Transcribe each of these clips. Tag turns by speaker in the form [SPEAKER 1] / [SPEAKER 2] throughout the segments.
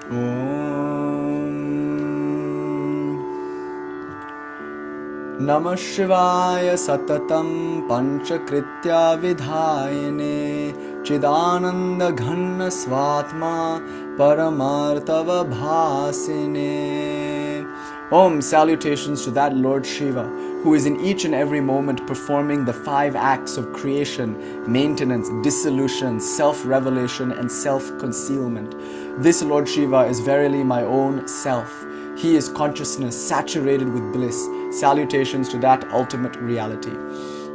[SPEAKER 1] Om Namah Shivaya Satatam Panchakritya Vidhayane Chidananda Ghanna Svatma Paramartava Bhasine. Om, salutations to that Lord Shiva, who is in each and every moment performing the 5 acts of creation, maintenance, dissolution, self-revelation, and self-concealment. This Lord Shiva is verily my own self. He is consciousness saturated with bliss. Salutations to that ultimate reality.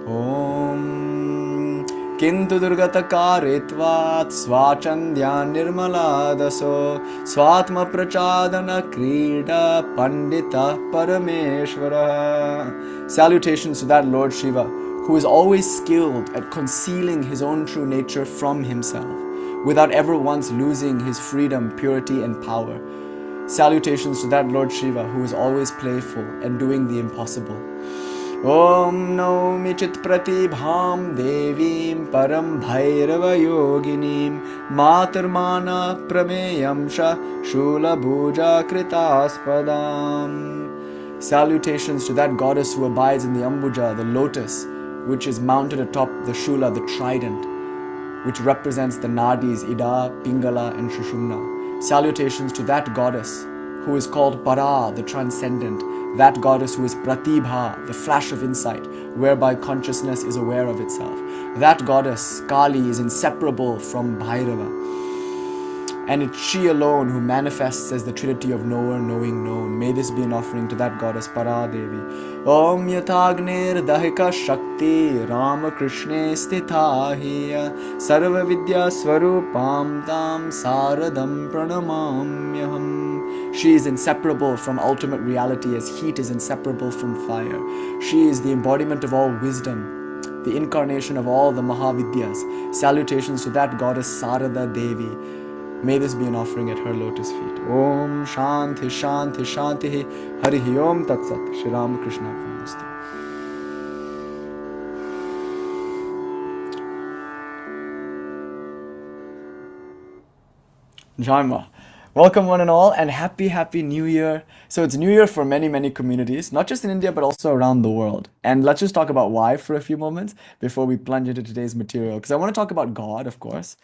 [SPEAKER 1] Om Kintu Durgata Karitvat Swachandya Nirmala Daso Swatma Prachadana Krida Pandita Parameshvara. Salutations to that Lord Shiva, who is always skilled at concealing his own true nature from himself, without ever once losing his freedom, purity, and power. Salutations to that Lord Shiva, who is always playful and doing the impossible. Om Naumi Chit Pratibham Devim Param Bhairava Yoginim Matarmana Prameyamsha Shula Bhuja Kritaspadam. Salutations to that goddess who abides in the Ambuja, the lotus, which is mounted atop the Shula, the trident, which represents the Nadis, Ida, Pingala, and Shushumna. Salutations to that goddess who is called Para, the transcendent, that goddess who is Pratibha, the flash of insight, whereby consciousness is aware of itself. That goddess, Kali, is inseparable from Bhairava. And it's she alone who manifests as the trinity of knower, knowing, known. May this be an offering to that goddess Para Devi. Om Yatagnir Dahika Shakti Rama Krishne Stithahiya Sarva Vidya Swarupam Tam Saradam Pranamamyaham. She is inseparable from ultimate reality as heat is inseparable from fire. She is the embodiment of all wisdom, the incarnation of all the Mahavidyas. Salutations to that goddess Sarada Devi. May this be an offering at her lotus feet. Om Shanti Shanti Shanti Harihi Om Tat Sat. Shri Ramakrishna Namaste. Jñāna. Welcome one and all, and happy New Year. So it's New Year for many communities, not just in India, but also around the world. And let's just talk about why for a few moments before we plunge into today's material. Because I want to talk about God, of course,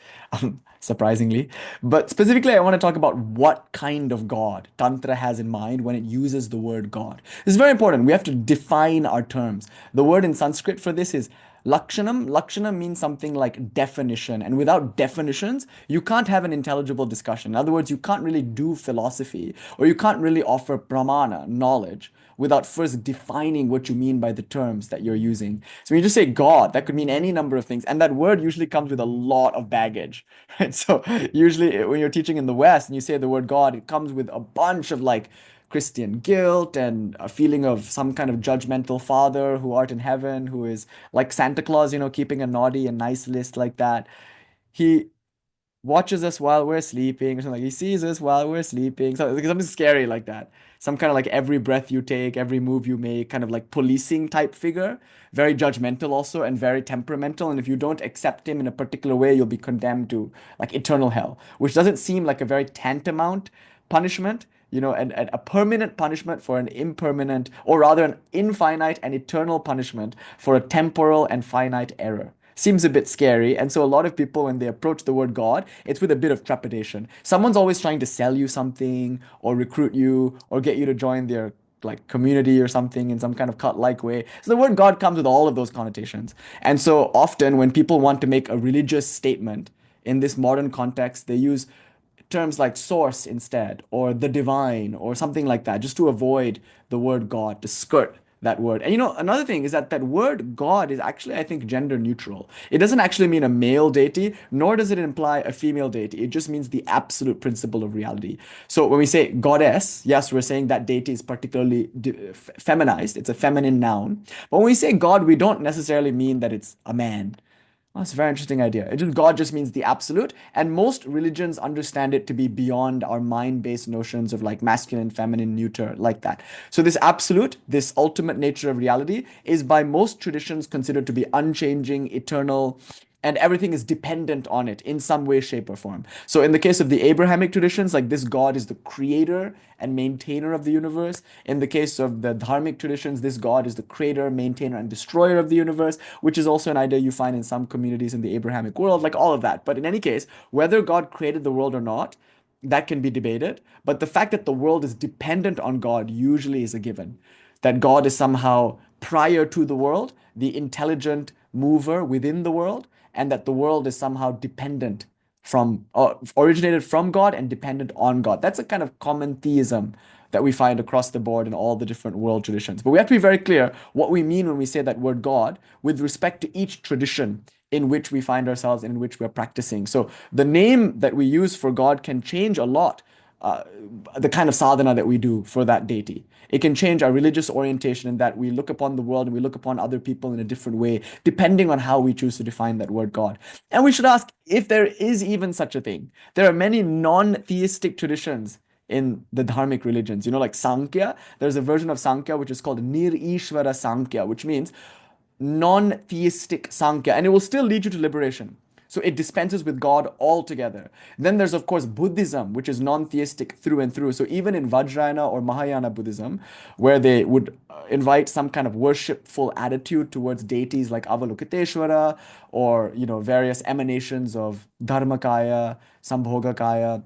[SPEAKER 1] surprisingly. But specifically, I want to talk about what kind of God Tantra has in mind when it uses the word God. This is very important. We have to define our terms. The word in Sanskrit for this is Lakshanam. Lakshana means something like definition, and without definitions, you can't have an intelligible discussion. In other words, you can't really do philosophy, or you can't really offer pramana, knowledge, without first defining what you mean by the terms that you're using. So when you just say God, that could mean any number of things, and that word usually comes with a lot of baggage, right? So usually when you're teaching in the West and you say the word God, it comes with a bunch of like Christian guilt and a feeling of some kind of judgmental father who art in heaven, who is like Santa Claus, keeping a naughty and nice list like that. He watches us while we're sleeping, or something like he sees us while we're sleeping. So like something scary like that. Some kind of like every breath you take, every move you make, kind of like policing type figure. Very judgmental also and very temperamental. And if you don't accept him in a particular way, you'll be condemned to like eternal hell, which doesn't seem like a very tantamount punishment, and a permanent punishment for an impermanent, or rather an infinite and eternal punishment for a temporal and finite error. Seems a bit scary. And so a lot of people, when they approach the word God, it's with a bit of trepidation. Someone's always trying to sell you something or recruit you or get you to join their like community or something in some kind of cult-like way. So the word God comes with all of those connotations. And so often when people want to make a religious statement in this modern context, they use terms like source instead, or the divine, or something like that, just to avoid the word God, to skirt that word. And another thing is that word God is actually, I think, gender neutral. It doesn't actually mean a male deity, nor does it imply a female deity. It just means the absolute principle of reality. So when we say goddess, yes, we're saying that deity is particularly feminized. It's a feminine noun. But when we say God, we don't necessarily mean that it's a man. Oh, that's a very interesting idea. God just means the absolute, and most religions understand it to be beyond our mind-based notions of like masculine, feminine, neuter, like that. So this absolute, this ultimate nature of reality, is by most traditions considered to be unchanging, eternal, and everything is dependent on it in some way, shape, or form. So in the case of the Abrahamic traditions, like this God is the creator and maintainer of the universe. In the case of the Dharmic traditions, this God is the creator, maintainer, and destroyer of the universe, which is also an idea you find in some communities in the Abrahamic world, like all of that. But in any case, whether God created the world or not, that can be debated. But the fact that the world is dependent on God usually is a given. That God is somehow prior to the world, the intelligent mover within the world, and that the world is somehow dependent from, originated from God and dependent on God. That's a kind of common theism that we find across the board in all the different world traditions. But we have to be very clear what we mean when we say that word God with respect to each tradition in which we find ourselves and in which we're practicing. So the name that we use for God can change a lot, uh, the kind of sadhana that we do for that deity. It can change our religious orientation in that we look upon the world and we look upon other people in a different way, depending on how we choose to define that word God. And we should ask if there is even such a thing. There are many non-theistic traditions in the dharmic religions. Like Sankhya, there's a version of Sankhya which is called Nirishvara Sankhya, which means non-theistic Sankhya, and it will still lead you to liberation. So it dispenses with God altogether. Then there's, of course, Buddhism, which is non-theistic through and through. So even in Vajrayana or Mahayana Buddhism, where they would invite some kind of worshipful attitude towards deities like Avalokiteshvara or, various emanations of Dharmakaya, Sambhogakaya,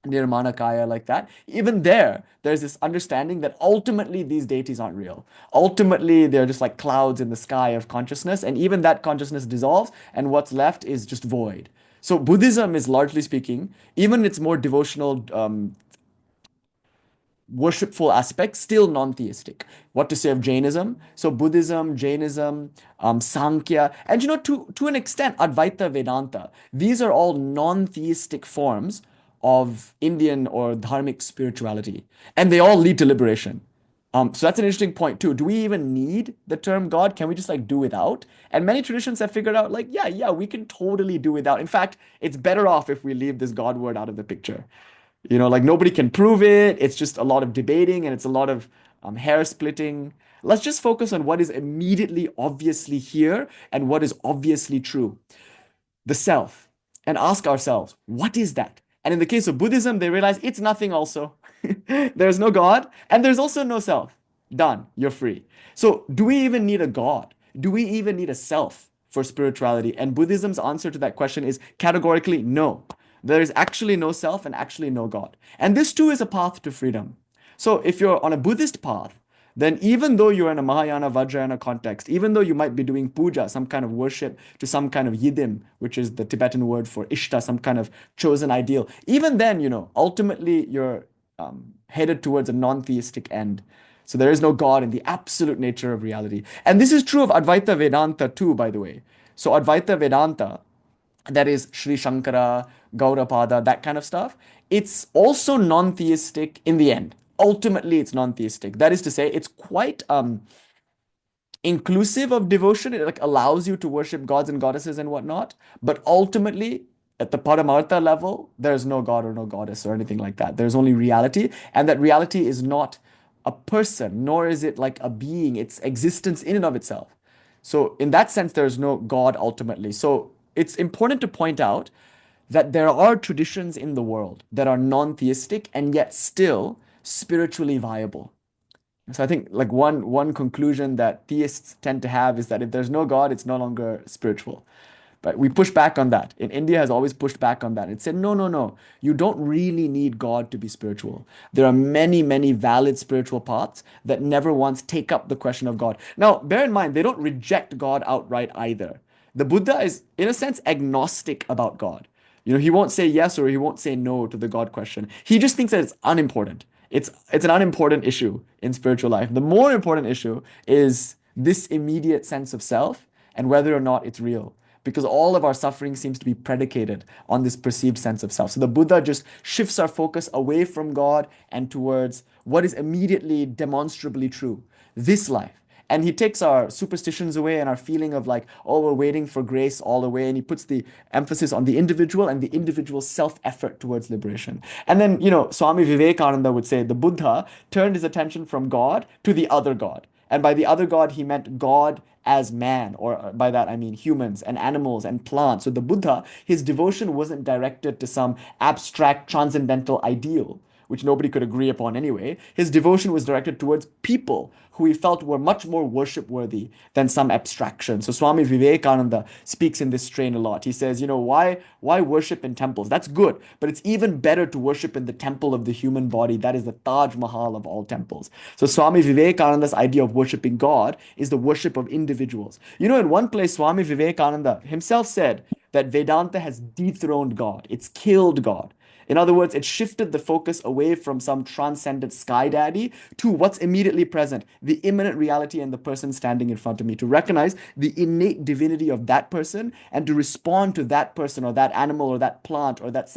[SPEAKER 1] Nirmanakaya, like that. Even there's this understanding that ultimately these deities aren't real. Ultimately, they're just like clouds in the sky of consciousness, and even that consciousness dissolves, and what's left is just void. So Buddhism is largely speaking, even its more devotional, worshipful aspects, still non-theistic. What to say of Jainism? So Buddhism, Jainism, Sankhya, and to an extent, Advaita Vedanta. These are all non-theistic forms of Indian or dharmic spirituality, and they all lead to liberation. So that's an interesting point too. Do we even need the term God? Can we just like do without? And many traditions have figured out like, yeah, we can totally do without. In fact, it's better off if we leave this God word out of the picture. Like nobody can prove it. It's just a lot of debating and it's a lot of hair splitting. Let's just focus on what is immediately obviously here and what is obviously true. The self. And ask ourselves, what is that? And in the case of Buddhism, they realize it's nothing also. There's no God and there's also no self. Done. You're free. So do we even need a God? Do we even need a self for spirituality? And Buddhism's answer to that question is categorically no. There is actually no self and actually no God. And this too is a path to freedom. So if you're on a Buddhist path, then even though you're in a Mahayana, Vajrayana context, even though you might be doing puja, some kind of worship to some kind of yidim, which is the Tibetan word for ishta, some kind of chosen ideal, even then, ultimately you're headed towards a non-theistic end. So there is no God in the absolute nature of reality. And this is true of Advaita Vedanta too, by the way. So Advaita Vedanta, that is Sri Shankara, Gaurapada, that kind of stuff, it's also non-theistic in the end. Ultimately, it's non-theistic. That is to say, it's quite inclusive of devotion. It like allows you to worship gods and goddesses and whatnot. But ultimately, at the Paramartha level, there's no god or no goddess or anything like that. There's only reality, and that reality is not a person, nor is it like a being. It's existence in and of itself. So in that sense, there's no God ultimately. So it's important to point out that there are traditions in the world that are non-theistic and yet still spiritually viable. So I think like one conclusion that theists tend to have is that if there's no God, it's no longer spiritual. But we push back on that. In India has always pushed back on that. It said, no, no, no. You don't really need God to be spiritual. There are many, many valid spiritual paths that never once take up the question of God. Now, bear in mind, they don't reject God outright either. The Buddha is, in a sense, agnostic about God. He won't say yes or he won't say no to the God question. He just thinks that it's unimportant. It's an unimportant issue in spiritual life. The more important issue is this immediate sense of self and whether or not it's real. Because all of our suffering seems to be predicated on this perceived sense of self. So the Buddha just shifts our focus away from God and towards what is immediately demonstrably true, this life. And he takes our superstitions away and our feeling of like, oh, we're waiting for grace all away. And he puts the emphasis on the individual and the individual's self-effort towards liberation. And then, Swami Vivekananda would say the Buddha turned his attention from God to the other God. And by the other God, he meant God as man, or by that I mean humans and animals and plants. So the Buddha, his devotion wasn't directed to some abstract transcendental ideal, which nobody could agree upon anyway. His devotion was directed towards people who he felt were much more worship worthy than some abstraction. So Swami Vivekananda speaks in this strain a lot. He says, why worship in temples? That's good, but it's even better to worship in the temple of the human body. That is the Taj Mahal of all temples. So Swami Vivekananda's idea of worshiping God is the worship of individuals. In one place, Swami Vivekananda himself said that Vedanta has dethroned God. It's killed God. In other words, it shifted the focus away from some transcendent sky daddy to what's immediately present, the immanent reality and the person standing in front of me, to recognize the innate divinity of that person and to respond to that person or that animal or that plant or that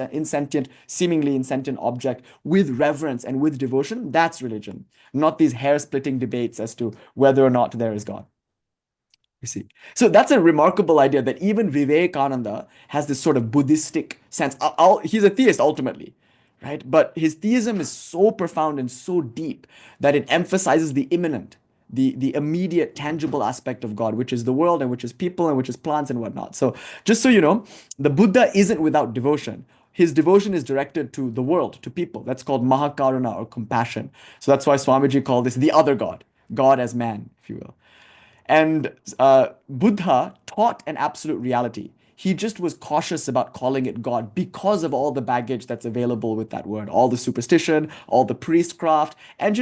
[SPEAKER 1] seemingly insentient object with reverence and with devotion. That's religion, not these hair-splitting debates as to whether or not there is God. You see. So that's a remarkable idea that even Vivekananda has this sort of Buddhistic sense. He's a theist ultimately, right? But his theism is so profound and so deep that it emphasizes the immanent, the immediate, tangible aspect of God, which is the world and which is people and which is plants and whatnot. So just so you know, the Buddha isn't without devotion. His devotion is directed to the world, to people. That's called Mahakaruna or compassion. So that's why Swamiji called this the other God, God as man, if you will. And Buddha taught an absolute reality. He just was cautious about calling it God because of all the baggage that's available with that word, all the superstition, all the priestcraft, and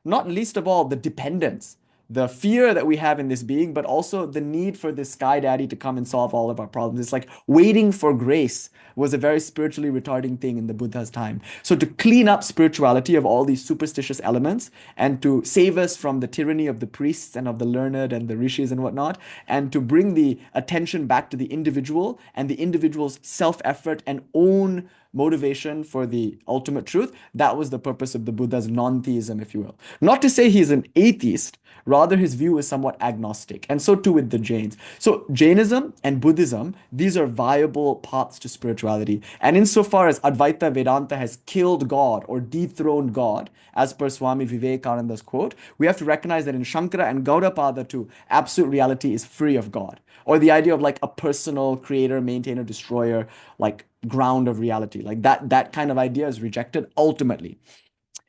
[SPEAKER 1] not least of all, the dependence, the fear that we have in this being, but also the need for this sky daddy to come and solve all of our problems. It's like waiting for grace was a very spiritually retarding thing in the Buddha's time. So to clean up spirituality of all these superstitious elements and to save us from the tyranny of the priests and of the learned and the rishis and whatnot, and to bring the attention back to the individual and the individual's self-effort and own motivation for the ultimate truth, that was the purpose of the Buddha's non-theism, if you will. Not to say he's an atheist, rather his view is somewhat agnostic, and so too with the Jains. So Jainism and Buddhism, these are viable paths to spirituality. And insofar as Advaita Vedanta has killed God or dethroned God, as per Swami Vivekananda's quote, we have to recognize that in Shankara and Gaudapada too, absolute reality is free of God. Or the idea of like a personal creator, maintainer, destroyer, like ground of reality. Like that kind of idea is rejected ultimately.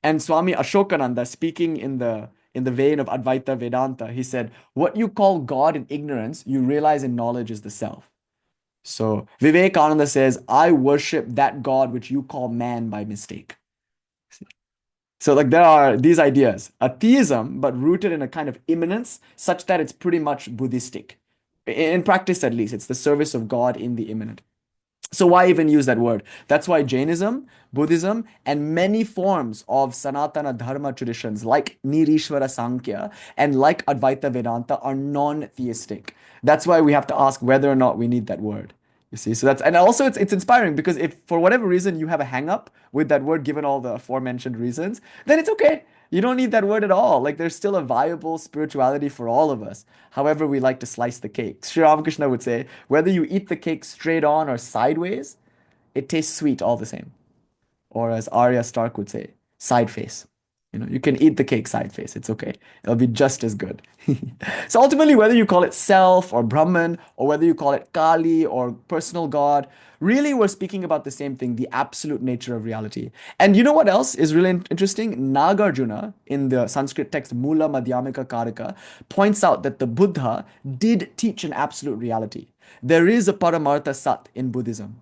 [SPEAKER 1] And Swami Ashokananda, speaking in the vein of Advaita Vedanta, he said, what you call God in ignorance, you realize in knowledge is the self. So Vivekananda says, I worship that God which you call man by mistake. So like there are these ideas, a theism, but rooted in a kind of immanence such that it's pretty much Buddhistic. In practice, at least, it's the service of God in the immanent. So why even use that word? That's why Jainism, Buddhism, and many forms of Sanatana Dharma traditions like Nirishvara Sankhya and like Advaita Vedanta are non-theistic. That's why we have to ask whether or not we need that word. You see, so and also it's inspiring because if for whatever reason you have a hang up with that word, given all the aforementioned reasons, then it's okay. You don't need that word at all. Like there's still a viable spirituality for all of us, however we like to slice the cake. Sri Ramakrishna would say, whether you eat the cake straight on or sideways, it tastes sweet all the same. Or as Arya Stark would say, side face. You can eat the cake side face. It's okay. It'll be just as good. So ultimately, whether you call it self or Brahman, or whether you call it Kali or personal God, really we're speaking about the same thing, the absolute nature of reality. And you know what else is really interesting? Nagarjuna, in the Sanskrit text Mula Madhyamika Karika, points out that the Buddha did teach an absolute reality. There is a Paramartha Sat in Buddhism.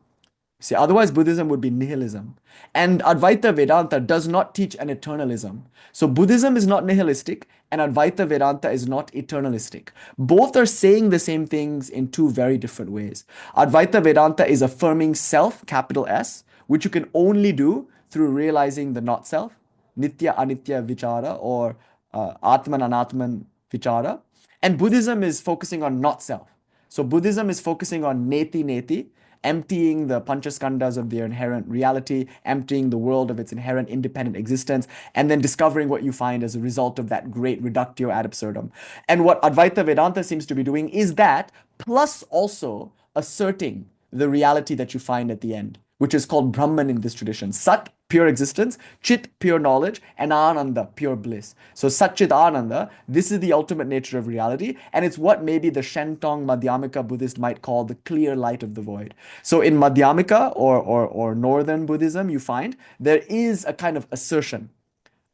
[SPEAKER 1] See, otherwise Buddhism would be nihilism. And Advaita Vedanta does not teach an eternalism. So Buddhism is not nihilistic and Advaita Vedanta is not eternalistic. Both are saying the same things in two very different ways. Advaita Vedanta is affirming self, capital S, which you can only do through realizing the not self, Nitya Anitya Vichara or Atman Anatman Vichara. And Buddhism is focusing on not self. So Buddhism is focusing on neti neti, emptying the panchaskandhas of their inherent reality, emptying the world of its inherent independent existence, and then discovering what you find as a result of that great reductio ad absurdum. And what Advaita Vedanta seems to be doing is that, plus also asserting the reality that you find at the end, which is called Brahman in this tradition. Sat pure existence, Chit, pure knowledge, and Ananda, pure bliss. So Satchit Ananda, this is the ultimate nature of reality, and it's what maybe the Shentong Madhyamika Buddhist might call the clear light of the void. So in Madhyamika or Northern Buddhism, you find there is a kind of assertion,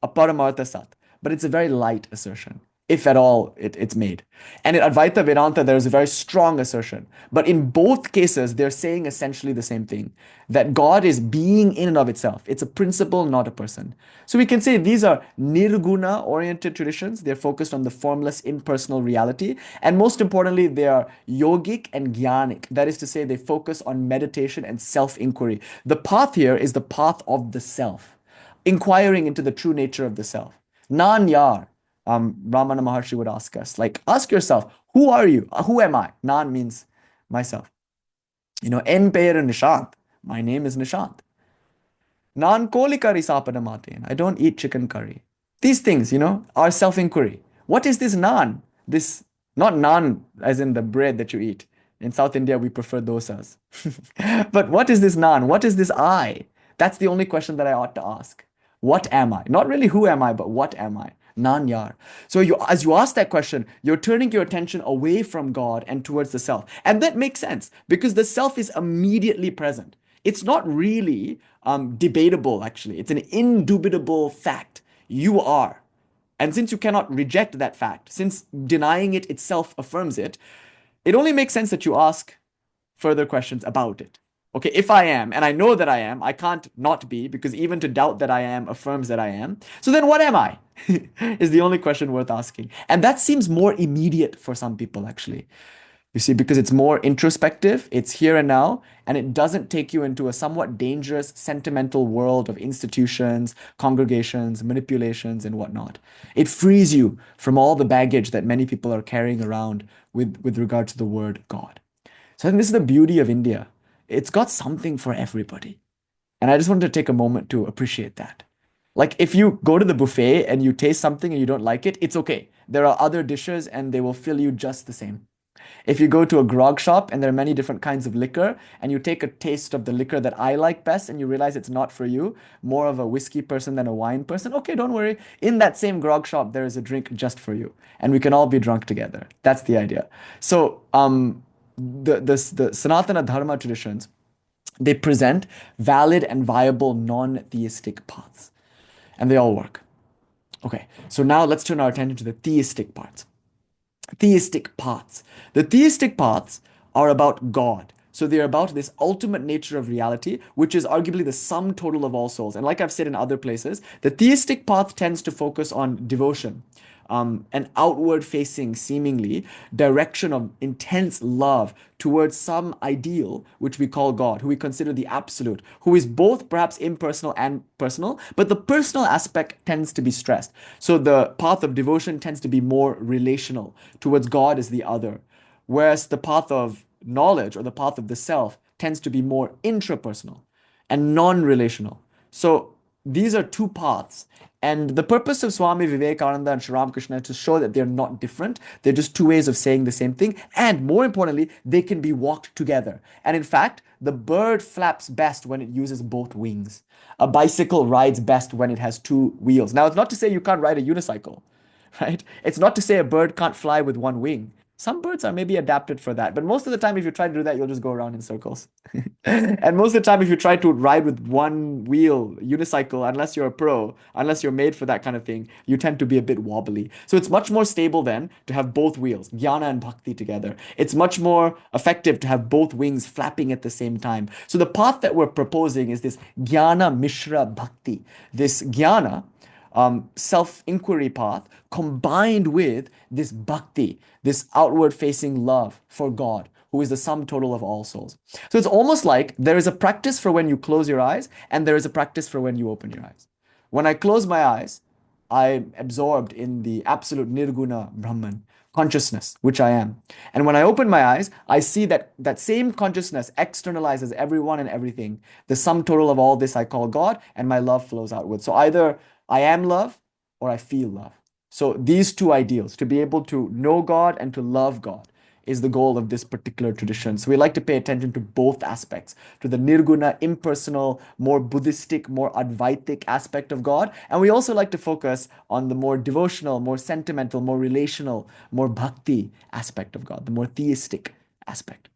[SPEAKER 1] a Paramartha Sat, but it's a very light assertion, if at all it's made. And in Advaita Vedanta, there is a very strong assertion. But in both cases, they're saying essentially the same thing, that God is being in and of itself. It's a principle, not a person. So we can say these are Nirguna-oriented traditions. They're focused on the formless, impersonal reality. And most importantly, they are yogic and jnanic. That is to say, they focus on meditation and self-inquiry. The path here is the path of the self, inquiring into the true nature of the self. Nan yar, Ramana Maharshi would ask us, like, ask yourself, who are you? Who am I? Nan means myself. En per Nishant. My name is Nishant. Nan koli curry sapada maten. I don't eat chicken curry. These things, are self-inquiry. What is this naan? This, not naan as in the bread that you eat. In South India, we prefer dosas. But what is this naan? What is this I? That's the only question that I ought to ask. What am I? Not really who am I, but what am I? Nan yar. So as you ask that question, you're turning your attention away from God and towards the self. And that makes sense because the self is immediately present. It's not really debatable, actually. It's an indubitable fact. You are. And since you cannot reject that fact, since denying it itself affirms it, it only makes sense that you ask further questions about it. Okay, if I am, and I know that I am, I can't not be, because even to doubt that I am affirms that I am. So then what am I? Is the only question worth asking. And that seems more immediate for some people, actually. You see, because it's more introspective, it's here and now, and it doesn't take you into a somewhat dangerous, sentimental world of institutions, congregations, manipulations, and whatnot. It frees you from all the baggage that many people are carrying around with regard to the word God. So I think this is the beauty of India. It's got something for everybody. And I just wanted to take a moment to appreciate that. Like if you go to the buffet and you taste something and you don't like it, it's okay. There are other dishes and they will fill you just the same. If you go to a grog shop and there are many different kinds of liquor and you take a taste of the liquor that I like best and you realize it's not for you, more of a whiskey person than a wine person, okay, don't worry. In that same grog shop, there is a drink just for you and we can all be drunk together. That's the idea. So, the Sanatana Dharma traditions, they present valid and viable non-theistic paths. And they all work. Okay, so now let's turn our attention to the theistic parts. Theistic paths. The theistic paths are about God. So they're about this ultimate nature of reality, which is arguably the sum total of all souls. And like I've said in other places, the theistic path tends to focus on devotion, an outward facing, seemingly, direction of intense love towards some ideal, which we call God, who we consider the absolute, who is both perhaps impersonal and personal, but the personal aspect tends to be stressed. So the path of devotion tends to be more relational towards God as the other, whereas the path of knowledge or the path of the self tends to be more intrapersonal and non-relational. So these are two paths. And the purpose of Swami Vivekananda and Sri Ramakrishna is to show that they're not different. They're just two ways of saying the same thing. And more importantly, they can be walked together. And in fact, the bird flaps best when it uses both wings. A bicycle rides best when it has two wheels. Now, it's not to say you can't ride a unicycle, right? It's not to say a bird can't fly with one wing. Some birds are maybe adapted for that, but most of the time, if you try to do that, you'll just go around in circles. And most of the time, if you try to ride with one wheel, unicycle, unless you're a pro, unless you're made for that kind of thing, you tend to be a bit wobbly. So it's much more stable then to have both wheels, Jnāna and Bhakti together. It's much more effective to have both wings flapping at the same time. So the path that we're proposing is this Jnāna Mishra Bhakti. This Jnāna, self-inquiry path combined with this bhakti, this outward-facing love for God, who is the sum total of all souls. So it's almost like there is a practice for when you close your eyes and there is a practice for when you open your eyes. When I close my eyes, I'm absorbed in the absolute Nirguna Brahman, consciousness, which I am. And when I open my eyes, I see that that same consciousness externalizes everyone and everything. The sum total of all this I call God, and my love flows outward. So either I am love or I feel love. So these two ideals, to be able to know God and to love God, is the goal of this particular tradition. So we like to pay attention to both aspects, to the Nirguna, impersonal, more Buddhistic, more Advaitic aspect of God. And we also like to focus on the more devotional, more sentimental, more relational, more Bhakti aspect of God, the more theistic aspect.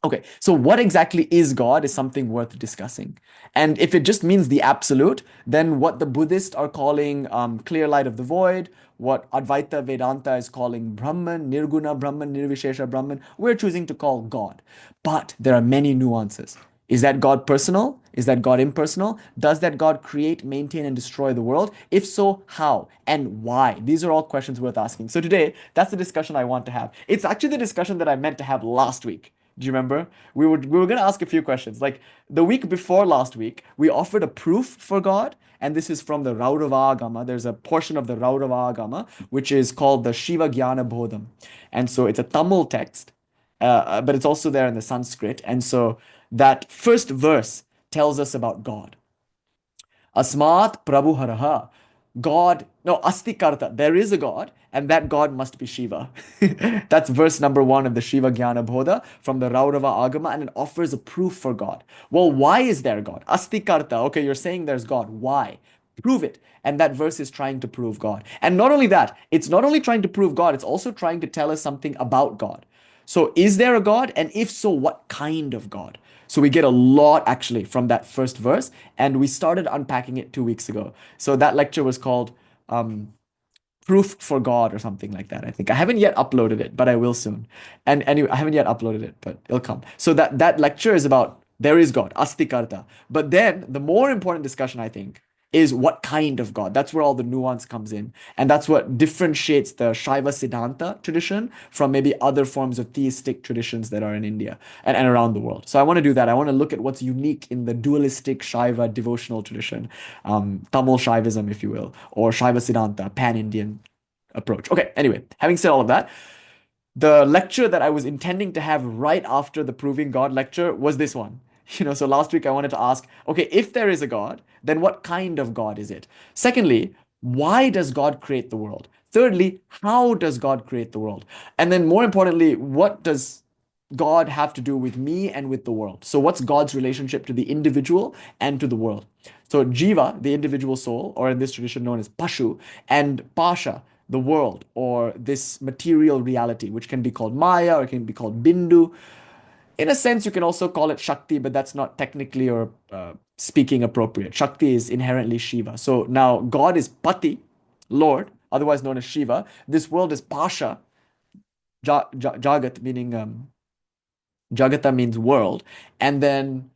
[SPEAKER 1] Okay, so what exactly is God is something worth discussing. And if it just means the absolute, then what the Buddhists are calling clear light of the void, what Advaita Vedanta is calling Brahman, Nirguna Brahman, Nirvishesha Brahman, we're choosing to call God. But there are many nuances. Is that God personal? Is that God impersonal? Does that God create, maintain, and destroy the world? If so, how and why? These are all questions worth asking. So today, that's the discussion I want to have. It's actually the discussion that I meant to have last week. Do you remember? We were going to ask a few questions. Like the week before last week, we offered a proof for God, and this is from the Rauravagama. There's a portion of the Rauravagama which is called the Shiva Jnana Bodham. And so it's a Tamil text, but it's also there in the Sanskrit. And so that first verse tells us about God. Asmat Prabhuharaha. God, no, Asti Karta. There is a God, and that God must be Shiva. That's verse number 1 of the Shiva Jnana Bodha from the Raurava Agama, and it offers a proof for God. Well, why is there God? Asti Karta. Okay, you're saying there's God. Why? Prove it. And that verse is trying to prove God. And not only that, it's not only trying to prove God, it's also trying to tell us something about God. So, is there a God? And if so, what kind of God? So, we get a lot actually from that first verse, and we started unpacking it 2 weeks ago. So, that lecture was called Proof for God or something like that, I think. I haven't yet uploaded it, but I will soon. And anyway, I haven't yet uploaded it, but it'll come. So, that lecture is about there is God, Asti Karta. But then the more important discussion, I think, is what kind of God. That's where all the nuance comes in. And that's what differentiates the Śaiva Siddhānta tradition from maybe other forms of theistic traditions that are in India and around the world. So I want to do that. I want to look at what's unique in the dualistic Śaiva devotional tradition, Tamil Shaivism, if you will, or Śaiva Siddhānta, pan-Indian approach. Okay, anyway, having said all of that, the lecture that I was intending to have right after the Proving God lecture was this one. So last week I wanted to ask, okay, if there is a God, then what kind of God is it? Secondly, why does God create the world? Thirdly, how does God create the world? And then more importantly, what does God have to do with me and with the world? So what's God's relationship to the individual and to the world? So Jiva, the individual soul, or in this tradition known as Pashu, and Pasha, the world, or this material reality, which can be called Maya or it can be called Bindu. In a sense, you can also call it Shakti, but that's not technically or speaking appropriate. Shakti is inherently Shiva. So now God is Pati, Lord, otherwise known as Shiva. This world is Pasha, Jagat, meaning Jagata means world. And then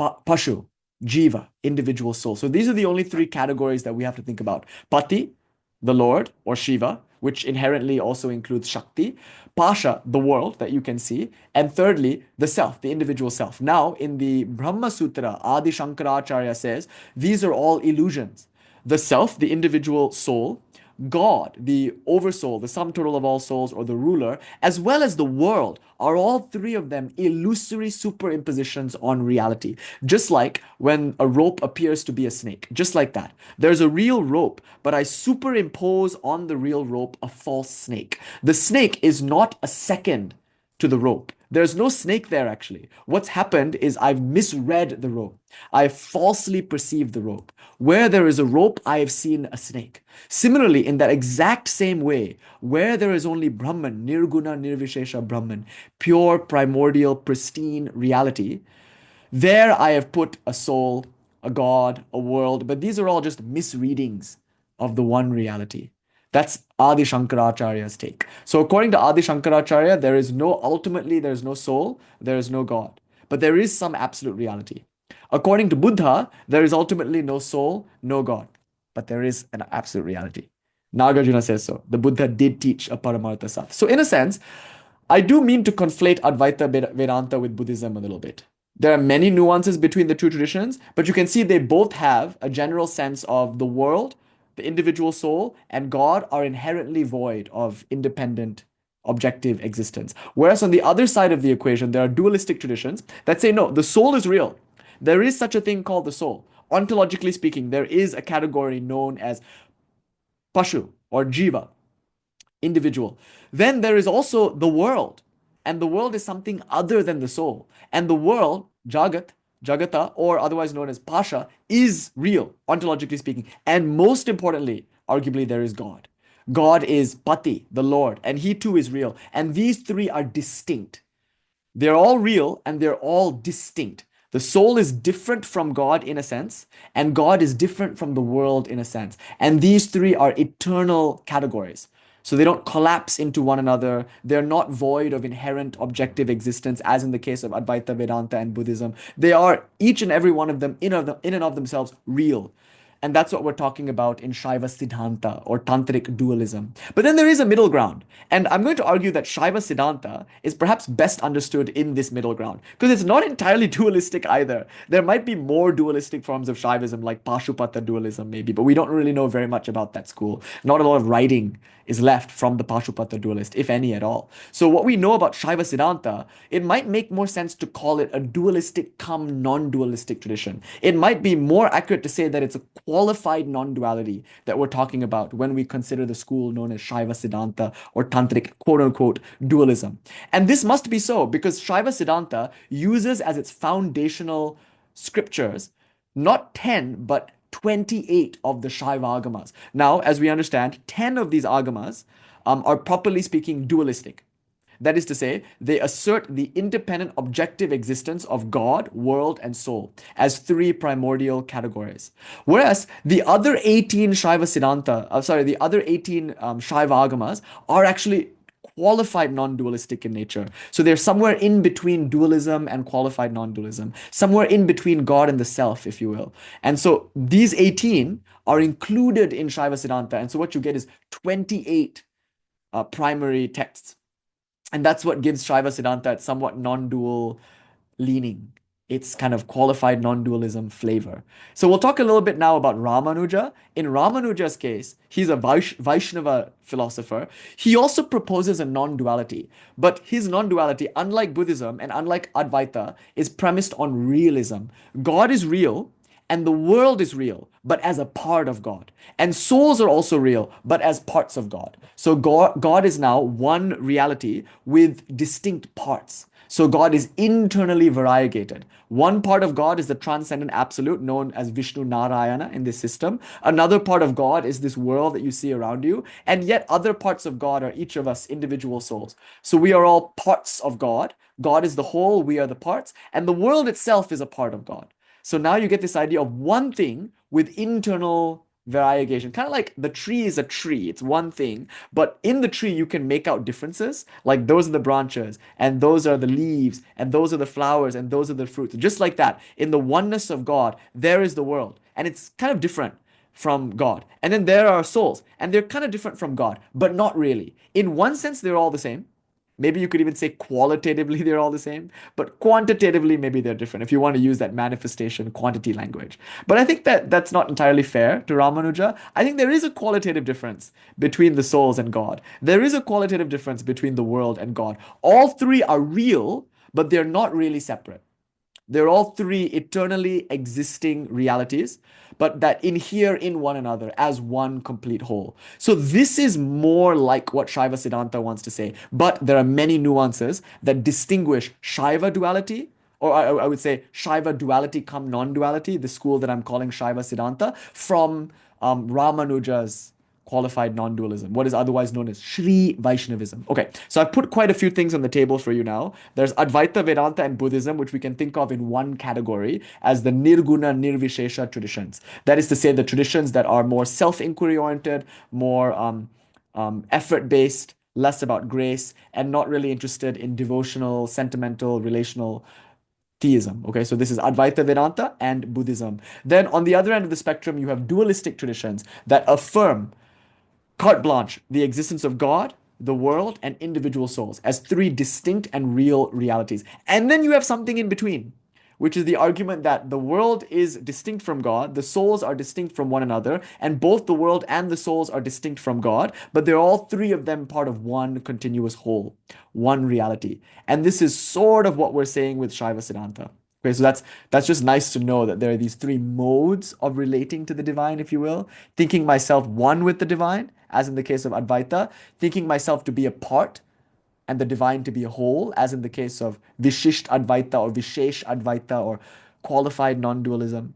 [SPEAKER 1] Pashu, Jiva, individual soul. So these are the only 3 categories that we have to think about. Pati, the Lord, or Shiva, which inherently also includes Shakti. Pasha, the world that you can see. And thirdly, the self, the individual self. Now, in the Brahma Sutra, Adi Shankaracharya says, these are all illusions. The self, the individual soul, God, the oversoul, the sum total of all souls, or the ruler, as well as the world, are all 3 of them illusory superimpositions on reality. Just like when a rope appears to be a snake. Just like that. There's a real rope, but I superimpose on the real rope a false snake. The snake is not a second to the rope. There's no snake there actually. What's happened is I've misread the rope. I've falsely perceived the rope. Where there is a rope, I have seen a snake. Similarly, in that exact same way, where there is only Brahman, Nirguna Nirvishesha Brahman, pure, primordial, pristine reality, there I have put a soul, a God, a world, but these are all just misreadings of the one reality. That's Adi Shankaracharya's take. So according to Adi Shankaracharya, ultimately there is no soul, there is no God. But there is some absolute reality. According to Buddha, there is ultimately no soul, no God. But there is an absolute reality. Nagarjuna says so. The Buddha did teach a Paramartha Sat. So in a sense, I do mean to conflate Advaita Vedanta with Buddhism a little bit. There are many nuances between the 2 traditions, but you can see they both have a general sense of the world, the individual soul, and God are inherently void of independent, objective existence. Whereas on the other side of the equation, there are dualistic traditions that say, no, the soul is real. There is such a thing called the soul. Ontologically speaking, there is a category known as Pashu or Jiva, individual. Then there is also the world, and the world is something other than the soul. And the world, Jagat, Jagata, or otherwise known as Pasha, is real, ontologically speaking. And most importantly, arguably, there is God. God is Pati, the Lord, and He too is real. And these three are distinct. They're all real and they're all distinct. The soul is different from God in a sense, and God is different from the world in a sense. And these three are eternal categories. So they don't collapse into one another. They're not void of inherent objective existence, as in the case of Advaita Vedanta and Buddhism. They are, each and every one of them, in and of themselves, real. And that's what we're talking about in Śaiva Siddhānta or Tantrik dualism. But then there is a middle ground. And I'm going to argue that Śaiva Siddhānta is perhaps best understood in this middle ground because it's not entirely dualistic either. There might be more dualistic forms of Shaivism like Pashupata dualism maybe, but we don't really know very much about that school. Not a lot of writing is left from the Pashupata dualist, if any at all. So what we know about Śaiva Siddhānta, it might make more sense to call it a dualistic cum non-dualistic tradition. It might be more accurate to say that it's a qualified non-duality that we're talking about when we consider the school known as Śaiva Siddhānta or Tantrik quote-unquote dualism. And this must be so because Śaiva Siddhānta uses as its foundational scriptures not 10 but 28 of the Śaiva agamas. Now, as we understand, 10 of these agamas are properly speaking dualistic. That is to say, they assert the independent objective existence of God, world, and soul as three primordial categories. Whereas the other 18 the other 18 Śaiva agamas are actually qualified non-dualistic in nature. So they're somewhere in between dualism and qualified non-dualism, somewhere in between God and the self, if you will. And so these 18 are included in Śaiva Siddhānta. And so what you get is 28 primary texts. And that's what gives Śaiva Siddhānta its somewhat non-dual leaning. It's kind of qualified non-dualism flavor. So we'll talk a little bit now about Ramanuja. In Ramanuja's case, he's a Vaishnava philosopher. He also proposes a non-duality. But his non-duality, unlike Buddhism and unlike Advaita, is premised on realism. God is real, and the world is real, but as a part of God. And souls are also real, but as parts of God. So God is now one reality with distinct parts. So God is internally variegated. One part of God is the transcendent absolute known as Vishnu Narayana in this system. Another part of God is this world that you see around you. And yet other parts of God are each of us individual souls. So we are all parts of God. God is the whole, we are the parts. And the world itself is a part of God. So now you get this idea of one thing with internal variegation. Kind of like the tree is a tree. It's one thing. But in the tree, you can make out differences. Like those are the branches, and those are the leaves, and those are the flowers, and those are the fruits. Just like that, in the oneness of God, there is the world. And it's kind of different from God. And then there are souls, and they're kind of different from God, but not really. In one sense, they're all the same. Maybe you could even say qualitatively they're all the same, but quantitatively maybe they're different if you want to use that manifestation quantity language. But I think that that's not entirely fair to Ramanuja. I think there is a qualitative difference between the souls and God. There is a qualitative difference between the world and God. All three are real, but they're not really separate. They're all three eternally existing realities, but that inhere in one another as one complete whole. So this is more like what Śaiva Siddhānta wants to say, but there are many nuances that distinguish Śaiva duality, or I would say Śaiva duality cum non-duality, the school that I'm calling Śaiva Siddhānta, from Ramanuja's qualified non-dualism, what is otherwise known as Sri Vaishnavism. Okay, so I've put quite a few things on the table for you now. There's Advaita Vedanta and Buddhism, which we can think of in one category as the Nirguna Nirvishesha traditions. That is to say, the traditions that are more self-inquiry oriented, more effort-based, less about grace, and not really interested in devotional, sentimental, relational theism. Okay, so this is Advaita Vedanta and Buddhism. Then on the other end of the spectrum, you have dualistic traditions that affirm carte blanche, the existence of God, the world, and individual souls as three distinct and real realities. And then you have something in between, which is the argument that the world is distinct from God, the souls are distinct from one another, and both the world and the souls are distinct from God, but they're all three of them part of one continuous whole, one reality. And this is sort of what we're saying with Śaiva Siddhānta. Okay, so that's just nice to know that there are these three modes of relating to the divine, if you will. Thinking myself one with the divine, as in the case of Advaita, thinking myself to be a part and the divine to be a whole, as in the case of Vishisht Advaita or Vishesh Advaita or qualified non-dualism,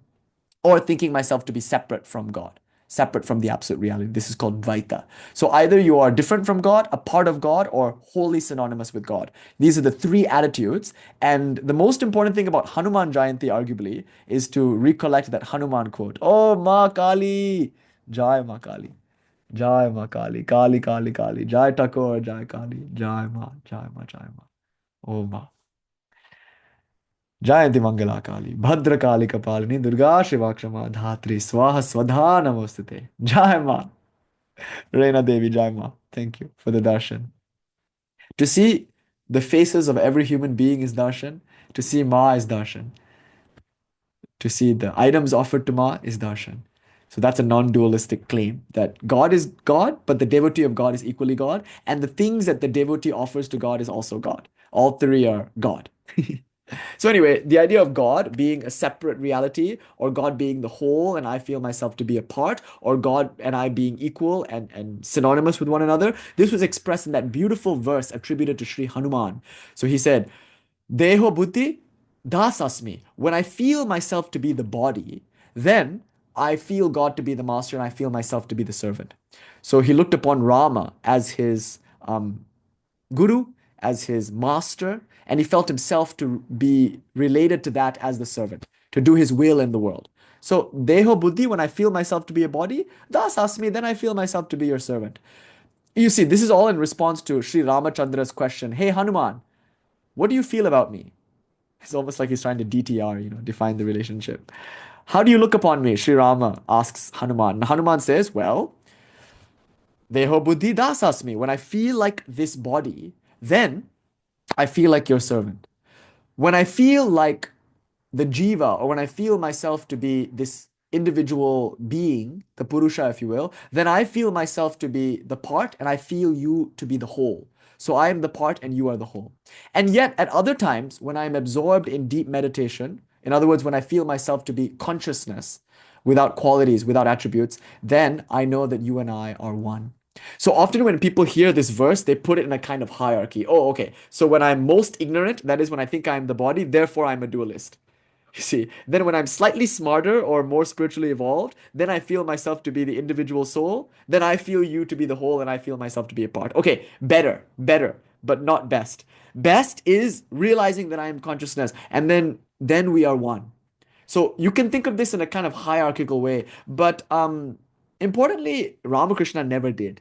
[SPEAKER 1] or thinking myself to be separate from God, separate from the absolute reality. This is called Dvaita. So either you are different from God, a part of God, or wholly synonymous with God. These are the three attitudes. And the most important thing about Hanuman Jayanti, arguably, is to recollect that Hanuman quote. Oh, Ma Kali, Jai Ma Kali. Jai Ma Kali, Kali Kali Kali, Jai Thakur, Jai Kali, Jai Ma, Jai Ma, Jai Ma. Oh Ma. जयंती मंगला काली भद्र काली कपालिनी दुर्गा शिवा क्षमा धात्री स्वाहा स्वधा नमोस्तुते जय मां Reina Devi Jai Ma. Thank you for the darshan. To see the faces of every human being is darshan. To see Ma is darshan. To see the items offered to Ma is darshan. So that's a non-dualistic claim that God is God, but the devotee of God is equally God, and the things that the devotee offers to God is also God. All three are God. So anyway, the idea of God being a separate reality, or God being the whole and I feel myself to be a part, or God and I being equal and synonymous with one another, this was expressed in that beautiful verse attributed to Sri Hanuman. So he said, Deho buddhi das asmi. When I feel myself to be the body, then I feel God to be the master and I feel myself to be the servant. So he looked upon Rama as his guru, as his master, and he felt himself to be related to that as the servant, to do his will in the world. So, Deho Buddhi, when I feel myself to be a body, Das Asmi, then I feel myself to be your servant. You see, this is all in response to Sri Ramachandra's question, Hey Hanuman, what do you feel about me? It's almost like he's trying to DTR, define the relationship. How do you look upon me? Sri Rama asks Hanuman. And Hanuman says, Well, Deho Buddhi Das Asmi. When I feel like this body, then I feel like your servant. When I feel like the jiva, or when I feel myself to be this individual being, the purusha, if you will, then I feel myself to be the part and I feel you to be the whole. So I am the part and you are the whole. And yet, at other times, when I'm absorbed in deep meditation, in other words, when I feel myself to be consciousness without qualities, without attributes, then I know that you and I are one. So often when people hear this verse, they put it in a kind of hierarchy. Oh, okay. So when I'm most ignorant, that is when I think I'm the body, therefore I'm a dualist. You see, then when I'm slightly smarter or more spiritually evolved, then I feel myself to be the individual soul. Then I feel you to be the whole and I feel myself to be a part. Okay, better, but not best. Best is realizing that I am consciousness and then we are one. So you can think of this in a kind of hierarchical way, but importantly, Ramakrishna never did.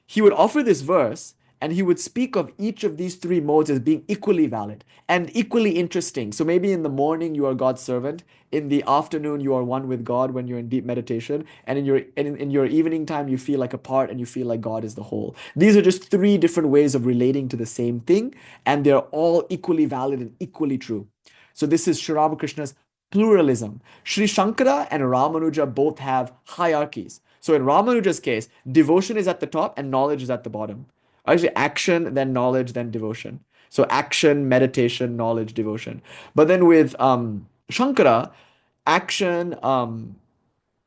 [SPEAKER 1] He would offer this verse and he would speak of each of these three modes as being equally valid and equally interesting. So maybe in the morning you are God's servant, in the afternoon you are one with God when you're in deep meditation, and in your evening time you feel like a part and you feel like God is the whole. These are just three different ways of relating to the same thing, and they're all equally valid and equally true. So this is Sri Ramakrishna's pluralism. Sri Shankara and Ramanuja both have hierarchies. So in Ramanuja's case, devotion is at the top and knowledge is at the bottom. Actually, action, then knowledge, then devotion. So action, meditation, knowledge, devotion. But then with Shankara, action,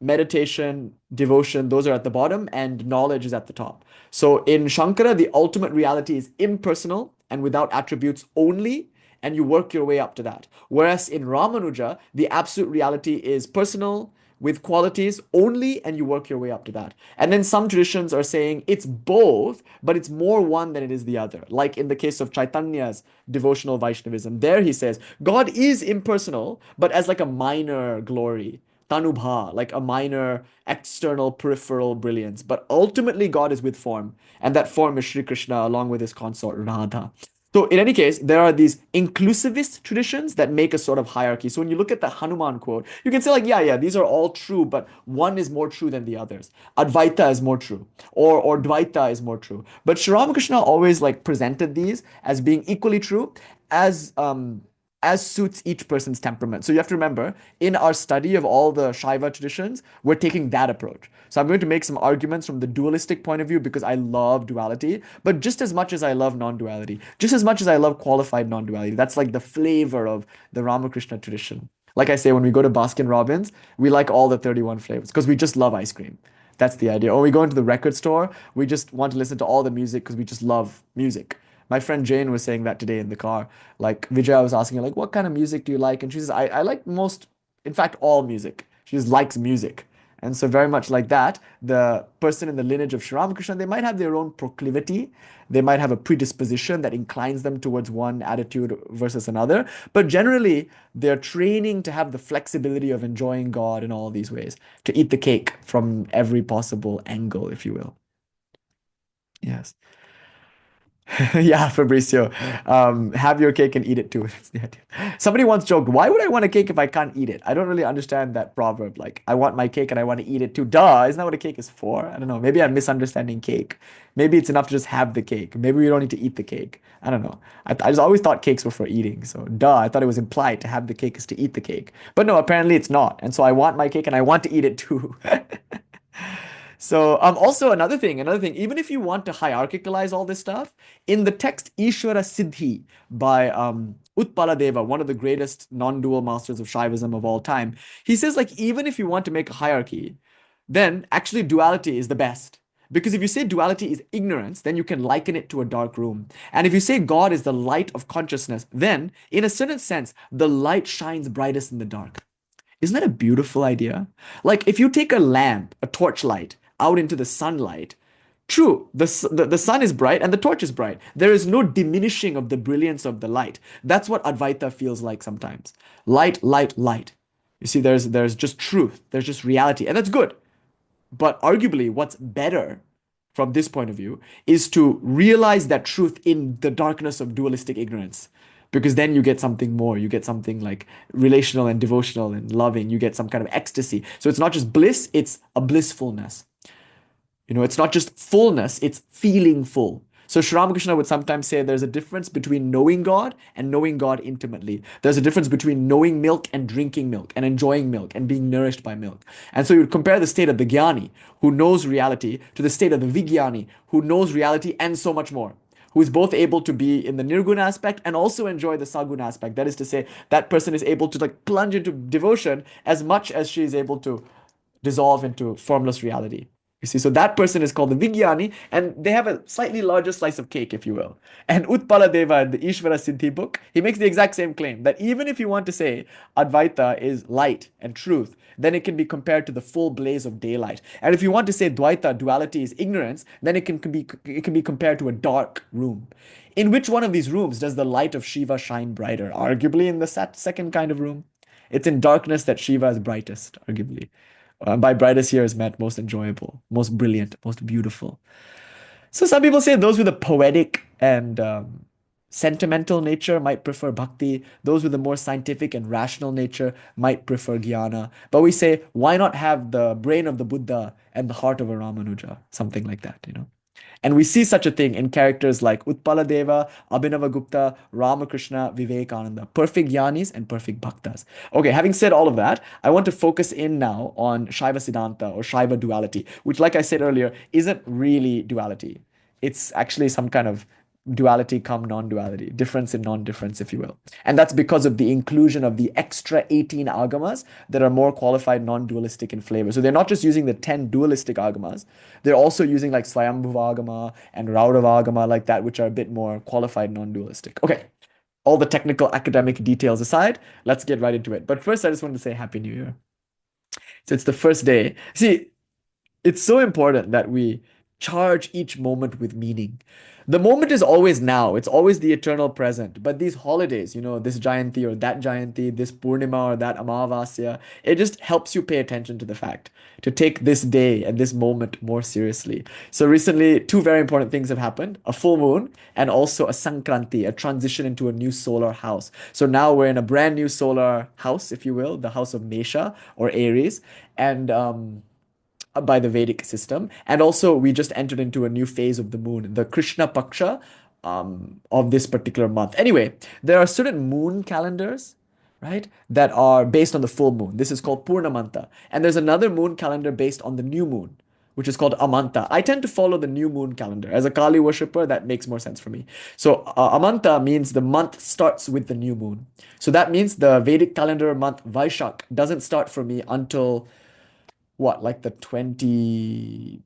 [SPEAKER 1] meditation, devotion, those are at the bottom, and knowledge is at the top. So in Shankara, the ultimate reality is impersonal and without attributes only, and you work your way up to that. Whereas in Ramanuja, the absolute reality is personal with qualities only, and you work your way up to that. And then some traditions are saying it's both, but it's more one than it is the other. Like in the case of Chaitanya's devotional Vaishnavism, there he says, God is impersonal, but as like a minor glory. Tanubha, like a minor external peripheral brilliance. But ultimately, God is with form, and that form is Sri Krishna along with his consort Radha. So in any case, there are these inclusivist traditions that make a sort of hierarchy. So when you look at the Hanuman quote, you can say like, yeah, these are all true, but one is more true than the others. Advaita is more true, or Dvaita is more true. But Sri Ramakrishna always like presented these as being equally true, as as suits each person's temperament. So you have to remember, in our study of all the Shaiva traditions, we're taking that approach. So I'm going to make some arguments from the dualistic point of view because I love duality, but just as much as I love non-duality, just as much as I love qualified non-duality, that's like the flavor of the Ramakrishna tradition. Like I say, when we go to Baskin Robbins, we like all the 31 flavors because we just love ice cream. That's the idea. Or we go into the record store, we just want to listen to all the music because we just love music. My friend Jane was saying that today in the car. Like Vijaya was asking her, like, what kind of music do you like? And she says, I like most, in fact, all music. She just likes music. And so very much like that, the person in the lineage of Sri Ramakrishna, they might have their own proclivity. They might have a predisposition that inclines them towards one attitude versus another. But generally, they're training to have the flexibility of enjoying God in all these ways, to eat the cake from every possible angle, if you will. Yes. Yeah, Fabricio. Have your cake and eat it too. That's the idea. Somebody once joked, why would I want a cake if I can't eat it? I don't really understand that proverb. Like, I want my cake and I want to eat it too. Duh, isn't that what a cake is for? I don't know. Maybe I'm misunderstanding cake. Maybe it's enough to just have the cake. Maybe we don't need to eat the cake. I don't know. I just always thought cakes were for eating. So, duh, I thought it was implied to have the cake is to eat the cake. But no, apparently it's not. And so I want my cake and I want to eat it too. So also another thing, even if you want to hierarchicalize all this stuff, in the text Ishvara Siddhi by Utpala Deva, one of the greatest non-dual masters of Shaivism of all time, he says like even if you want to make a hierarchy, then actually duality is the best. Because if you say duality is ignorance, then you can liken it to a dark room. And if you say God is the light of consciousness, then in a certain sense, the light shines brightest in the dark. Isn't that a beautiful idea? Like if you take a lamp, a torchlight, out into the sunlight, true, the sun is bright and the torch is bright. There is no diminishing of the brilliance of the light. That's what Advaita feels like sometimes. Light, light, light. You see, there's just truth, there's just reality, and that's good. But arguably, what's better from this point of view is to realize that truth in the darkness of dualistic ignorance. Because then you get something more. You get something like relational and devotional and loving. You get some kind of ecstasy. So it's not just bliss, it's a blissfulness. It's not just fullness, it's feeling full. So Sri Ramakrishna would sometimes say there's a difference between knowing God and knowing God intimately. There's a difference between knowing milk and drinking milk and enjoying milk and being nourished by milk. And so you would compare the state of the Jnani, who knows reality, to the state of the Vijnani, who knows reality and so much more, who is both able to be in the Nirguna aspect and also enjoy the Saguna aspect. That is to say, that person is able to like plunge into devotion as much as she is able to dissolve into formless reality. You see, so that person is called the Vijnani, and they have a slightly larger slice of cake, if you will. And Utpala Deva in the Ishvara Siddhi book, he makes the exact same claim that even if you want to say Advaita is light and truth, then it can be compared to the full blaze of daylight. And if you want to say Dvaita, duality is ignorance, then it can be compared to a dark room. In which one of these rooms does the light of Shiva shine brighter? Arguably in the second kind of room. It's in darkness that Shiva is brightest, arguably. By brightest here is meant most enjoyable, most brilliant, most beautiful. So some people say those with a poetic and sentimental nature might prefer bhakti. Those with a more scientific and rational nature might prefer jnana. But we say, why not have the brain of the Buddha and the heart of a Ramanuja? Something like that. And we see such a thing in characters like Utpala Deva, Abhinavagupta, Ramakrishna, Vivekananda, perfect jnanis and perfect bhaktas. Okay, having said all of that, I want to focus in now on Shaiva Siddhānta or Shaiva duality, which, like I said earlier, isn't really duality. It's actually some kind of duality come non-duality, difference in non-difference, if you will. And that's because of the inclusion of the extra 18 agamas that are more qualified non-dualistic in flavor. So they're not just using the 10 dualistic agamas, they're also using like Swayambhuva agama and Raudava agama like that, which are a bit more qualified non-dualistic. Okay, all the technical academic details aside, let's get right into it. But first, I just wanted to say Happy New Year. So it's the first day. See, it's so important that we charge each moment with meaning. The moment is always now, it's always the eternal present. But these holidays, this Jayanti or that Jayanti, this Purnima or that Amavasya, it just helps you pay attention to the fact, to take this day and this moment more seriously. So recently, two very important things have happened, a full moon and also a Sankranti, a transition into a new solar house. So now we're in a brand new solar house, if you will, the house of Mesha or Aries. And by the Vedic system. And also, we just entered into a new phase of the moon, the Krishna Paksha of this particular month. Anyway, there are certain moon calendars, right, that are based on the full moon. This is called Purnamanta. And there's another moon calendar based on the new moon, which is called Amanta. I tend to follow the new moon calendar. As a Kali worshipper, that makes more sense for me. So Amanta means the month starts with the new moon. So that means the Vedic calendar month Vaishak doesn't start for me until what, like the 25th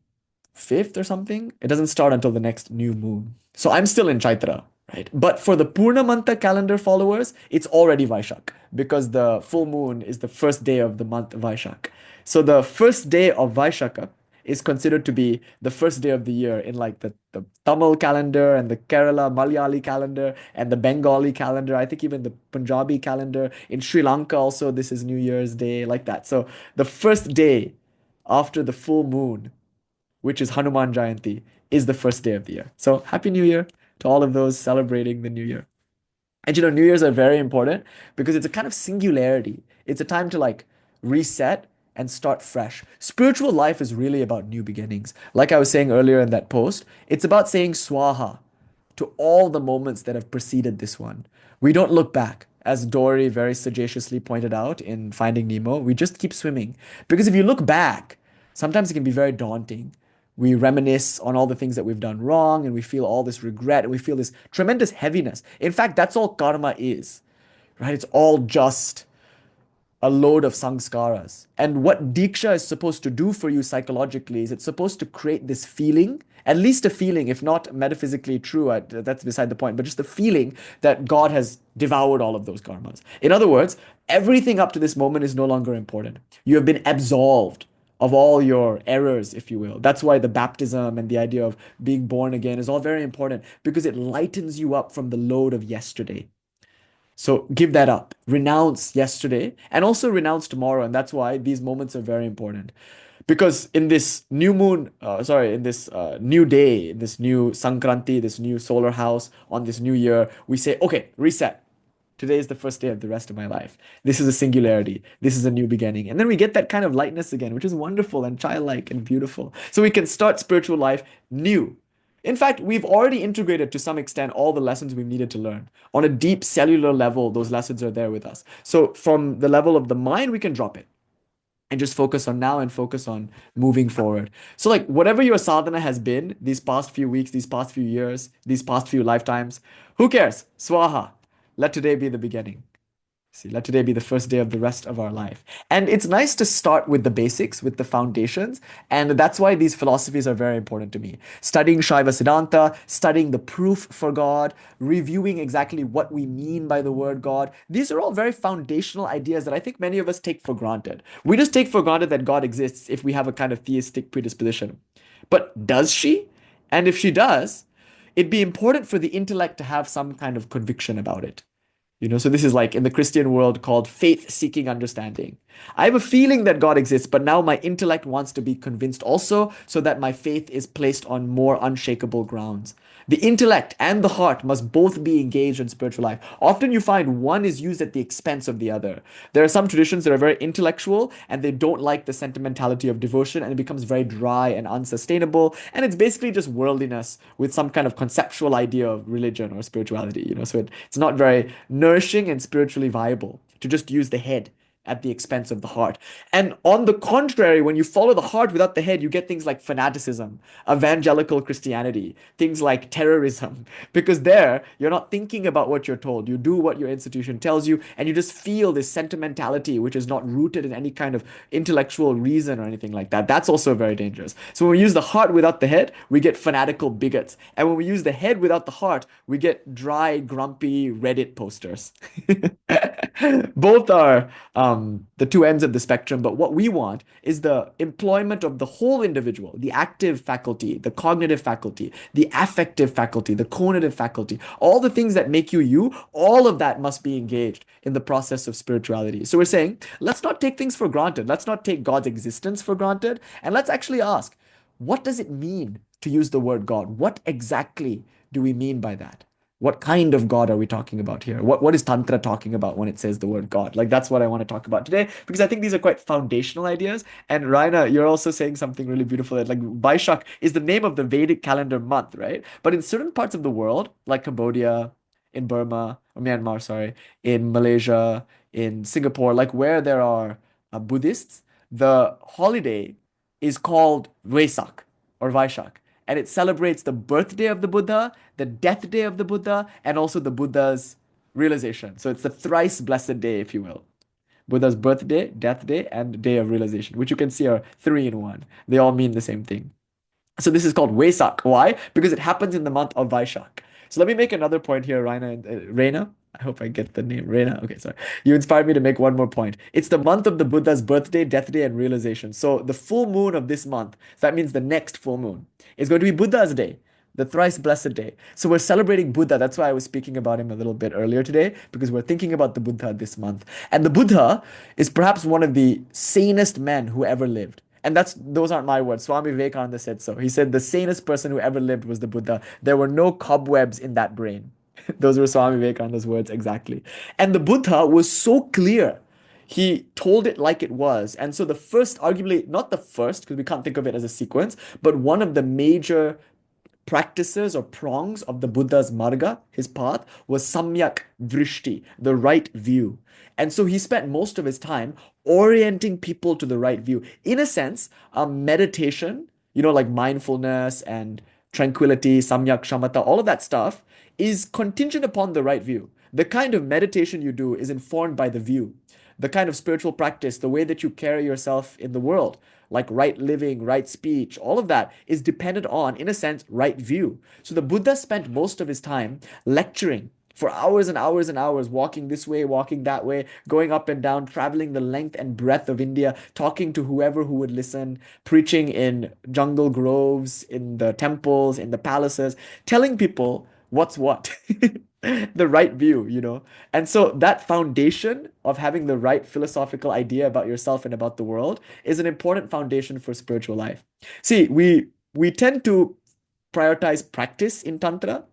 [SPEAKER 1] or something? It doesn't start until the next new moon. So I'm still in Chaitra, right? But for the Purnamanta calendar followers, it's already Vaishak because the full moon is the first day of the month Vaishak. So the first day of Vaishaka is considered to be the first day of the year in like the Tamil calendar and the Kerala Malayali calendar and the Bengali calendar. I think even the Punjabi calendar. In Sri Lanka also, this is New Year's Day, like that. So the first day after the full moon, which is Hanuman Jayanti, is the first day of the year. So Happy New Year to all of those celebrating the New Year. And New Year's are very important because it's a kind of singularity. It's a time to like reset and start fresh. Spiritual life is really about new beginnings. Like I was saying earlier in that post, it's about saying swaha to all the moments that have preceded this one. We don't look back. As Dory very sagaciously pointed out in Finding Nemo, we just keep swimming. Because if you look back, sometimes it can be very daunting. We reminisce on all the things that we've done wrong and we feel all this regret and we feel this tremendous heaviness. In fact, that's all karma is, right? It's all just a load of samskaras. And what Diksha is supposed to do for you psychologically is it's supposed to create this feeling, at least a feeling, if not metaphysically true, that's beside the point, but just the feeling that God has devoured all of those karmas. In other words, everything up to this moment is no longer important. You have been absolved of all your errors, if you will. That's why the baptism and the idea of being born again is all very important because it lightens you up from the load of yesterday. So give that up. Renounce yesterday and also renounce tomorrow. And that's why these moments are very important. Because in this new moon, in this new day, this new Sankranti, this new solar house on this new year, we say, okay, reset. Today is the first day of the rest of my life. This is a singularity. This is a new beginning. And then we get that kind of lightness again, which is wonderful and childlike and beautiful. So we can start spiritual life new. In fact, we've already integrated to some extent all the lessons we've needed to learn. On a deep cellular level, those lessons are there with us. So from the level of the mind, we can drop it and just focus on now and focus on moving forward. So like whatever your sadhana has been these past few weeks, these past few years, these past few lifetimes, who cares? Swaha. Let today be the beginning. See, let today be the first day of the rest of our life. And it's nice to start with the basics, with the foundations. And that's why these philosophies are very important to me. Studying Śaiva Siddhānta, studying the proof for God, reviewing exactly what we mean by the word God. These are all very foundational ideas that I think many of us take for granted. We just take for granted that God exists if we have a kind of theistic predisposition. But does she? And if she does, it'd be important for the intellect to have some kind of conviction about it. So this is like in the Christian world called faith-seeking understanding. I have a feeling that God exists, but now my intellect wants to be convinced also so that my faith is placed on more unshakable grounds. The intellect and the heart must both be engaged in spiritual life. Often you find one is used at the expense of the other. There are some traditions that are very intellectual and they don't like the sentimentality of devotion and it becomes very dry and unsustainable. And it's basically just worldliness with some kind of conceptual idea of religion or spirituality. So it's not very nourishing and spiritually viable to just use the head at the expense of the heart. And on the contrary, when you follow the heart without the head, you get things like fanaticism, evangelical Christianity, things like terrorism, because there you're not thinking about what you're told. You do what your institution tells you, and you just feel this sentimentality, which is not rooted in any kind of intellectual reason or anything like that. That's also very dangerous. So when we use the heart without the head, we get fanatical bigots. And when we use the head without the heart, we get dry, grumpy Reddit posters. Both are the two ends of the spectrum, but what we want is the employment of the whole individual, the active faculty, the cognitive faculty, the affective faculty, the conative faculty, all the things that make you you, all of that must be engaged in the process of spirituality. So we're saying, let's not take things for granted. Let's not take God's existence for granted. And let's actually ask, what does it mean to use the word God? What exactly do we mean by that? What kind of God are we talking about here? What is Tantra talking about when it says the word God? Like that's what I want to talk about today because I think these are quite foundational ideas. And Raina, you're also saying something really beautiful that like Vaishak is the name of the Vedic calendar month, right? But in certain parts of the world, like Cambodia, in Burma, or Myanmar, sorry, in Malaysia, in Singapore, like where there are Buddhists, the holiday is called Vesak or Vaishak. And it celebrates the birthday of the Buddha, the death day of the Buddha, and also the Buddha's realization. So it's the thrice blessed day, if you will. Buddha's birthday, death day, and day of realization, which you can see are three in one. They all mean the same thing. So this is called Vesak. Why? Because it happens in the month of Vaishak. So let me make another point here, Raina. I hope I get the name. Raina. Okay, sorry. You inspired me to make one more point. It's the month of the Buddha's birthday, death day, and realization. So the full moon of this month, so that means the next full moon, is going to be Buddha's day, the thrice blessed day. So we're celebrating Buddha. That's why I was speaking about him a little bit earlier today, because we're thinking about the Buddha this month. And the Buddha is perhaps one of the sanest men who ever lived. And those aren't my words. Swami Vivekananda said so. He said the sanest person who ever lived was the Buddha. There were no cobwebs in that brain. Those were Swami Vivekananda's words exactly. And the Buddha was so clear. He told it like it was. And so the first, arguably, not the first, because we can't think of it as a sequence, but one of the major practices or prongs of the Buddha's marga, his path, was samyak drishti, the right view. And so he spent most of his time orienting people to the right view. In a sense, meditation, like mindfulness and tranquility, samyak shamatha, all of that stuff is contingent upon the right view. The kind of meditation you do is informed by the view. The kind of spiritual practice, the way that you carry yourself in the world, like right living, right speech, all of that is dependent on, in a sense, right view. So the Buddha spent most of his time lecturing for hours and hours and hours, walking this way, walking that way, going up and down, traveling the length and breadth of India, talking to whoever who would listen, preaching in jungle groves, in the temples, in the palaces, telling people what's what. The right view. And so that foundation of having the right philosophical idea about yourself and about the world is an important foundation for spiritual life. See, we tend to prioritize practice in Tantra,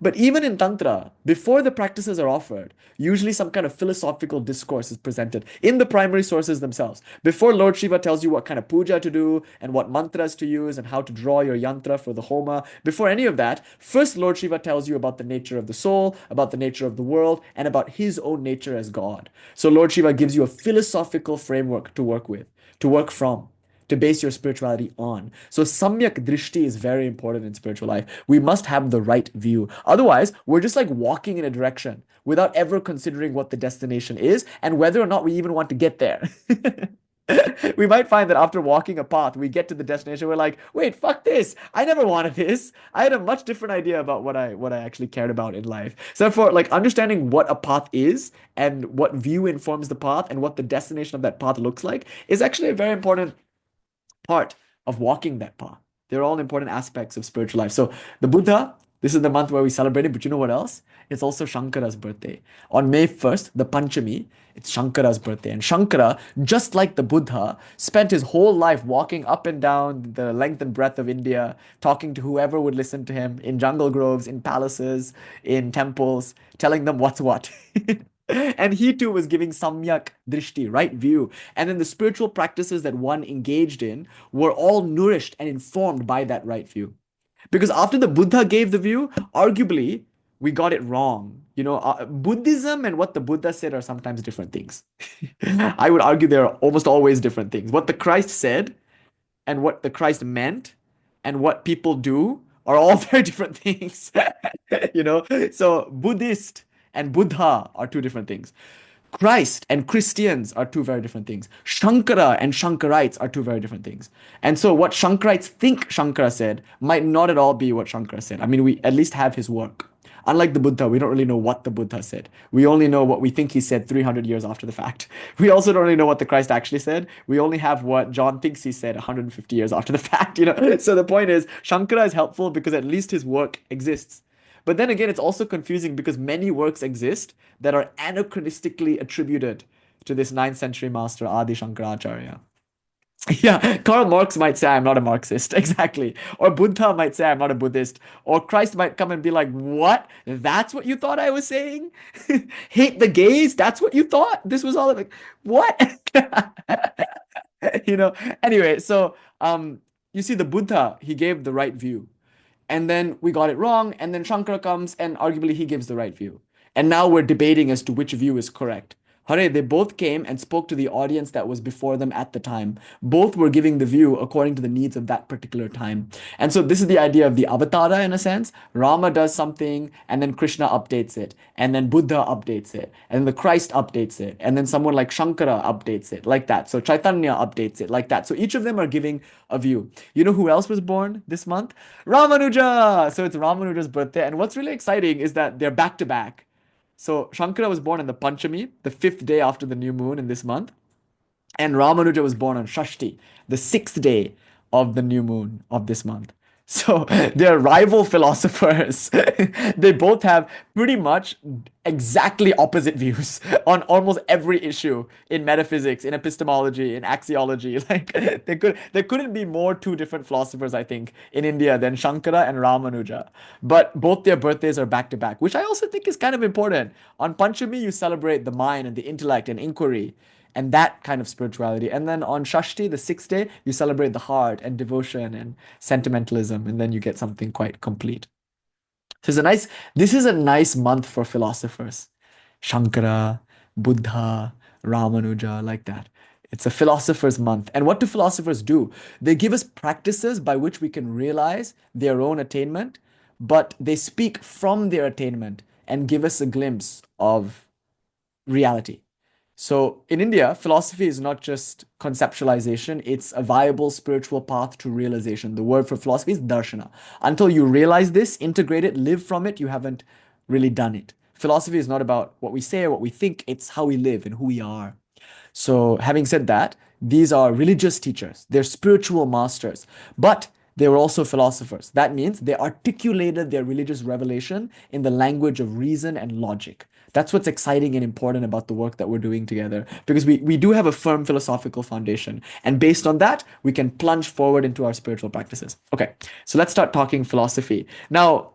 [SPEAKER 1] but even in Tantra, before the practices are offered, usually some kind of philosophical discourse is presented in the primary sources themselves. Before Lord Shiva tells you what kind of puja to do and what mantras to use and how to draw your yantra for the homa, before any of that, first Lord Shiva tells you about the nature of the soul, about the nature of the world, and about his own nature as God. So Lord Shiva gives you a philosophical framework to work with, to work from, to base your spirituality on. So samyak drishti is very important in spiritual life. We must have the right view. Otherwise, we're just like walking in a direction without ever considering what the destination is and whether or not we even want to get there. We might find that after walking a path, we get to the destination, we're like, wait, fuck this. I never wanted this. I had a much different idea about what I actually cared about in life. So therefore, like understanding what a path is and what view informs the path and what the destination of that path looks like is actually a very important part of walking that path. They're all important aspects of spiritual life. So the Buddha, this is the month where we celebrate it, but you know what else? It's also Shankara's birthday. On May 1st, the Panchami, it's Shankara's birthday. And Shankara, just like the Buddha, spent his whole life walking up and down the length and breadth of India, talking to whoever would listen to him in jungle groves, in palaces, in temples, telling them what's what. And he too was giving samyak drishti, right view. And then the spiritual practices that one engaged in were all nourished and informed by that right view. Because after the Buddha gave the view, arguably, we got it wrong. Buddhism and what the Buddha said are sometimes different things. I would argue they're almost always different things. What the Christ said and what the Christ meant and what people do are all very different things. So Buddhist and Buddha are two different things. Christ and Christians are two very different things. Shankara and Shankarites are two very different things. And so what Shankarites think Shankara said might not at all be what Shankara said. I mean, we at least have his work. Unlike the Buddha, we don't really know what the Buddha said. We only know what we think he said 300 years after the fact. We also don't really know what the Christ actually said. We only have what John thinks he said 150 years after the fact, So the point is, Shankara is helpful because at least his work exists. But then again, it's also confusing because many works exist that are anachronistically attributed to this 9th century master Adi Shankaracharya. Yeah, Karl Marx might say I'm not a Marxist, exactly. Or Buddha might say I'm not a Buddhist. Or Christ might come and be like, "What? That's what you thought I was saying? Hate the gays? That's what you thought? This was all like, what?" You know. Anyway, so you see, the Buddha, he gave the right view, and then we got it wrong, and then Shankara comes and arguably he gives the right view. And now we're debating as to which view is correct. Hare, they both came and spoke to the audience that was before them at the time. Both were giving the view according to the needs of that particular time. And so this is the idea of the avatara in a sense. Rama does something and then Krishna updates it. And then Buddha updates it. And then the Christ updates it. And then someone like Shankara updates it like that. So Chaitanya updates it like that. So each of them are giving a view. You know who else was born this month? Ramanuja! So it's Ramanuja's birthday. And what's really exciting is that they're back to back. So Shankara was born on the Panchami, the fifth day after the new moon in this month. And Ramanuja was born on Shashti, the sixth day of the new moon of this month. So they're rival philosophers. They both have pretty much exactly opposite views on almost every issue in metaphysics, in epistemology, in axiology. Like there couldn't be more two different philosophers, I think, in India than Shankara and Ramanuja. But both their birthdays are back to back, which I also think is kind of important. On Panchami, you celebrate the mind and the intellect and inquiry and that kind of spirituality. And then on Shashti, the sixth day, you celebrate the heart and devotion and sentimentalism, and then you get something quite complete. So this is a nice month for philosophers. Shankara, Buddha, Ramanuja, like that. It's a philosopher's month. And what do philosophers do? They give us practices by which we can realize their own attainment, but they speak from their attainment and give us a glimpse of reality. So in India, philosophy is not just conceptualization, it's a viable spiritual path to realization. The word for philosophy is Darśana. Until you realize this, integrate it, live from it, you haven't really done it. Philosophy is not about what we say or what we think, it's how we live and who we are. So, having said that, these are religious teachers, they're spiritual masters, but they were also philosophers. That means they articulated their religious revelation in the language of reason and logic. That's what's exciting and important about the work that we're doing together because we do have a firm philosophical foundation. And based on that, we can plunge forward into our spiritual practices. Okay, so let's start talking philosophy. Now,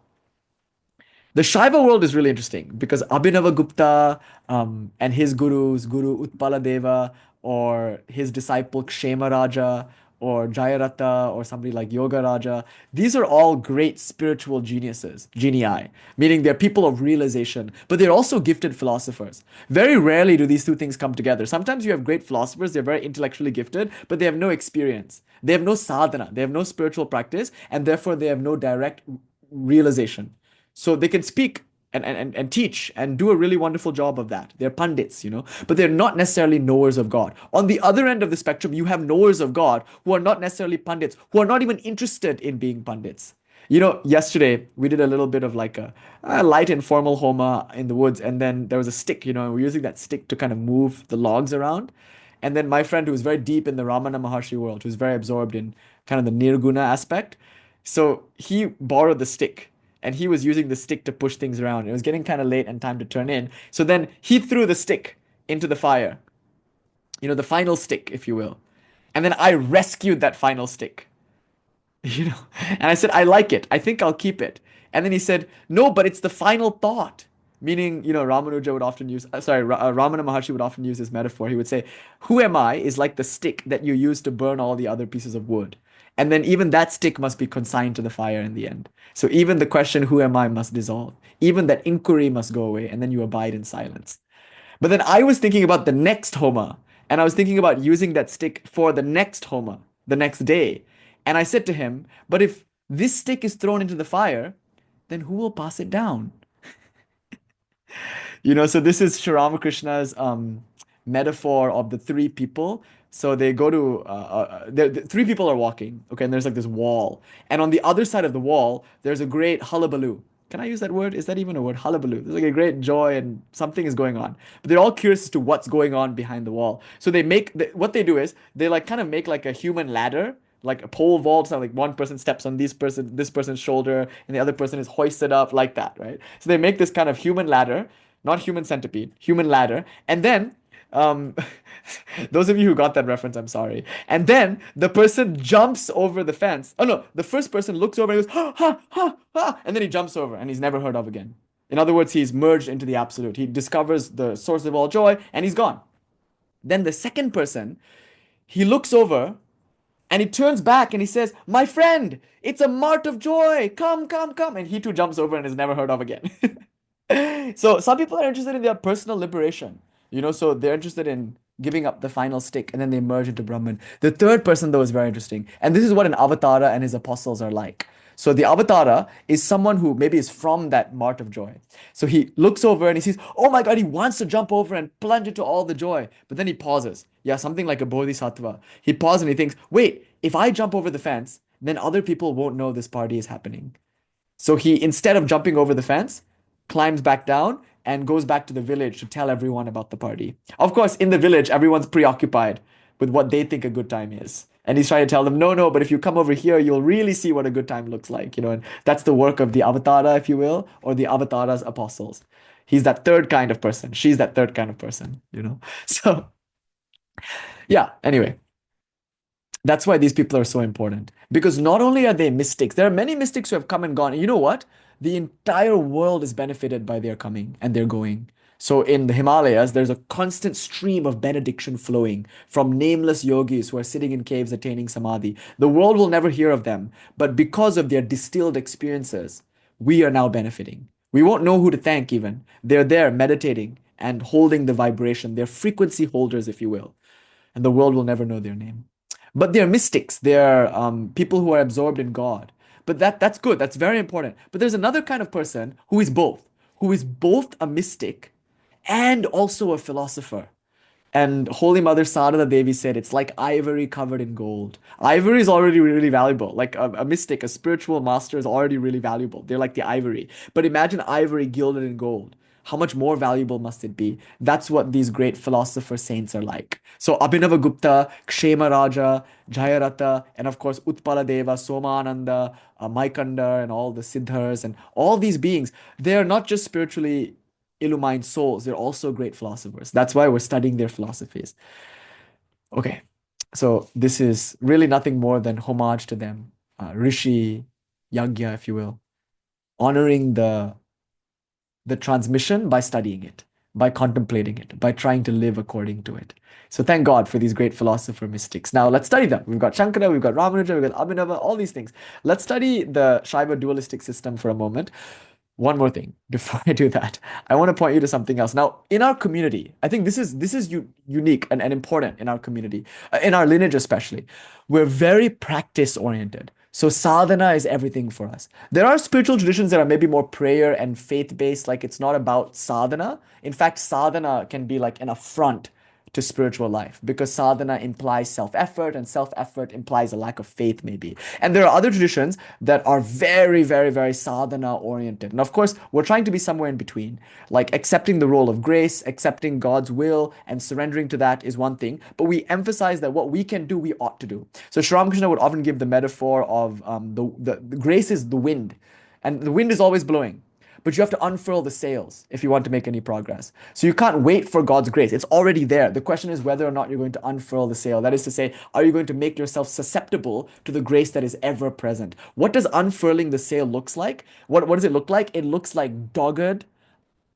[SPEAKER 1] the Shaiva world is really interesting because Abhinavagupta and his gurus, Guru Utpaladeva, or his disciple Kshema Raja, or Jayarata, or somebody like Yoga Raja, these are all great spiritual geniuses, genii, meaning they're people of realization, but they're also gifted philosophers. Very rarely do these two things come together. Sometimes you have great philosophers, they're very intellectually gifted, but they have no experience. They have no sadhana, they have no spiritual practice, and therefore they have no direct realization. So they can speak and teach and do a really wonderful job of that. They're pundits, but they're not necessarily knowers of God. On the other end of the spectrum, you have knowers of God who are not necessarily pundits, who are not even interested in being pundits. Yesterday we did a little bit of like a light informal homa in the woods, and then there was a stick, and we're using that stick to kind of move the logs around. And then my friend who was very deep in the Ramana Maharshi world, who's very absorbed in kind of the Nirguna aspect, so he borrowed the stick and he was using the stick to push things around. It was getting kind of late and time to turn in. So then he threw the stick into the fire, the final stick, if you will. And then I rescued that final stick, and I said, I like it. I think I'll keep it. And then he said, no, but it's the final thought. Meaning, Ramanuja would often use, Ramana Maharshi would often use this metaphor. He would say, who am I is like the stick that you use to burn all the other pieces of wood. And then even that stick must be consigned to the fire in the end. So even the question, who am I, must dissolve. Even that inquiry must go away, and then you abide in silence. But then I was thinking about the next Homa, and I was thinking about using that stick for the next Homa, the next day. And I said to him, but if this stick is thrown into the fire, then who will pass it down? So this is Sri Ramakrishna's metaphor of the three people. So they go to, the three people are walking, okay, and there's like this wall. And on the other side of the wall, there's a great hullabaloo. Can I use that word? Is that even a word? Hullabaloo. There's like a great joy and something is going on. But they're all curious as to what's going on behind the wall. So what they do is they like kind of make like a human ladder, like a pole vault. So like one person steps on this person's shoulder, and the other person is hoisted up like that, right? So they make this kind of human ladder, not human centipede, human ladder. And then Um, those of you who got that reference, I'm sorry. And then the person jumps over the fence. Oh no, the first person looks over and goes, ha, ha, ha, ha, and then he jumps over and he's never heard of again. In other words, he's merged into the absolute. He discovers the source of all joy and he's gone. Then the second person, he looks over and he turns back and he says, my friend, it's a mart of joy. Come, come, come. And he too jumps over and is never heard of again. So some people are interested in their personal liberation, so they're interested in giving up the final stick and then they merge into Brahman. The third person, though, is very interesting. And this is what an avatara and his apostles are like. So the avatara is someone who maybe is from that mart of joy. So he looks over and he sees, oh my God, he wants to jump over and plunge into all the joy. But then he pauses. Yeah, something like a bodhisattva. He pauses and he thinks, wait, if I jump over the fence, then other people won't know this party is happening. So he, instead of jumping over the fence, climbs back down and goes back to the village to tell everyone about the party. Of course, in the village, everyone's preoccupied with what they think a good time is. And he's trying to tell them, no, no, but if you come over here, you'll really see what a good time looks like, and that's the work of the avatara, if you will, or the avatara's apostles. He's that third kind of person. She's that third kind of person. So, yeah, anyway. That's why these people are so important. Because not only are they mystics, there are many mystics who have come and gone. And you know what? The entire world is benefited by their coming and their going. So in the Himalayas, there's a constant stream of benediction flowing from nameless yogis who are sitting in caves attaining samadhi. The world will never hear of them, but because of their distilled experiences, we are now benefiting. We won't know who to thank even. They're there meditating and holding the vibration. They're frequency holders, if you will. And the world will never know their name. But they're mystics. They're people who are absorbed in God. But that's good. That's very important. But there's another kind of person who is both a mystic and also a philosopher. And Holy Mother Sarada Devi said it's like ivory covered in gold. Ivory is already really valuable. Like a mystic, a spiritual master is already really valuable. They're like the ivory. But imagine ivory gilded in gold. How much more valuable must it be? That's what these great philosopher saints are like. So Abhinavagupta, Kshema Raja, Jayarata, and of course Utpaladeva, Somananda, Maikanda, and all the Siddhars, and all these beings, they are not just spiritually illumined souls, they're also great philosophers. That's why we're studying their philosophies. Okay, so this is really nothing more than homage to them, Rishi, Yagya, if you will, honoring the transmission by studying it, by contemplating it, by trying to live according to it. So thank God for these great philosopher mystics. Now let's study them. We've got Shankara, we've got Ramanuja, we've got Abhinava, all these things. Let's study the Śaiva dualistic system for a moment. One more thing before I do that, I want to point you to something else. Now, in our community, I think this is unique and important in our community, in our lineage especially. We're very practice oriented. So sadhana is everything for us. There are spiritual traditions that are maybe more prayer and faith based, like it's not about sadhana. In fact, sadhana can be like an affront to spiritual life because sadhana implies self-effort and self-effort implies a lack of faith maybe. And there are other traditions that are very, very, very sadhana oriented. And of course, we're trying to be somewhere in between, like accepting the role of grace, accepting God's will and surrendering to that is one thing. But we emphasize that what we can do, we ought to do. So Sri Ramakrishna would often give the metaphor of the grace is the wind and the wind is always blowing. But you have to unfurl the sails if you want to make any progress. So you can't wait for God's grace. It's already there. The question is whether or not you're going to unfurl the sail. That is to say, are you going to make yourself susceptible to the grace that is ever present? What does unfurling the sail looks like? What does it look like? It looks like dogged,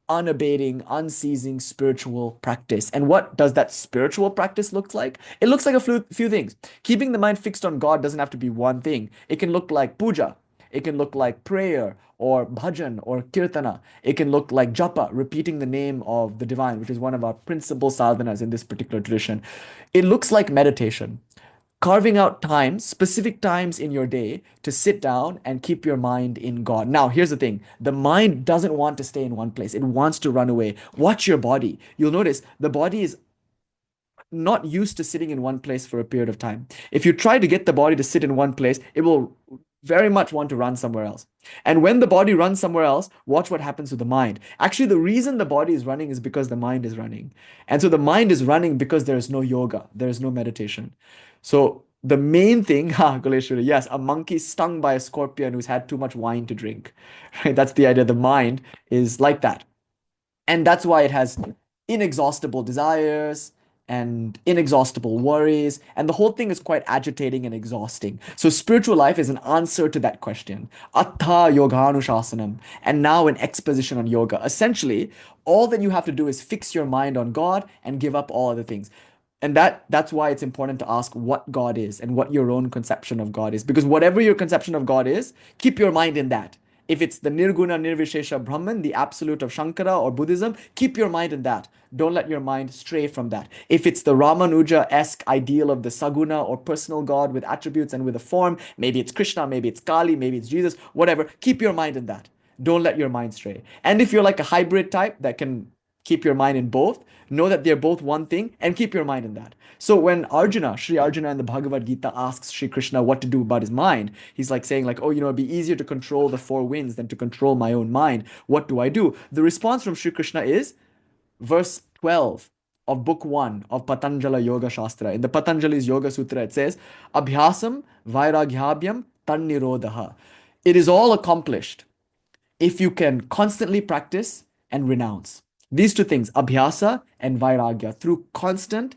[SPEAKER 1] unabating, unceasing spiritual practice. And what does that spiritual practice look like? It looks like a few things. Keeping the mind fixed on God doesn't have to be one thing. It can look like puja. It can look like prayer or bhajan or kirtana. It can look like japa, repeating the name of the divine, which is one of our principal sadhanas in this particular tradition. It looks like meditation, carving out times, specific times in your day to sit down and keep your mind in God. Now, here's the thing. The mind doesn't want to stay in one place. It wants to run away. Watch your body. You'll notice the body is not used to sitting in one place for a period of time. If you try to get the body to sit in one place, it will very much want to run somewhere else. And when the body runs somewhere else, watch what happens to the mind. Actually, the reason the body is running is because the mind is running. And so the mind is running because there is no yoga, there is no meditation. So the main thing, Goleshwari, yes, a monkey stung by a scorpion who's had too much wine to drink. Right? That's the idea. The mind is like that. And that's why it has inexhaustible desires and inexhaustible worries. And the whole thing is quite agitating and exhausting. So spiritual life is an answer to that question. Atha yoganushasanam. And now an exposition on yoga. Essentially, all that you have to do is fix your mind on God and give up all other things. And that's why it's important to ask what God is and what your own conception of God is. Because whatever your conception of God is, keep your mind in that. If it's the Nirguna Nirvishesha Brahman, the absolute of Shankara or Buddhism, keep your mind in that. Don't let your mind stray from that. If it's the Ramanuja-esque ideal of the Saguna or personal God with attributes and with a form, maybe it's Krishna, maybe it's Kali, maybe it's Jesus, whatever, keep your mind in that. Don't let your mind stray. And if you're like a hybrid type that can keep your mind in both, know that they're both one thing and keep your mind in that. So when Arjuna, Sri Arjuna in the Bhagavad Gita asks Sri Krishna what to do about his mind, he's like saying like, oh, it'd be easier to control the four winds than to control my own mind. What do I do? The response from Sri Krishna is verse 12 of book 1 of Patanjala Yoga Shastra. In the Patanjali's Yoga Sutra, it says, Abhyasam Vairaghyabhyam Tannirodha. It is all accomplished if you can constantly practice and renounce. These two things, abhyasa and vairagya, through constant,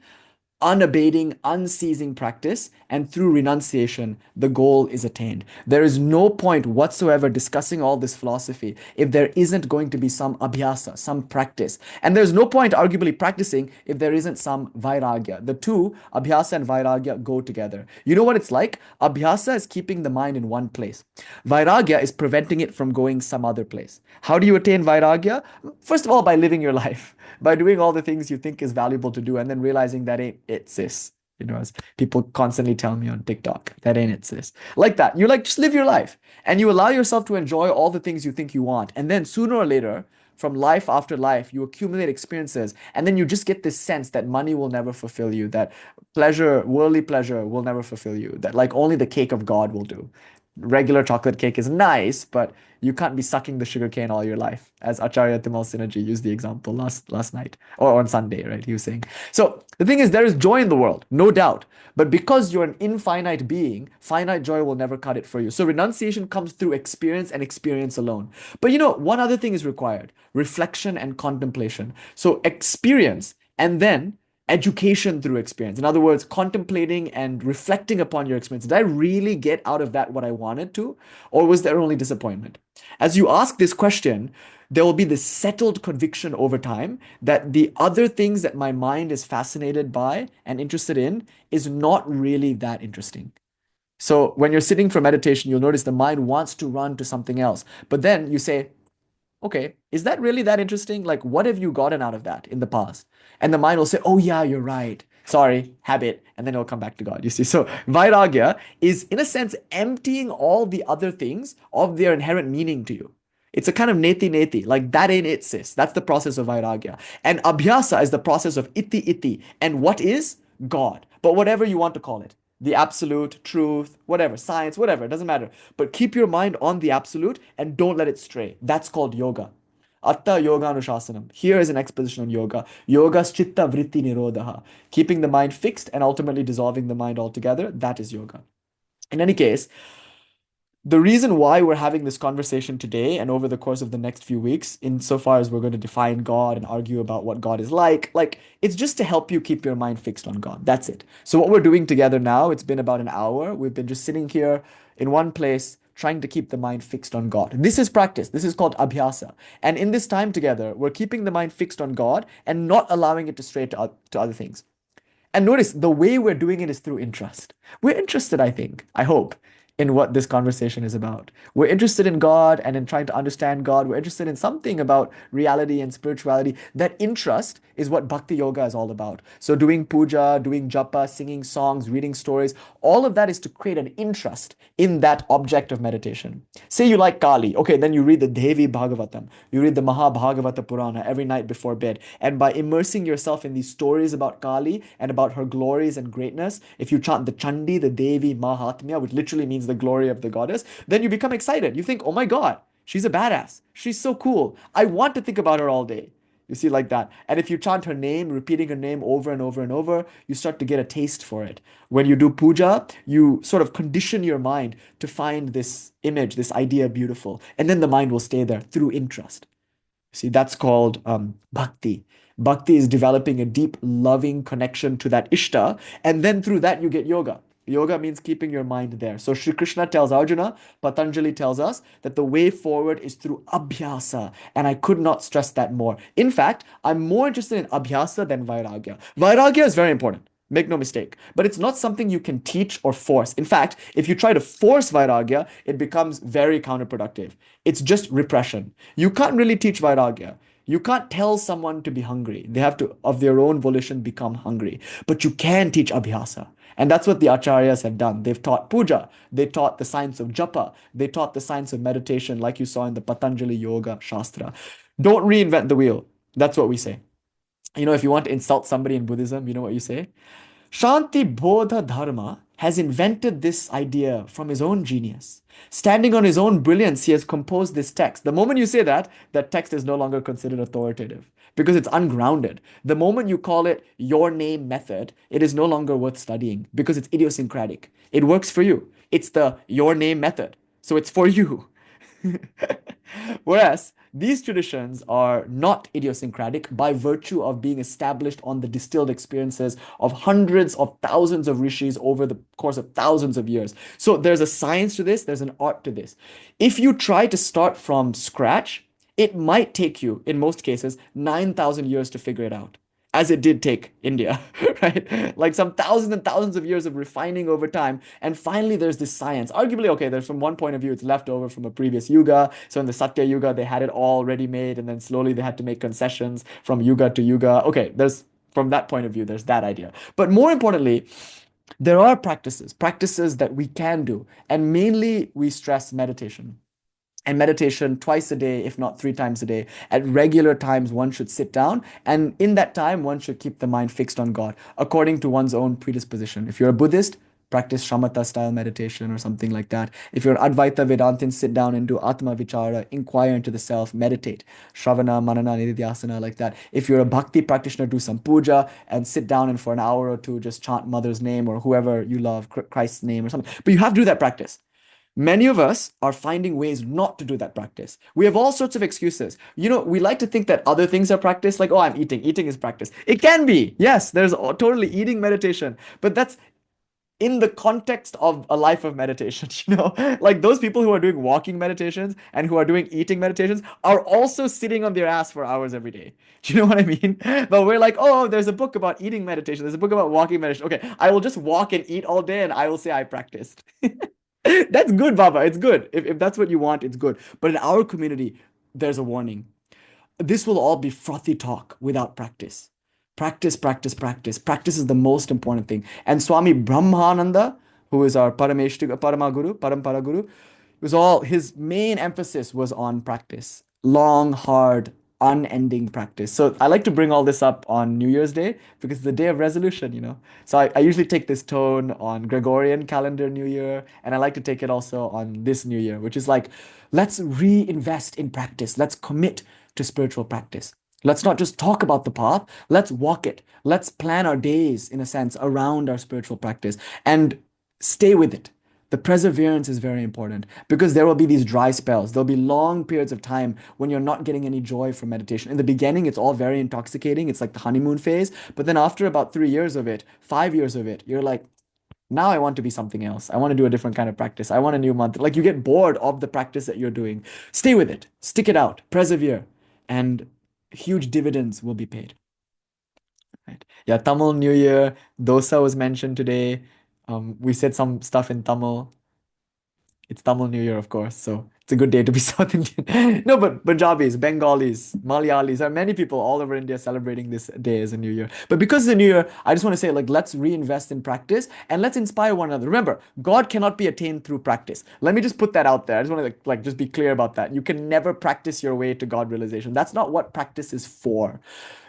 [SPEAKER 1] unabating, unceasing practice, and through renunciation, the goal is attained. There is no point whatsoever discussing all this philosophy if there isn't going to be some abhyasa, some practice. And there's no point arguably practicing if there isn't some vairagya. The two, abhyasa and vairagya, go together. You know what it's like? Abhyasa is keeping the mind in one place. Vairagya is preventing it from going some other place. How do you attain vairagya? First of all, by living your life, by doing all the things you think is valuable to do, and then realizing that ain't it, sis. As people constantly tell me on TikTok, that ain't it, sis. Like that. You just live your life and you allow yourself to enjoy all the things you think you want. And then sooner or later, from life after life, you accumulate experiences. And then you just get this sense that money will never fulfill you, that pleasure, worldly pleasure will never fulfill you, that like only the cake of God will do. Regular chocolate cake is nice, but you can't be sucking the sugar cane all your life, as Acharya Timal Synergy used the example last night or on Sunday, right? He was saying. So the thing is, there is joy in the world, no doubt. But because you're an infinite being, finite joy will never cut it for you. So renunciation comes through experience and experience alone. But one other thing is required: reflection and contemplation. So experience and then education through experience. In other words, contemplating and reflecting upon your experience. Did I really get out of that what I wanted to? Or was there only disappointment? As you ask this question, there will be this settled conviction over time that the other things that my mind is fascinated by and interested in is not really that interesting. So when you're sitting for meditation, you'll notice the mind wants to run to something else. But then you say, okay, is that really that interesting? Like, what have you gotten out of that in the past? And the mind will say, oh, yeah, you're right. Sorry, habit. And then it'll come back to God, you see. So vairagya is, in a sense, emptying all the other things of their inherent meaning to you. It's a kind of neti, like that ain't it, sis. That's the process of vairagya. And abhyasa is the process of iti. And what is? God. But whatever you want to call it, the absolute, truth, whatever, science, whatever, it doesn't matter. But keep your mind on the absolute and don't let it stray. That's called yoga. Atta yoga anushasanam. Here is an exposition on yoga. Yoga's chitta vritti nirodha. Keeping the mind fixed and ultimately dissolving the mind altogether. That is yoga. In any case, the reason why we're having this conversation today and over the course of the next few weeks, insofar as we're going to define God and argue about what God is like, it's just to help you keep your mind fixed on God. That's it. So what we're doing together now, it's been about an hour. We've been just sitting here in one place, trying to keep the mind fixed on God. This is practice. This is called abhyasa. And in this time together, we're keeping the mind fixed on God and not allowing it to stray to other things. And notice the way we're doing it is through interest. We're interested, I think, I hope, in what this conversation is about. We're interested in God and in trying to understand God. We're interested in something about reality and spirituality. That interest is what Bhakti Yoga is all about. So doing puja, doing japa, singing songs, reading stories, all of that is to create an interest in that object of meditation. Say you like Kali. Okay, then you read the Devi Bhagavatam. You read the Mahabhagavata Purana every night before bed. And by immersing yourself in these stories about Kali and about her glories and greatness, if you chant the Chandi, the Devi Mahatmya, which literally means the glory of the goddess, then you become excited. You think, oh my God, she's a badass. She's so cool. I want to think about her all day. You see, like that. And if you chant her name, repeating her name over and over and over, you start to get a taste for it. When you do puja, you sort of condition your mind to find this image, this idea beautiful. And then the mind will stay there through interest. See, that's called bhakti. Bhakti is developing a deep, loving connection to that Ishta. And then through that, you get yoga. Yoga means keeping your mind there. So Sri Krishna tells Arjuna, Patanjali tells us that the way forward is through abhyasa. And I could not stress that more. In fact, I'm more interested in abhyasa than vairagya. Vairagya is very important. Make no mistake. But it's not something you can teach or force. In fact, if you try to force vairagya, it becomes very counterproductive. It's just repression. You can't really teach vairagya. You can't tell someone to be hungry. They have to, of their own volition, become hungry. But you can teach abhyasa. And that's what the acharyas have done. They've taught puja. They taught the science of japa. They taught the science of meditation, like you saw in the Patanjali Yoga Shastra. Don't reinvent the wheel. That's what we say. If you want to insult somebody in Buddhism, you know what you say? Shanti Bodha Dharma has invented this idea from his own genius. Standing on his own brilliance, he has composed this text. The moment you say that, that text is no longer considered authoritative because it's ungrounded. The moment you call it your name method, it is no longer worth studying because it's idiosyncratic. It works for you. It's the your name method. So it's for you. Whereas these traditions are not idiosyncratic by virtue of being established on the distilled experiences of hundreds of thousands of rishis over the course of thousands of years. So there's a science to this, there's an art to this. If you try to start from scratch, it might take you, in most cases, 9,000 years to figure it out, as it did take India, right? Like some thousands and thousands of years of refining over time. And finally, there's this science. Arguably, okay, there's from one point of view, it's left over from a previous yuga. So in the Satya Yuga, they had it all ready made. And then slowly they had to make concessions from yuga to yuga. Okay, from that point of view, there's that idea. But more importantly, there are practices that we can do. And mainly we stress meditation. And meditation twice a day, if not 3 times a day. At regular times, one should sit down. And in that time, one should keep the mind fixed on God, according to one's own predisposition. If you're a Buddhist, practice shamatha style meditation or something like that. If you're an Advaita Vedantin, sit down and do Atma Vichara, inquire into the self, meditate. Shravana, Manana, Nididhyasana, like that. If you're a Bhakti practitioner, do some puja and sit down and for an hour or two just chant Mother's name or whoever you love, Christ's name or something. But you have to do that practice. Many of us are finding ways not to do that practice. We have all sorts of excuses. We like to think that other things are practice, like, oh, I'm eating. Eating is practice. It can be. Yes, there's totally eating meditation, but that's in the context of a life of meditation, like those people who are doing walking meditations and who are doing eating meditations are also sitting on their ass for hours every day. Do you know what I mean? But we're like, oh, there's a book about eating meditation. There's a book about walking meditation. Okay, I will just walk and eat all day and I will say I practiced. That's good, Baba. It's good. If that's what you want, it's good. But in our community, there's a warning. This will all be frothy talk without practice. Practice, practice, practice. Practice is the most important thing. And Swami Brahmananda, who is our Parampara Guru, his main emphasis was on practice. Long, hard, unending practice. So I like to bring all this up on New Year's Day because it's the day of resolution. So I usually take this tone on Gregorian calendar New Year, and I like to take it also on this New Year, which is like, let's reinvest in practice. Let's commit to spiritual practice. Let's not just talk about the path, let's walk it. Let's plan our days, in a sense, around our spiritual practice and stay with it. The perseverance is very important because there will be these dry spells. There'll be long periods of time when you're not getting any joy from meditation. In the beginning, it's all very intoxicating. It's like the honeymoon phase. But then after about 3 years of it, 5 years of it, you're like, now I want to be something else. I want to do a different kind of practice. I want a new mantra. Like you get bored of the practice that you're doing. Stay with it. Stick it out. Persevere. And huge dividends will be paid. Right. Yeah, Tamil New Year, dosa was mentioned today. We said some stuff in Tamil. It's Tamil New Year, of course, so it's a good day to be South Indian. No, but Punjabis, Bengalis, Malayalis, there are many people all over India celebrating this day as a New Year. But because it's a New Year, I just want to say, like, let's reinvest in practice and let's inspire one another. Remember, God cannot be attained through practice. Let me just put that out there. I just want to just be clear about that. You can never practice your way to God realization. That's not what practice is for.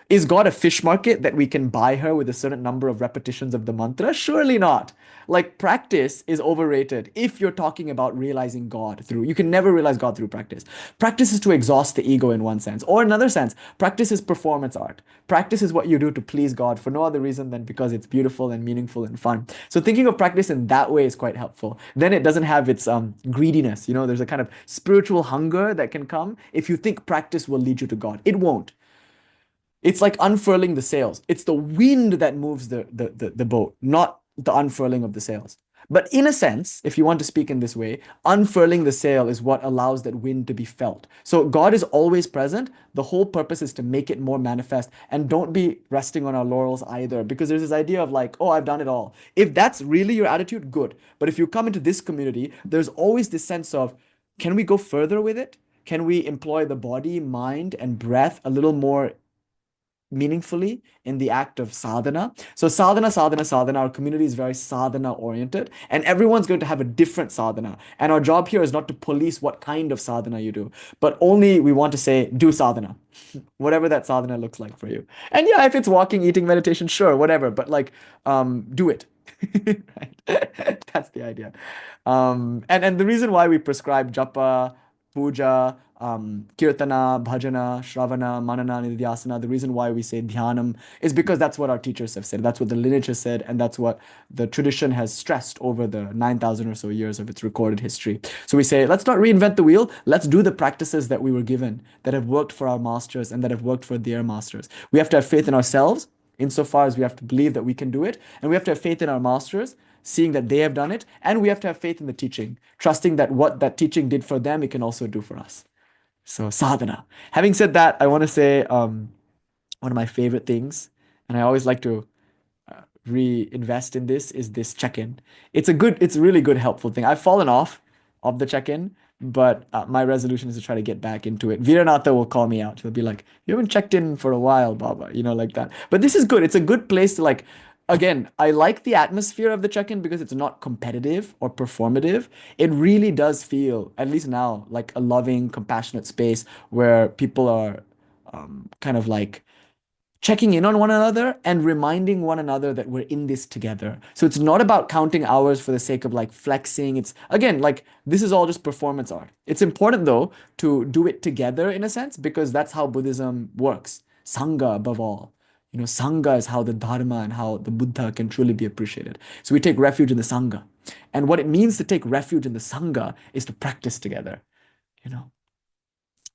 [SPEAKER 1] Is God a fish market that we can buy her with a certain number of repetitions of the mantra? Surely not. Like practice is overrated if you're talking about realizing God through. You can never realize God through practice. Practice is to exhaust the ego in one sense. Or in another sense, practice is performance art. Practice is what you do to please God for no other reason than because it's beautiful and meaningful and fun. So thinking of practice in that way is quite helpful. Then it doesn't have its greediness. There's a kind of spiritual hunger that can come if you think practice will lead you to God. It won't. It's like unfurling the sails. It's the wind that moves the boat, not the unfurling of the sails. But in a sense, if you want to speak in this way, unfurling the sail is what allows that wind to be felt. So God is always present. The whole purpose is to make it more manifest. And don't be resting on our laurels either, because there's this idea of like, oh, I've done it all. If that's really your attitude, good. But if you come into this community, there's always this sense of, can we go further with it? Can we employ the body, mind, and breath a little more meaningfully in the act of sadhana? So sadhana, our community is very sadhana oriented, and everyone's going to have a different sadhana. And our job here is not to police what kind of sadhana you do, but only we want to say, do sadhana, whatever that sadhana looks like for you. And yeah, if it's walking, eating, meditation, sure, whatever, but like, do it. Right? That's the idea. And the reason why we prescribe japa, puja, kirtana, bhajana, shravana, manana, nidhyasana, the reason why we say dhyanam is because that's what our teachers have said. That's what the lineage has said, and that's what the tradition has stressed over the 9,000 or so years of its recorded history. So we say, let's not reinvent the wheel. Let's do the practices that we were given, that have worked for our masters and that have worked for their masters. We have to have faith in ourselves, insofar as we have to believe that we can do it, and we have to have faith in our masters, seeing that they have done it, and we have to have faith in the teaching, trusting that what that teaching did for them, it can also do for us. So sadhana. Having said that, I want to say one of my favorite things, and I always like to reinvest in this, is this check-in. It's a really good, helpful thing. I've fallen off of the check-in, but my resolution is to try to get back into it. Viranatha will call me out. He'll be like, "You haven't checked in for a while, Baba," like that. But this is good. It's a good place to like. Again, I like the atmosphere of the check-in because it's not competitive or performative. It really does feel, at least now, like a loving, compassionate space where people are kind of like checking in on one another and reminding one another that we're in this together. So it's not about counting hours for the sake of like flexing. It's again, like this is all just performance art. It's important though to do it together in a sense because that's how Buddhism works. Sangha above all. Sangha is how the Dharma and how the Buddha can truly be appreciated. So we take refuge in the Sangha. And what it means to take refuge in the Sangha is to practice together, you know.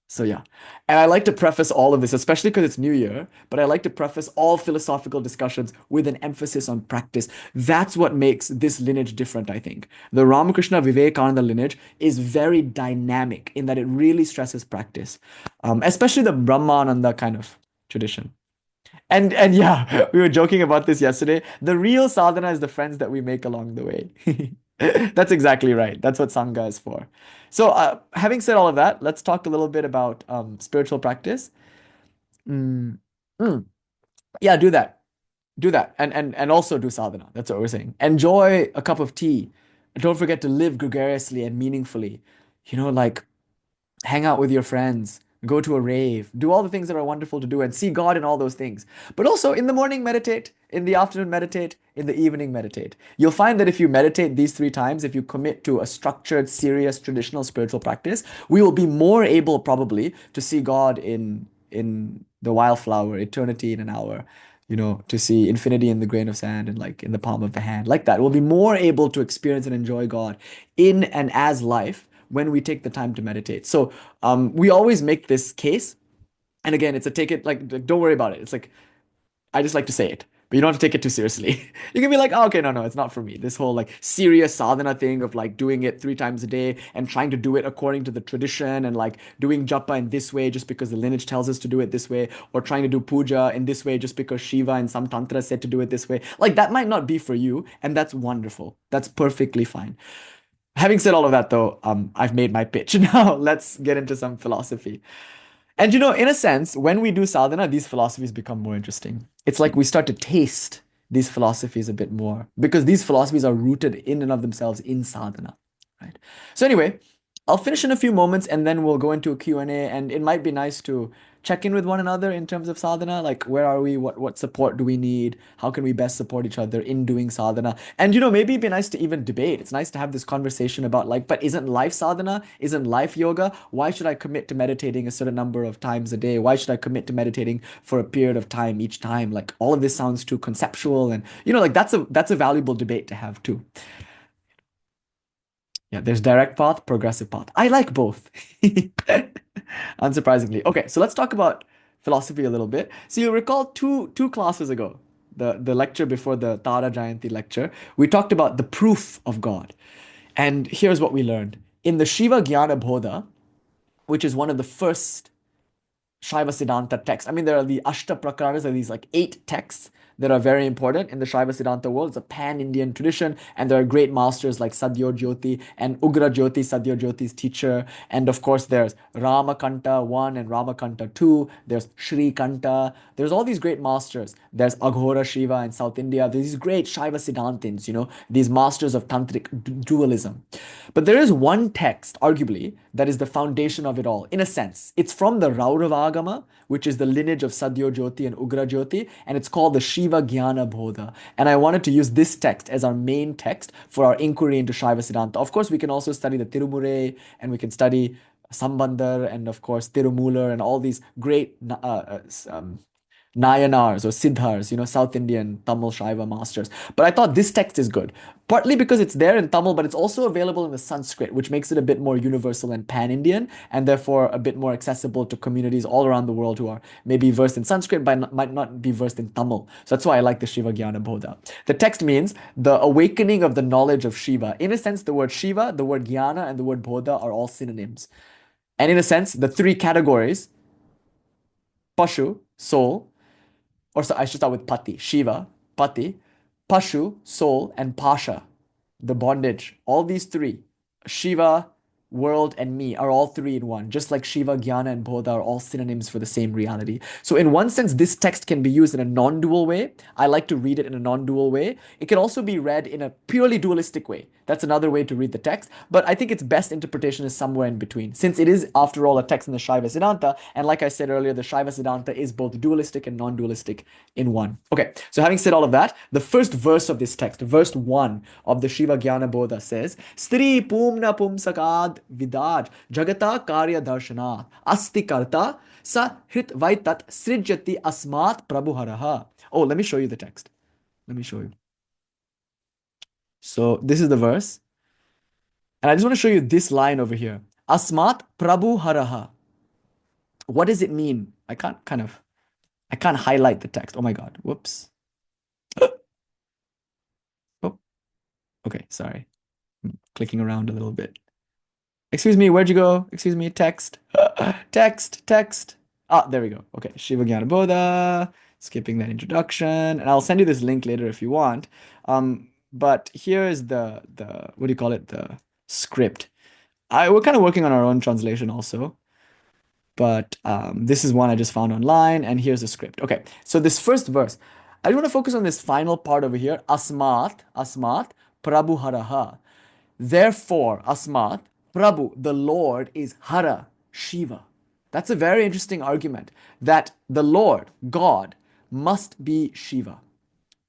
[SPEAKER 1] So yeah, and I like to preface all of this, especially because it's New Year, but I like to preface all philosophical discussions with an emphasis on practice. That's what makes this lineage different, I think. The Ramakrishna Vivekananda lineage is very dynamic in that it really stresses practice, especially the Brahmananda kind of tradition. And yeah, we were joking about this yesterday. The real sadhana is the friends that we make along the way. That's exactly right. That's what Sangha is for. So, having said all of that, let's talk a little bit about spiritual practice. Mm, mm. Yeah, do that. Do that. And also do sadhana. That's what we're saying. Enjoy a cup of tea. And don't forget to live gregariously and meaningfully. Like hang out with your friends, go to a rave, do all the things that are wonderful to do and see God in all those things. But also in the morning, meditate, in the afternoon, meditate, in the evening, meditate. You'll find that if you meditate these 3 times, if you commit to a structured, serious, traditional spiritual practice, we will be more able probably to see God in the wildflower, eternity in an hour. To see infinity in the grain of sand and like in the palm of the hand, like that. We'll be more able to experience and enjoy God in and as life when we take the time to meditate. So we always make this case. And again, it's a take it, like, don't worry about it. It's like, I just like to say it, but you don't have to take it too seriously. You can be like, oh, okay, no, it's not for me. This whole like serious sadhana thing of like doing it 3 times a day and trying to do it according to the tradition and like doing japa in this way just because the lineage tells us to do it this way, or trying to do puja in this way just because Shiva and some tantra said to do it this way. Like that might not be for you, and that's wonderful. That's perfectly fine. Having said all of that, though, I've made my pitch. Now let's get into some philosophy. And in a sense, when we do sadhana, these philosophies become more interesting. It's like we start to taste these philosophies a bit more because these philosophies are rooted in and of themselves in sadhana, right? So anyway, I'll finish in a few moments and then we'll go into a Q&A, and it might be nice to check in with one another in terms of sadhana, like where are we, what support do we need, how can we best support each other in doing sadhana, and maybe it'd be nice to even debate. It's nice to have this conversation about like, but isn't life sadhana, isn't life yoga? Why should I commit to meditating a certain number of times a day? Why should I commit to meditating for a period of time each time? Like all of this sounds too conceptual, and like that's a valuable debate to have too. Yeah, there's direct path, progressive path. I like both. Unsurprisingly. Okay, so let's talk about philosophy a little bit. So you recall two classes ago, the lecture before the Tara Jayanti lecture, we talked about the proof of God. And here's what we learned. In the Shiva Jnana Bodha, which is one of the first Shaiva Siddhānta texts. I mean, there are the Ashta Prakaras, are these like 8 texts that are very important in the Shaiva Siddhānta world. It's a pan-Indian tradition, and there are great masters like Sadhyo Jyoti and Ugra Jyoti, Sadhyo Jyoti's teacher. And of course, there's Ramakanta 1 and Ramakanta 2. There's Sri Kanta. There's all these great masters. There's Aghora Shiva in South India. There's these great Shaiva Siddhantins, these masters of Tantrik dualism. But there is one text, arguably, that is the foundation of it all. In a sense, it's from the Raurava Agama, which is the lineage of Sadhyo Jyoti and Ugra Jyoti, and it's called the Shiva Jnana Bodha. And I wanted to use this text as our main text for our inquiry into Shaiva Siddhanta. Of course, we can also study the Tirumurai, and we can study Sambandar, and of course, Tirumular, and all these great Nayanars or Siddhars, South Indian Tamil Shaiva masters. But I thought this text is good, partly because it's there in Tamil, but it's also available in the Sanskrit, which makes it a bit more universal and pan-Indian, and therefore a bit more accessible to communities all around the world who are maybe versed in Sanskrit, but might not be versed in Tamil. So that's why I like the Shiva Jnana Bodha. The text means the awakening of the knowledge of Shiva. In a sense, the word Shiva, the word Jnana, and the word Bodha are all synonyms. And in a sense, the 3 categories, Pashu, soul, or so I should start with Pati, Shiva, Pati, Pashu, soul, and Pasha, the bondage. All these 3, Shiva, world, and me, are all 3 in one. Just like Shiva, Jnana, and Bodha are all synonyms for the same reality. So in one sense, this text can be used in a non-dual way. I like to read it in a non-dual way. It can also be read in a purely dualistic way. That's another way to read the text. But I think its best interpretation is somewhere in between, since it is, after all, a text in the Shaiva Siddhānta. And like I said earlier, the Shaiva Siddhānta is both dualistic and non-dualistic in one. Okay, so having said all of that, the first verse of this text, verse 1 of the Shiva Jnana Bodha says, Stri Pumna Pumsakad Vidaj Jagata Karya Darshana Asti Karta Sa Hrit Vaitat Srijyati Asmat Prabhuharaha. Oh, let me show you the text. Let me show you. So this is the verse. And I just want to show you this line over here. Asmat Prabhuharaha. What does it mean? I can't highlight the text. Oh my God. Whoops. Oh, okay. Sorry. I'm clicking around a little bit. Excuse me. Where'd you go? Excuse me. Text. Text. Ah, there we go. Okay. Shiva Jnana Bodha. Skipping that introduction. And I'll send you this link later if you want. But here is the what do you call it? The script. We're kind of working on our own translation also. But this is one I just found online, and here's the script. Okay, so this first verse, I want to focus on this final part over here. Asmat, Prabhuharaha. Therefore, Asmat, Prabhu, the Lord, is Hara, Shiva. That's a very interesting argument, that the Lord, God, must be Shiva,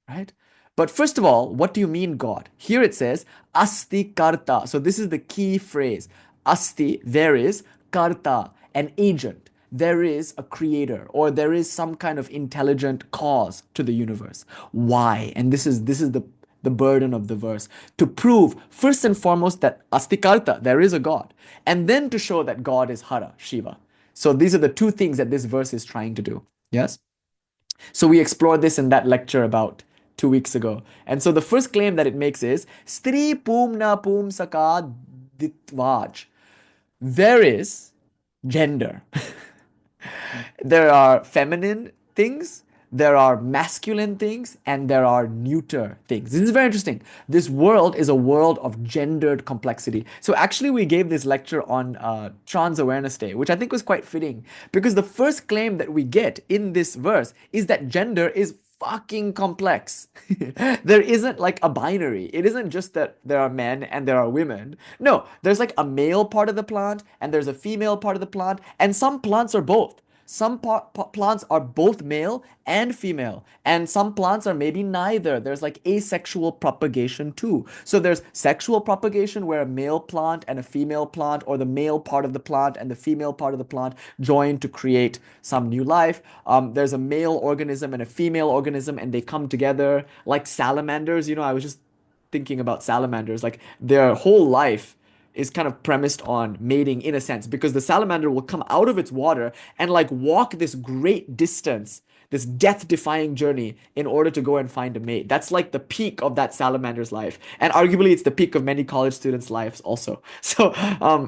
[SPEAKER 1] right? But first of all, what do you mean God? Here it says, Asti Karta. So this is the key phrase. Asti, there is, Karta, an agent. There is a creator, or there is some kind of intelligent cause to the universe. Why? And this is the burden of the verse. To prove, first and foremost, that Asti Karta, there is a God. And then to show that God is Hara, Shiva. So these are the 2 things that this verse is trying to do. Yes? So we explored this in that lecture about 2 weeks ago. And so the first claim that it makes is Stri Pumna Pum Sakad Ditvaj. There is gender. There are feminine things, there are masculine things, and there are neuter things. This is very interesting. This world is a world of gendered complexity. So actually we gave this lecture on Trans Awareness Day, which I think was quite fitting, because the first claim that we get in this verse is that gender is fucking complex. There isn't like a binary. It isn't just that there are men and there are women. No, there's like a male part of the plant and there's a female part of the plant, and some plants are both. Some plants are both male and female, and some plants are maybe neither. There's like asexual propagation too. So there's sexual propagation where a male plant and a female plant, or the male part of the plant and the female part of the plant, join to create some new life. There's a male organism and a female organism, and they come together like salamanders. I was just thinking about salamanders. Like their whole life is kind of premised on mating in a sense, because the salamander will come out of its water and like walk this great distance, this death-defying journey in order to go and find a mate. That's like the peak of that salamander's life. And arguably it's the peak of many college students' lives also. So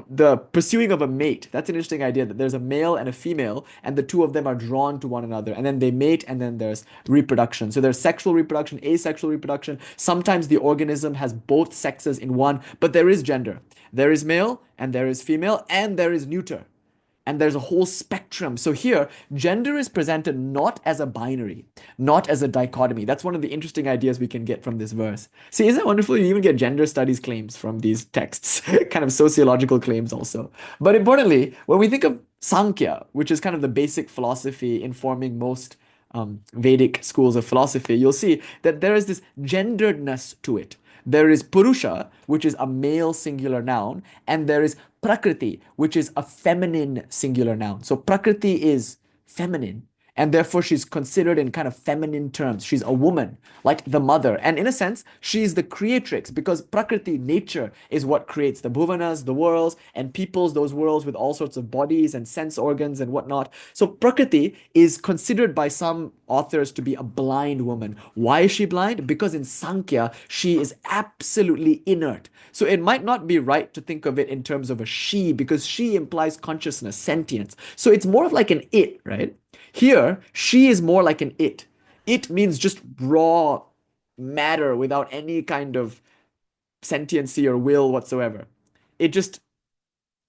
[SPEAKER 1] the pursuing of a mate, that's an interesting idea, that there's a male and a female and the two of them are drawn to one another and then they mate and then there's reproduction. So there's sexual reproduction, asexual reproduction. Sometimes the organism has both sexes in one, but there is gender. There is male and there is female and there is neuter. And there's a whole spectrum. So here, gender is presented not as a binary, not as a dichotomy. That's one of the interesting ideas we can get from this verse. See, isn't it wonderful? You even get gender studies claims from these texts, kind of sociological claims also. But importantly, when we think of Sankhya, which is kind of the basic philosophy informing most Vedic schools of philosophy, you'll see that there is this genderedness to it. There is Purusha, which is a male singular noun, and there is Prakriti, which is a feminine singular noun. So Prakriti is feminine, and therefore she's considered in kind of feminine terms. She's a woman, like the mother. And in a sense, she's the creatrix, because Prakriti, nature, is what creates the bhuvanas, the worlds, and peoples those worlds with all sorts of bodies and sense organs and whatnot. So Prakriti is considered by some authors to be a blind woman. Why is she blind? Because in Sankhya, she is absolutely inert. So it might not be right to think of it in terms of a she, because she implies consciousness, sentience. So it's more of like an it, right? Here, she is more like an it. It means just raw matter without any kind of sentiency or will whatsoever. It just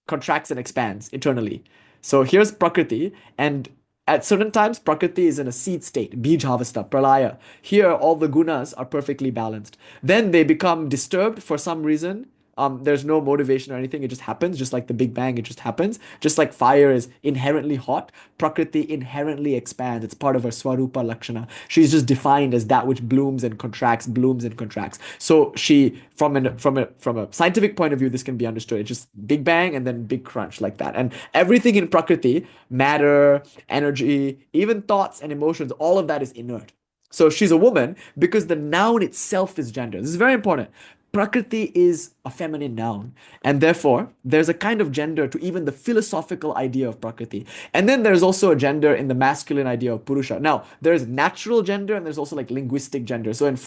[SPEAKER 1] contracts and expands eternally. So here's Prakriti, and at certain times, Prakriti is in a seed state, Bijhavasta, Pralaya. Here, all the gunas are perfectly balanced. Then they become disturbed for some reason. There's no motivation or anything. It just happens, just like the Big Bang, it just happens. Just like fire is inherently hot, Prakriti inherently expands. It's part of her Swarupa Lakshana. She's just defined as that which blooms and contracts, blooms and contracts. So she, from a scientific point of view, this can be understood. It's just Big Bang and then big crunch like that. And everything in Prakriti, matter, energy, even thoughts and emotions, all of that is inert. So she's a woman because the noun itself is gender. This is very important. Prakriti is a feminine noun, and therefore there's a kind of gender to even the philosophical idea of Prakriti. And then there's also a gender in the masculine idea of Purusha. Now, there's natural gender and there's also like linguistic gender. So in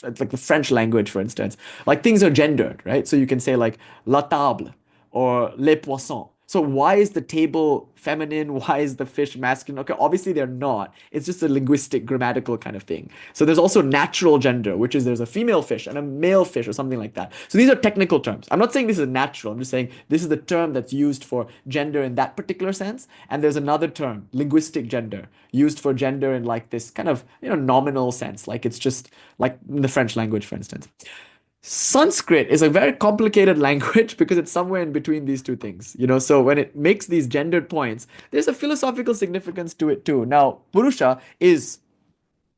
[SPEAKER 1] like the French language, for instance, like things are gendered, right? So you can say like la table or les poissons. So why is the table feminine? Why is the fish masculine? Okay, obviously they're not. It's just a linguistic, grammatical kind of thing. So there's also natural gender, which is there's a female fish and a male fish or something like that. So these are technical terms. I'm not saying this is natural. I'm just saying this is the term that's used for gender in that particular sense. And there's another term, linguistic gender, used for gender in like this kind of, nominal sense. Like it's just like in the French language, for instance. Sanskrit is a very complicated language because it's somewhere in between these two things, so when it makes these gendered points, there's a philosophical significance to it too. Now, Purusha is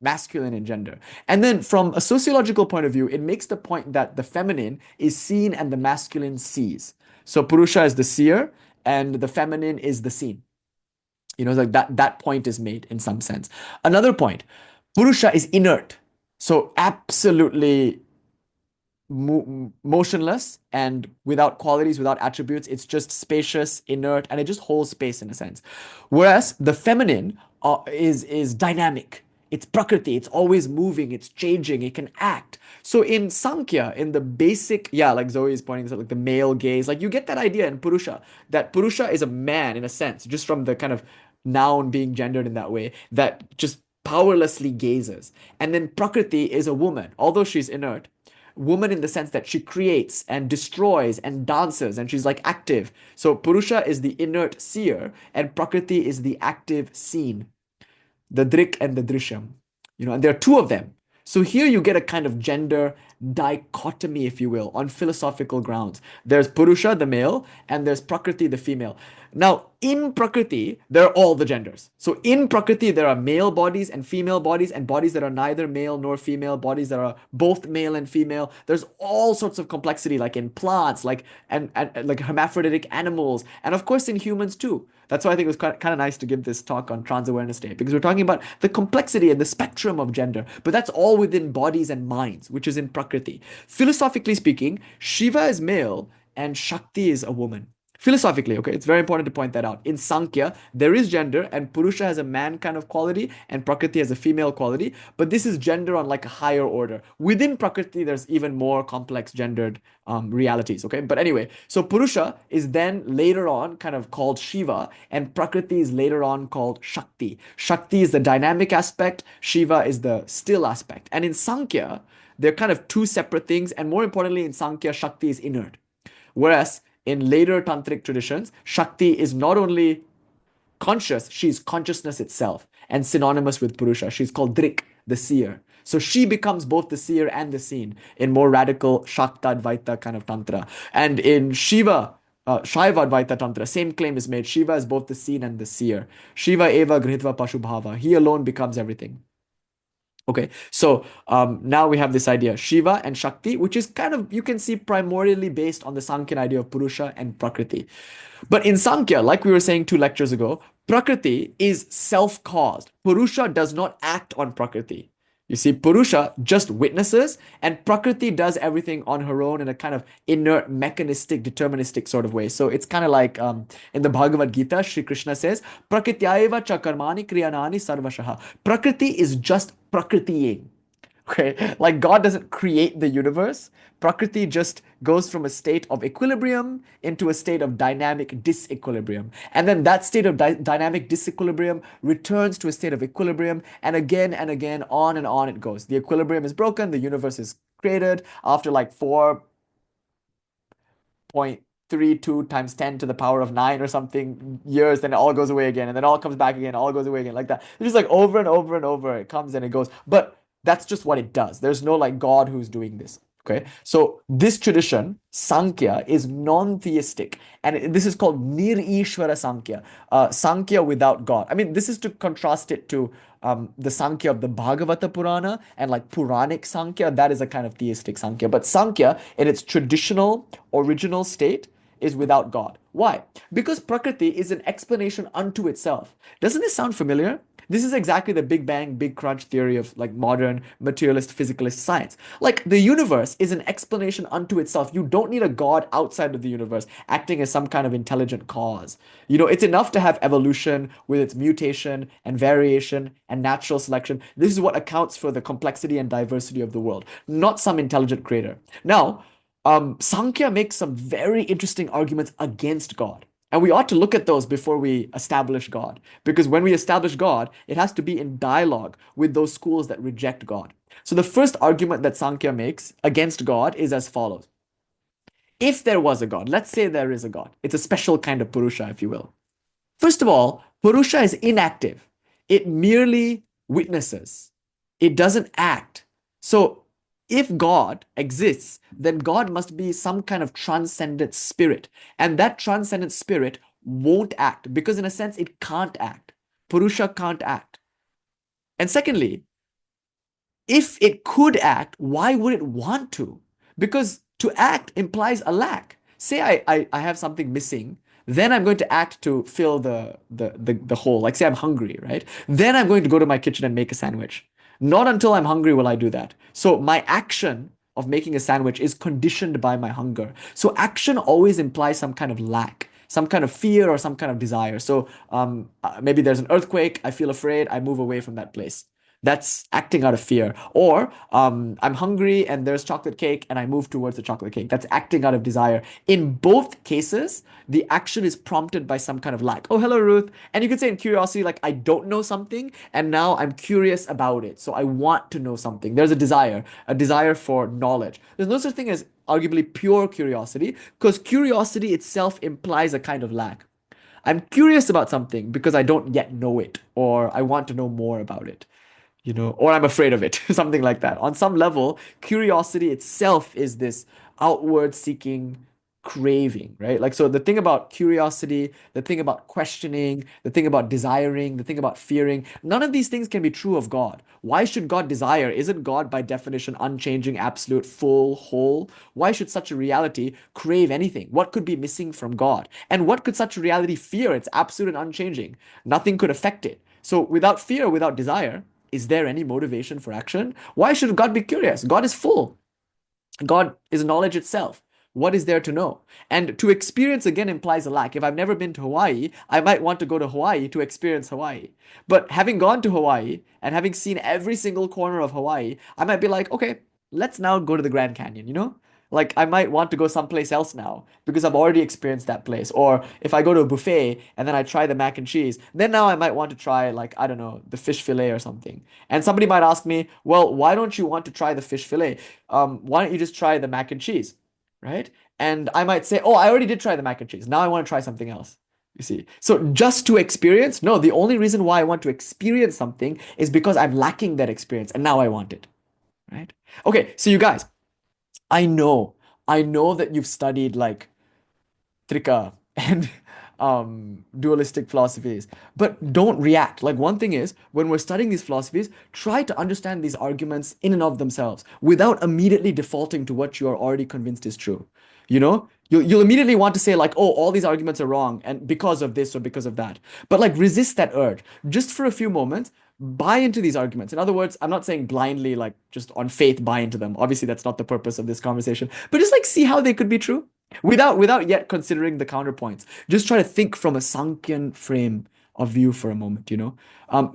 [SPEAKER 1] masculine in gender. And then from a sociological point of view, it makes the point that the feminine is seen and the masculine sees. So Purusha is the seer and the feminine is the seen. Like that point is made in some sense. Another point, Purusha is inert. So absolutely motionless and without qualities, without attributes. It's just spacious, inert, and it just holds space in a sense. Whereas the feminine is dynamic. It's Prakriti. It's always moving. It's changing. It can act. So in Sankhya, in the basic, like Zoe is pointing out, like the male gaze, like you get that idea in Purusha, that Purusha is a man in a sense, just from the kind of noun being gendered in that way, that just powerlessly gazes. And then Prakriti is a woman, although she's inert. Woman in the sense that she creates and destroys and dances and she's like active. So Purusha is the inert seer and Prakriti is the active seen, the Drik and the Drishyam, and there are two of them. So here you get a kind of gender dichotomy, if you will, on philosophical grounds. There's Purusha, the male, and there's Prakriti, the female. Now, in Prakriti, there are all the genders. So in Prakriti, there are male bodies and bodies that are neither male nor female, bodies that are both male and female. There's all sorts of complexity, like in plants, like and like hermaphroditic animals, and of course in humans too. That's why I think it was kind of nice to give this talk on Trans Awareness Day, because we're talking about the complexity and the spectrum of gender, but that's all within bodies and minds, which is in Prakriti. Philosophically speaking, Shiva is male and Shakti is a woman. Philosophically, okay, it's very important to point that out. In Sankhya, there is gender, and Purusha has a man kind of quality, and Prakriti has a female quality, but this is gender on like a higher order. Within Prakriti, there's even more complex gendered realities, okay? But anyway, so Purusha is then later on kind of called Shiva, and Prakriti is later on called Shakti. Shakti is the dynamic aspect, Shiva is the still aspect. And in Sankhya, they're kind of two separate things, and more importantly, in Sankhya, Shakti is inert. Whereas in later tantric traditions, Shakti is not only conscious, she's consciousness itself and synonymous with Purusha. She's called Drik, the seer. So she becomes both the seer and the seen in more radical Shakta Advaita kind of Tantra. And in Śaiva Advaita Tantra, same claim is made. Shiva is both the seen and the seer. Shiva eva grihitva pashubhava. He alone becomes everything. Okay, so now we have this idea, Shiva and Shakti, which is kind of, you can see, primordially based on the Sankhyan idea of Purusha and Prakriti. But in Sankhya, like we were saying 2 lectures ago, Prakriti is self-caused. Purusha does not act on Prakriti. You see, Purusha just witnesses, and Prakriti does everything on her own in a kind of inert, mechanistic, deterministic sort of way. So it's kind of like in the Bhagavad Gita, Shri Krishna says, Prakritiaiva cha karmani kriyanani sarvashaha. Prakriti is just Prakritiing. Okay, like God doesn't create the universe. Prakriti just goes from a state of equilibrium into a state of dynamic disequilibrium. And then that state of dynamic disequilibrium returns to a state of equilibrium. And again, on and on it goes. The equilibrium is broken. The universe is created after like 4.32 times 10 to the power of 9 or something years. Then it all goes away again. And then it all comes back again. All goes away again like that. It's just like over and over and over. It comes and it goes. But that's just what it does. There's no like God who's doing this. Okay, so this tradition, Sankhya, is non-theistic, and this is called Nirishvara Sankhya, Sankhya without God. I mean, this is to contrast it to the Sankhya of the Bhagavata Purana and like Puranic Sankhya. That is a kind of theistic Sankhya. But Sankhya, in its traditional, original state, is without God. Why? Because Prakriti is an explanation unto itself. Doesn't this sound familiar? This is exactly the Big Bang, Big Crunch theory of like modern materialist physicalist science. Like the universe is an explanation unto itself. You don't need a God outside of the universe acting as some kind of intelligent cause. You know, it's enough to have evolution with its mutation and variation and natural selection. This is what accounts for the complexity and diversity of the world, not some intelligent creator. Now, Sankhya makes some very interesting arguments against God. And we ought to look at those before we establish God. Because when we establish God, it has to be in dialogue with those schools that reject God. So the first argument that Sankhya makes against God is as follows. If there was a God, let's say there is a God. It's a special kind of Purusha, if you will. First of all, Purusha is inactive. It merely witnesses. It doesn't act. So if God exists, then God must be some kind of transcendent spirit. And that transcendent spirit won't act because in a sense, it can't act. Purusha can't act. And secondly, if it could act, why would it want to? Because to act implies a lack. Say I have something missing, then I'm going to act to fill the hole. Like say I'm hungry, right? Then I'm going to go to my kitchen and make a sandwich. Not until I'm hungry will I do that. So my action of making a sandwich is conditioned by my hunger. So action always implies some kind of lack, some kind of fear or some kind of desire. So maybe there's an earthquake, I feel afraid, I move away from that place. That's acting out of fear. Or I'm hungry and there's chocolate cake and I move towards the chocolate cake. That's acting out of desire. In both cases, the action is prompted by some kind of lack. Oh, hello, Ruth. And you could say in curiosity, like, I don't know something and now I'm curious about it. So I want to know something. There's a desire for knowledge. There's no such thing as arguably pure curiosity because curiosity itself implies a kind of lack. I'm curious about something because I don't yet know it or I want to know more about it. You know, or I'm afraid of it, something like that. On some level, curiosity itself is this outward seeking craving, right? Like, so the thing about curiosity, the thing about questioning, the thing about desiring, the thing about fearing, none of these things can be true of God. Why should God desire? Isn't God by definition unchanging, absolute, full, whole? Why should such a reality crave anything? What could be missing from God? And what could such a reality fear? It's absolute and unchanging. Nothing could affect it. So without fear, without desire, is there any motivation for action? Why should God be curious? God is full. God is knowledge itself. What is there to know? And to experience again implies a lack. If I've never been to Hawaii, I might want to go to Hawaii to experience Hawaii. But having gone to Hawaii and having seen every single corner of Hawaii, I might be like, okay, let's now go to the Grand Canyon, you know? Like I might want to go someplace else now because I've already experienced that place. Or if I go to a buffet and then I try the mac and cheese, then now I might want to try like, I don't know, the fish fillet or something. And somebody might ask me, well, why don't you want to try the fish fillet? Why don't you just try the mac and cheese? Right? And I might say, oh, I already did try the mac and cheese. Now I want to try something else. You see? So just to experience? No, the only reason why I want to experience something is because I'm lacking that experience and now I want it. Right? Okay, so you guys, I know, I know that you've studied like Trika and dualistic philosophies, but don't react. Like one thing is, when we're studying these philosophies, try to understand these arguments in and of themselves without immediately defaulting to what you are already convinced is true. You know, you'll immediately want to say like, oh, all these arguments are wrong, and because of this or because of that. But like resist that urge. Just for a few moments, buy into these arguments. In other words, I'm not saying blindly, like just on faith, buy into them. Obviously, that's not the purpose of this conversation, but just like see how they could be true without yet considering the counterpoints. Just try to think from a Sankhyan frame of view for a moment, you know?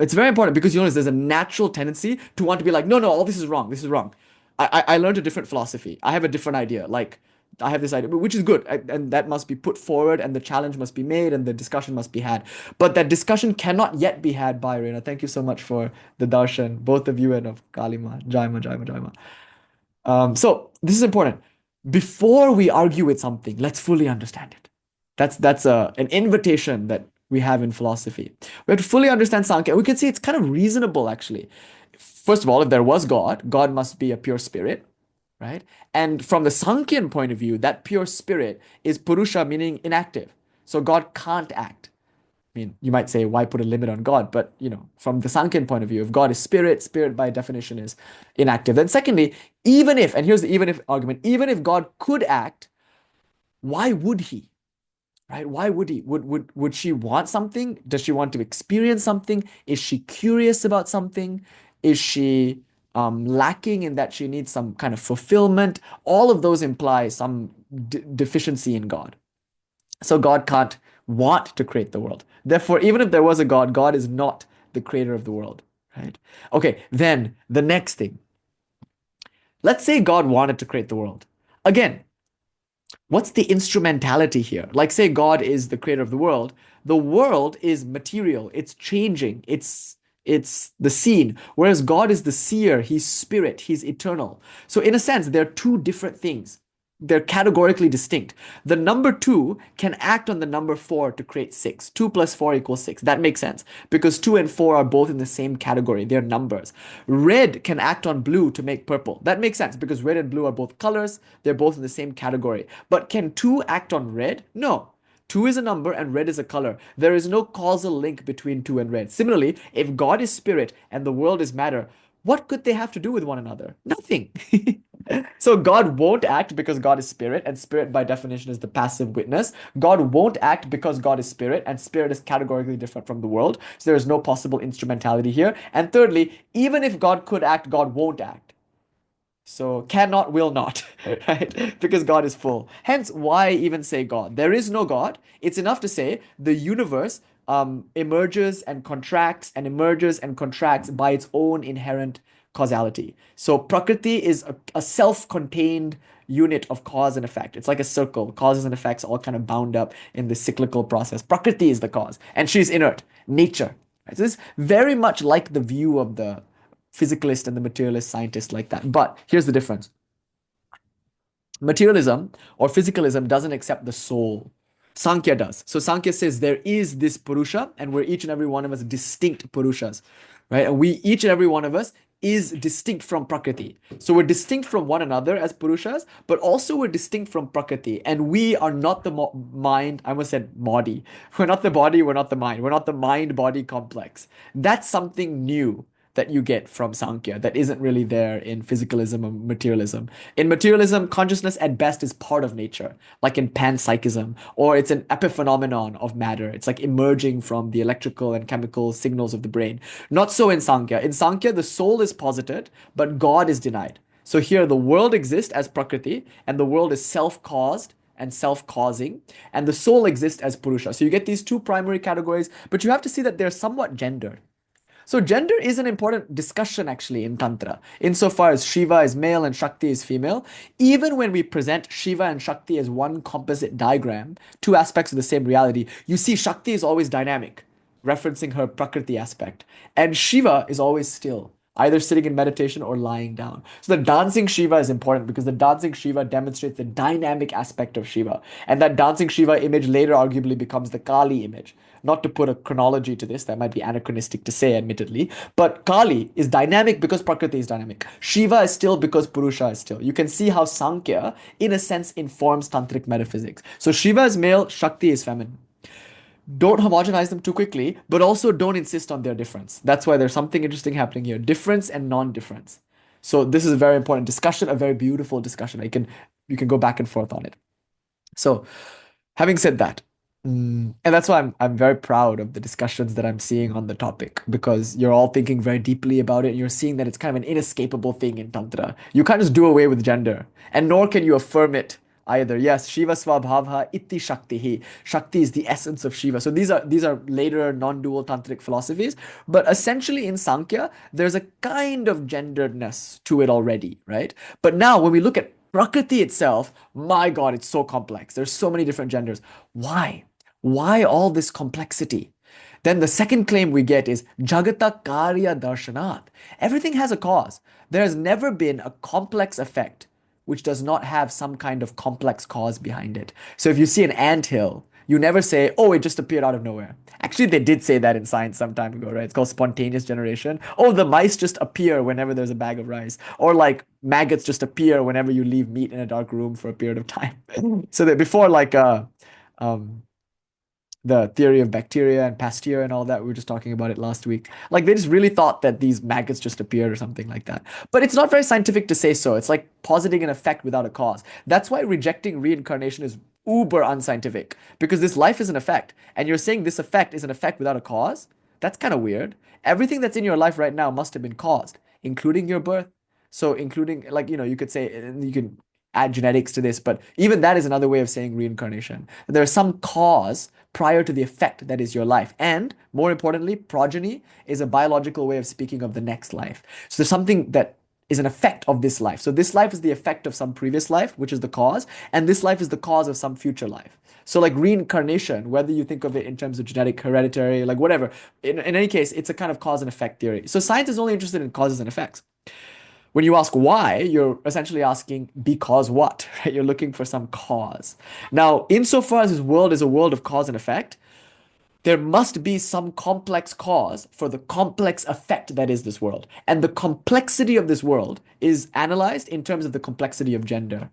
[SPEAKER 1] It's very important because you notice there's a natural tendency to want to be like, no, no, all this is wrong. This is wrong. I learned a different philosophy. I have a different idea. Like, I have this idea, which is good, and that must be put forward, and the challenge must be made, and the discussion must be had. But that discussion cannot yet be had by Reena. Thank you so much for the darshan, both of you and of Kalima. Jaima, Jaima, Jaima. So this is important. Before we argue with something, let's fully understand it. That's an invitation that we have in philosophy. We have to fully understand Sankhya. We can see it's kind of reasonable, actually. First of all, if there was God, God must be a pure spirit, right? And from the Sankhyan point of view, that pure spirit is Purusha, meaning inactive. So God can't act. I mean, you might say, why put a limit on God? But, you know, from the Sankhyan point of view, if God is spirit, spirit by definition is inactive. Then secondly, even if, and here's the even if argument, even if God could act, why would he? Right? Why would he? Would she want something? Does she want to experience something? Is she curious about something? Is she lacking in that she needs some kind of fulfillment? All of those imply some deficiency in God. So God can't want to create the world. Therefore, even if there was a God, God is not the creator of the world, right? Okay, then the next thing. Let's say God wanted to create the world. Again, what's the instrumentality here? Like say God is the creator of the world. The world is material. It's changing. It's the seen. Whereas God is the seer. He's spirit. He's eternal. So in a sense, they're two different things. They're categorically distinct. The number 2 can act on the number 4 to create 6. 2 plus 4 equals 6. That makes sense because 2 and 4 are both in the same category. They're numbers. Red can act on blue to make purple. That makes sense because red and blue are both colors. They're both in the same category. But can 2 act on red? No. 2 is a number and red is a color. There is no causal link between 2 and red. Similarly, if God is spirit and the world is matter, what could they have to do with one another? Nothing. So God won't act because God is spirit, and spirit by definition is the passive witness. God won't act because God is spirit, and spirit is categorically different from the world. So there is no possible instrumentality here. And thirdly, even if God could act, God won't act. So cannot, will not, right? Because God is full. Hence, why even say God? There is no God. It's enough to say the universe emerges and contracts and emerges and contracts by its own inherent causality. So Prakriti is a self-contained unit of cause and effect. It's like a circle. Causes and effects all kind of bound up in this cyclical process. Prakriti is the cause, and she's inert. Nature. Right? So this is very much like the view of the physicalist and the materialist scientist like that. But here's the difference. Materialism or physicalism doesn't accept the soul. Sankhya does. So Sankhya says there is this Purusha, and we're each and every one of us distinct Purushas, right? And we, each and every one of us, is distinct from Prakriti. So we're distinct from one another as Purushas, but also we're distinct from Prakriti. And we are not the mind, I almost said body. We're not the body, we're not the mind. We're not the mind-body complex. That's something new that you get from Sankhya that isn't really there in physicalism or materialism. In materialism, consciousness at best is part of nature, like in panpsychism, or it's an epiphenomenon of matter. It's like emerging from the electrical and chemical signals of the brain. Not so in Sankhya. In Sankhya, the soul is posited, but God is denied. So here the world exists as Prakriti, and the world is self-caused and self-causing, and the soul exists as Purusha. So you get these two primary categories, but you have to see that they're somewhat gendered. So gender is an important discussion actually in Tantra, insofar as Shiva is male and Shakti is female. Even when we present Shiva and Shakti as one composite diagram, two aspects of the same reality, you see Shakti is always dynamic, referencing her Prakriti aspect, and Shiva is always still, either sitting in meditation or lying down. So the dancing Shiva is important because the dancing Shiva demonstrates the dynamic aspect of Shiva. And that dancing Shiva image later arguably becomes the Kali image. Not to put a chronology to this, that might be anachronistic to say, admittedly, but Kali is dynamic because Prakriti is dynamic. Shiva is still because Purusha is still. You can see how Sankhya, in a sense, informs Tantric metaphysics. So Shiva is male, Shakti is feminine. Don't homogenize them too quickly, but also don't insist on their difference. That's why there's something interesting happening here. Difference and non-difference. So this is a very important discussion, a very beautiful discussion. You can go back and forth on it. So having said that, and that's why I'm very proud of the discussions that I'm seeing on the topic, because you're all thinking very deeply about it and you're seeing that it's kind of an inescapable thing in Tantra. You can't just do away with gender, and nor can you affirm it either. Yes, Shiva Svabhavha Iti Shaktihi. Shakti is the essence of Shiva. So these are later non-dual tantric philosophies, but essentially in Sankhya, there's a kind of genderedness to it already, right? But now when we look at Prakriti itself, my God, it's so complex. There's so many different genders. Why? Why all this complexity? Then the second claim we get is Jagata Karya Darshanat. Everything has a cause. There has never been a complex effect which does not have some kind of complex cause behind it. So if you see an anthill, you never say, oh, it just appeared out of nowhere. Actually, they did say that in science some time ago, right? It's called spontaneous generation. Oh, the mice just appear whenever there's a bag of rice. Or like maggots just appear whenever you leave meat in a dark room for a period of time. So that before um, the theory of bacteria and Pasteur and all that. We were just talking about it last week. Like they just really thought that these maggots just appeared or something like that. But it's not very scientific to say so. It's like positing an effect without a cause. That's why rejecting reincarnation is uber unscientific, because this life is an effect. And you're saying this effect is an effect without a cause? That's kind of weird. Everything that's in your life right now must have been caused, including your birth. So including, like, you could say, you can add genetics to this, but even that is another way of saying reincarnation. There's some cause prior to the effect that is your life. And more importantly, progeny is a biological way of speaking of the next life. So there's something that is an effect of this life. So this life is the effect of some previous life, which is the cause, and this life is the cause of some future life. So like reincarnation, whether you think of it in terms of genetic, hereditary, like whatever, in any case, it's a kind of cause and effect theory. So science is only interested in causes and effects. When you ask why, you're essentially asking because what, right? You're looking for some cause. Now, insofar as this world is a world of cause and effect, there must be some complex cause for the complex effect that is this world. And the complexity of this world is analyzed in terms of the complexity of gender.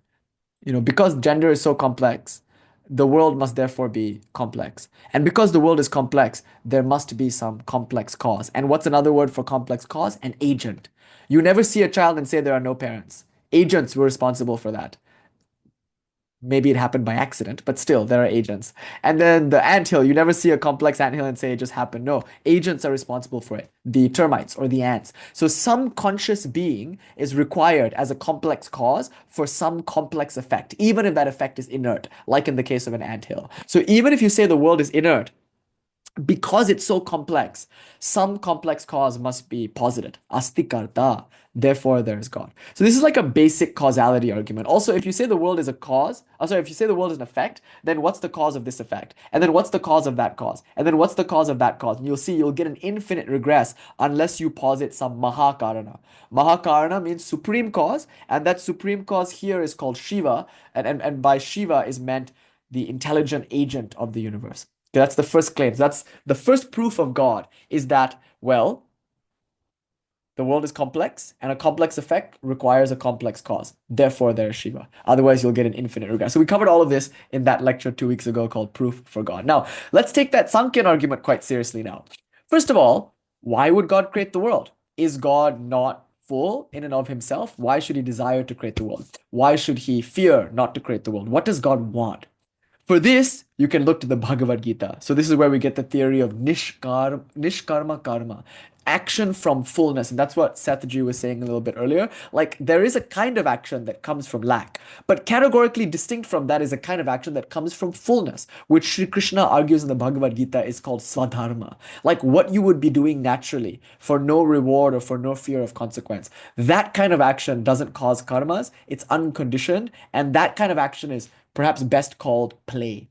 [SPEAKER 1] Because gender is so complex, the world must therefore be complex. And because the world is complex, there must be some complex cause. And what's another word for complex cause? An agent. You never see a child and say there are no parents. Agents were responsible for that. Maybe it happened by accident, but still, there are agents. And then the anthill, you never see a complex anthill and say it just happened. No, agents are responsible for it. The termites or the ants. So some conscious being is required as a complex cause for some complex effect, even if that effect is inert, like in the case of an anthill. So even if you say the world is inert, because it's so complex, some complex cause must be posited. Asti karta, therefore there is God. So this is like a basic causality argument. Also, if you say the world is a cause, if you say the world is an effect, then what's the cause of this effect? And then what's the cause of that cause? And then what's the cause of that cause? And you'll see you'll get an infinite regress unless you posit some mahakarana. Mahakarana means supreme cause, and that supreme cause here is called Shiva, and by Shiva is meant the intelligent agent of the universe. That's the first claim. That's the first proof of God, is that, well, the world is complex, and a complex effect requires a complex cause. Therefore, there is Shiva. Otherwise, you'll get an infinite regret. So we covered all of this in that lecture 2 weeks ago called Proof for God. Now, let's take that Sankhyan argument quite seriously now. First of all, why would God create the world? Is God not full in and of himself? Why should he desire to create the world? Why should he fear not to create the world? What does God want? For this, you can look to the Bhagavad Gita. So this is where we get the theory of nishkarma karma, action from fullness. And that's what Sethji was saying a little bit earlier. Like there is a kind of action that comes from lack, but categorically distinct from that is a kind of action that comes from fullness, which Sri Krishna argues in the Bhagavad Gita is called swadharma. Like what you would be doing naturally for no reward or for no fear of consequence. That kind of action doesn't cause karmas. It's unconditioned. And that kind of action is perhaps best called play.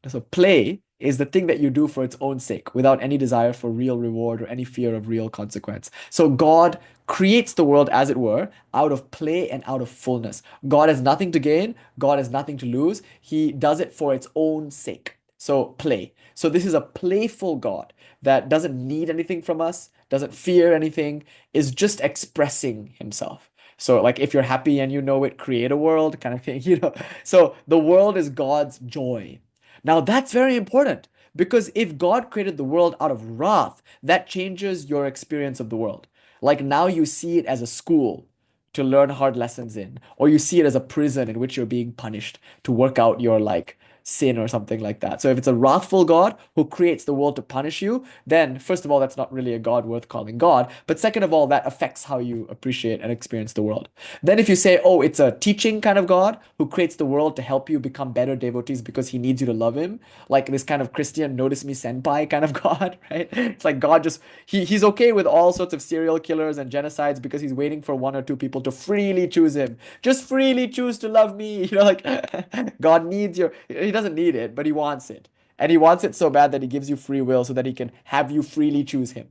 [SPEAKER 1] So play is the thing that you do for its own sake without any desire for real reward or any fear of real consequence. So God creates the world, as it were, out of play and out of fullness. God has nothing to gain, God has nothing to lose. He does it for its own sake. So play. So this is a playful God that doesn't need anything from us, doesn't fear anything, is just expressing himself. So like if you're happy and you know it, create a world kind of thing, you know. So the world is God's joy. Now that's very important because if God created the world out of wrath, that changes your experience of the world. Like now you see it as a school to learn hard lessons in, or you see it as a prison in which you're being punished to work out your like sin or something like that. So if it's a wrathful God who creates the world to punish you, then first of all, that's not really a God worth calling God. But second of all, that affects how you appreciate and experience the world. Then if you say, oh, it's a teaching kind of God who creates the world to help you become better devotees because he needs you to love him, like this kind of Christian notice me senpai kind of God, right? It's like God just, he's okay with all sorts of serial killers and genocides because he's waiting for one or two people to freely choose him. Just freely choose to love me. You know, like God needs your, he doesn't need it, but he wants it. And he wants it so bad that he gives you free will so that he can have you freely choose him.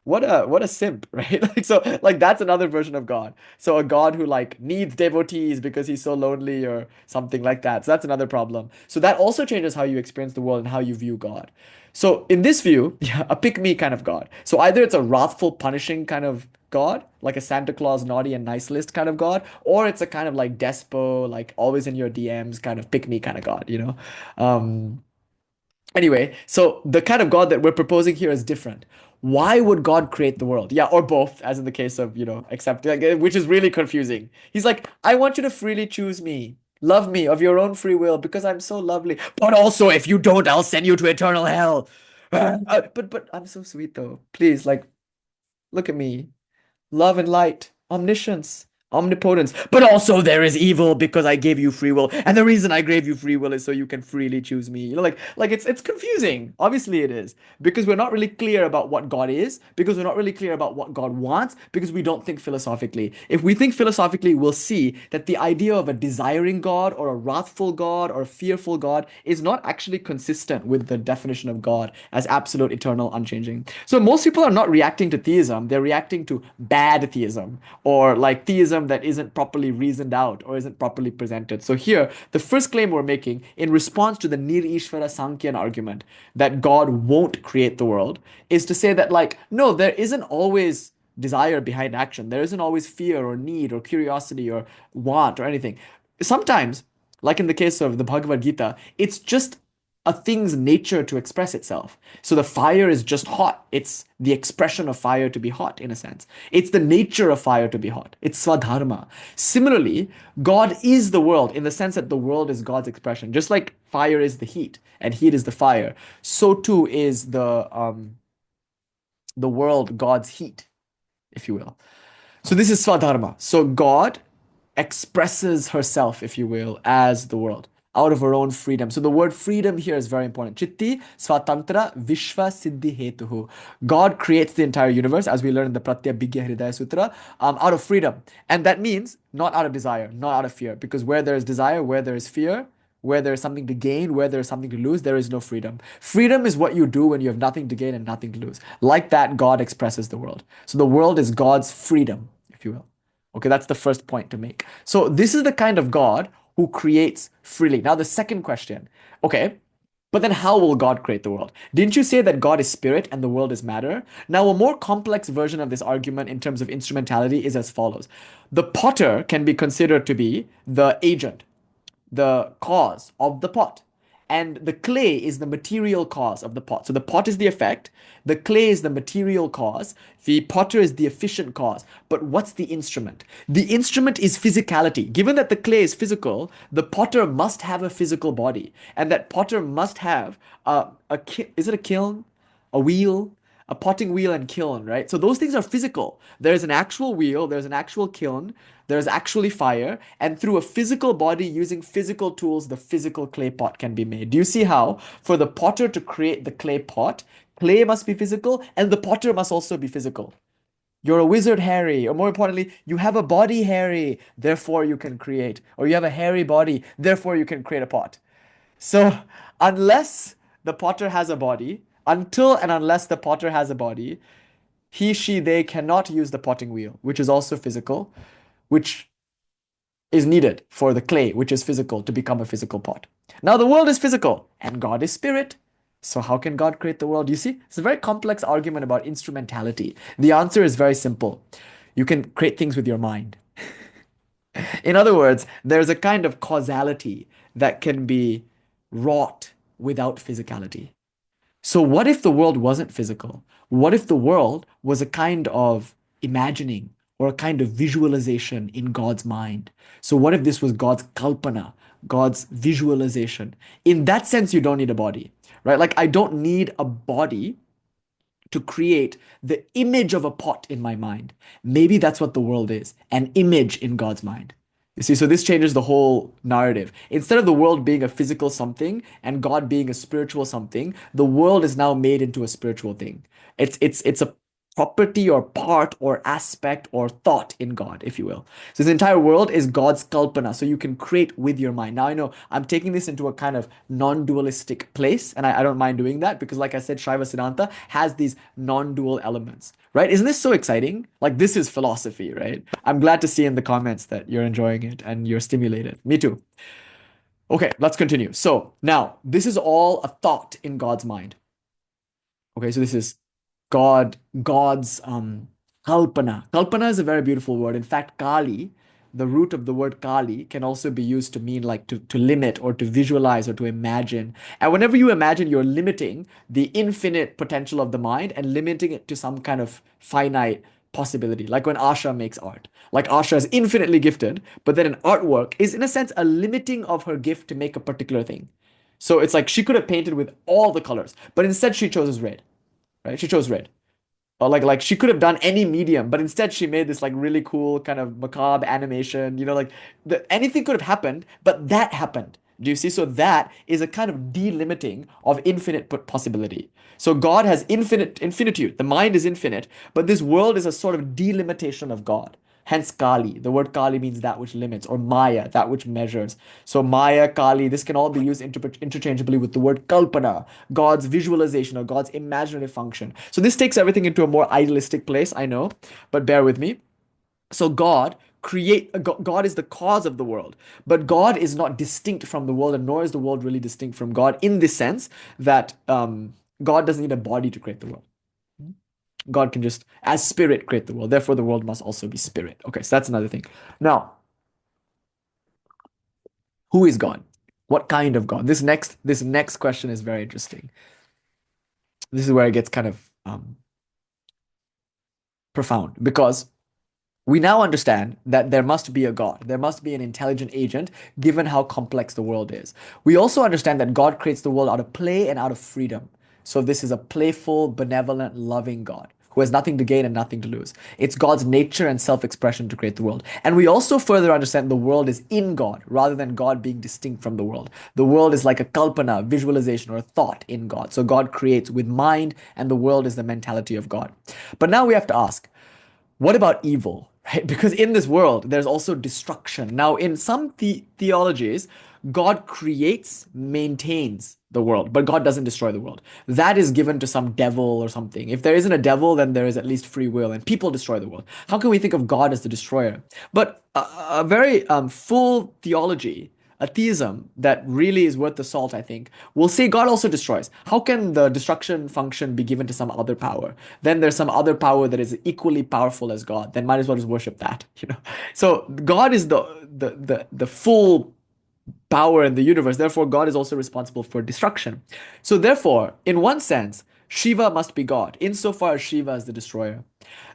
[SPEAKER 1] What a simp, right? Like so like that's another version of God. So a God who like needs devotees because he's so lonely or something like that. So that's another problem. So that also changes how you experience the world and how you view God. So in this view, yeah, a pick me kind of God. So either it's a wrathful, punishing kind of God, like a Santa Claus naughty and nice list kind of God, or it's a kind of like despo, like always in your DMs kind of pick me kind of God, you know? Um Anyway, so the kind of God that we're proposing here is different. Why would God create the world? Yeah, or both, as in the case of, accept, like, which is really confusing. He's like, I want you to freely choose me. Love me of your own free will because I'm so lovely. But also, if you don't, I'll send you to eternal hell. But I'm so sweet though. Please, like, look at me. Love and light, omniscience, omnipotence. But also there is evil because I gave you free will. And the reason I gave you free will is so you can freely choose me. Like it's confusing. Obviously it is. Because we're not really clear about what God is, because we're not really clear about what God wants, because we don't think philosophically. If we think philosophically, we'll see that the idea of a desiring God or a wrathful God or a fearful God is not actually consistent with the definition of God as absolute, eternal, unchanging. So most people are not reacting to theism, they're reacting to bad theism or like theism that isn't properly reasoned out or isn't properly presented. So here, the first claim we're making in response to the Nirishvara Sankhyan argument that God won't create the world is to say that like, no, there isn't always desire behind action. There isn't always fear or need or curiosity or want or anything. Sometimes, like in the case of the Bhagavad Gita, it's just a thing's nature to express itself. So the fire is just hot. It's the expression of fire to be hot, in a sense. It's the nature of fire to be hot. It's swadharma. Similarly, God is the world in the sense that the world is God's expression. Just like fire is the heat and heat is the fire, so too is the world God's heat, if you will. So this is swadharma. So God expresses herself, if you will, as the world out of her own freedom. So the word freedom here is very important. Chitti swatantra vishva siddhi hetuhu. God creates the entire universe, as we learn in the Pratyabhigya Hridaya Sutra, out of freedom. And that means not out of desire, not out of fear. Because where there is desire, where there is fear, where there is something to gain, where there is something to lose, there is no freedom. Freedom is what you do when you have nothing to gain and nothing to lose. Like that, God expresses the world. So the world is God's freedom, if you will. Okay, that's the first point to make. So this is the kind of God who creates freely. Now the second question, okay, but then how will God create the world? Didn't you say that God is spirit and the world is matter? Now a more complex version of this argument in terms of instrumentality is as follows. The potter can be considered to be the agent, the cause of the pot. and the clay is the material cause of the pot. So the pot is the effect, the clay is the material cause, the potter is the efficient cause. But what's the instrument? The instrument is physicality. Given that the clay is physical, the potter must have a physical body, and that potter must have is it a kiln? A wheel? A potting wheel and kiln, right? So those things are physical. There's an actual wheel, there's an actual kiln, there's actually fire, and through a physical body using physical tools, the physical clay pot can be made. Do you see how for the potter to create the clay pot, clay must be physical and the potter must also be physical? You're a wizard, Harry, or more importantly, you have a body, Harry, therefore you can create, or you have a hairy body, therefore you can create a pot. So, unless the potter has a body, until and unless the potter has a body, he, she, they cannot use the potting wheel, which is also physical, which is needed for the clay, which is physical, to become a physical pot. Now, the world is physical, and God is spirit. So, how can God create the world? You see, it's a very complex argument about instrumentality. The answer is very simple. You can create things with your mind. In other words, there's a kind of causality that can be wrought without physicality. So, what if the world wasn't physical? What if the world was a kind of imagining or a kind of visualization in God's mind? So, what if this was God's kalpana, God's visualization? In that sense, you don't need a body, right? Like, I don't need a body to create the image of a pot in my mind. Maybe that's what the world is, an image in God's mind. You see, so this changes the whole narrative. Instead of the world being a physical something and God being a spiritual something, the world is now made into a spiritual thing. It's a property or part or aspect or thought in God, if you will. So this entire world is God's kalpana. So you can create with your mind. Now I know I'm taking this into a kind of non-dualistic place, and I don't mind doing that because, like I said, Śaiva Siddhānta has these non-dual elements, right? Isn't this so exciting? Like, this is philosophy, right? I'm glad to see in the comments that you're enjoying it and you're stimulated. Me too. Okay, let's continue. So now this is all a thought in God's mind. Okay, so this is God's kalpana. Kalpana is a very beautiful word. In fact, Kali, the root of the word Kali, can also be used to mean like to limit or to visualize or to imagine. And whenever you imagine, you're limiting the infinite potential of the mind and limiting it to some kind of finite possibility. Like when Asha makes art. Like Asha is infinitely gifted, but then an artwork is in a sense a limiting of her gift to make a particular thing. So it's like she could have painted with all the colors, but instead she chose red, right? She chose red. Or like she could have done any medium, but instead she made this like really cool kind of macabre animation. Like anything could have happened, but that happened. Do you see? So that is a kind of delimiting of infinite possibility. So God has infinitude. The mind is infinite, but this world is a sort of delimitation of God. Hence Kali. The word Kali means that which limits, or Maya, that which measures. So Maya, Kali, this can all be used interchangeably with the word Kalpana, God's visualization or God's imaginative function. So this takes everything into a more idealistic place, I know, but bear with me. So God is the cause of the world, but God is not distinct from the world, and nor is the world really distinct from God in the sense that God doesn't need a body to create the world. God can just, as spirit, create the world. Therefore, the world must also be spirit. Okay, so that's another thing. Now, who is God? What kind of God? This next question is very interesting. This is where it gets kind of profound, because we now understand that there must be a God. There must be an intelligent agent, given how complex the world is. We also understand that God creates the world out of play and out of freedom. So this is a playful, benevolent, loving God who has nothing to gain and nothing to lose. It's God's nature and self-expression to create the world. And we also further understand the world is in God rather than God being distinct from the world. The world is like a kalpana, visualization, or a thought in God. So God creates with mind, and the world is the mentality of God. But now we have to ask, what about evil? Right? Because in this world, there's also destruction. Now, in some theologies, God creates, maintains the world, but God doesn't destroy the world. That is given to some devil or something. If there isn't a devil, then there is at least free will, and people destroy the world. How can we think of God as the destroyer? But a very full theology, a theism that really is worth the salt, I think, will say God also destroys. How can the destruction function be given to some other power? Then there's some other power that is equally powerful as God. Then might as well just worship that. So God is the full power in the universe. Therefore, God is also responsible for destruction. So, therefore, in one sense, Shiva must be God, insofar as Shiva is the destroyer.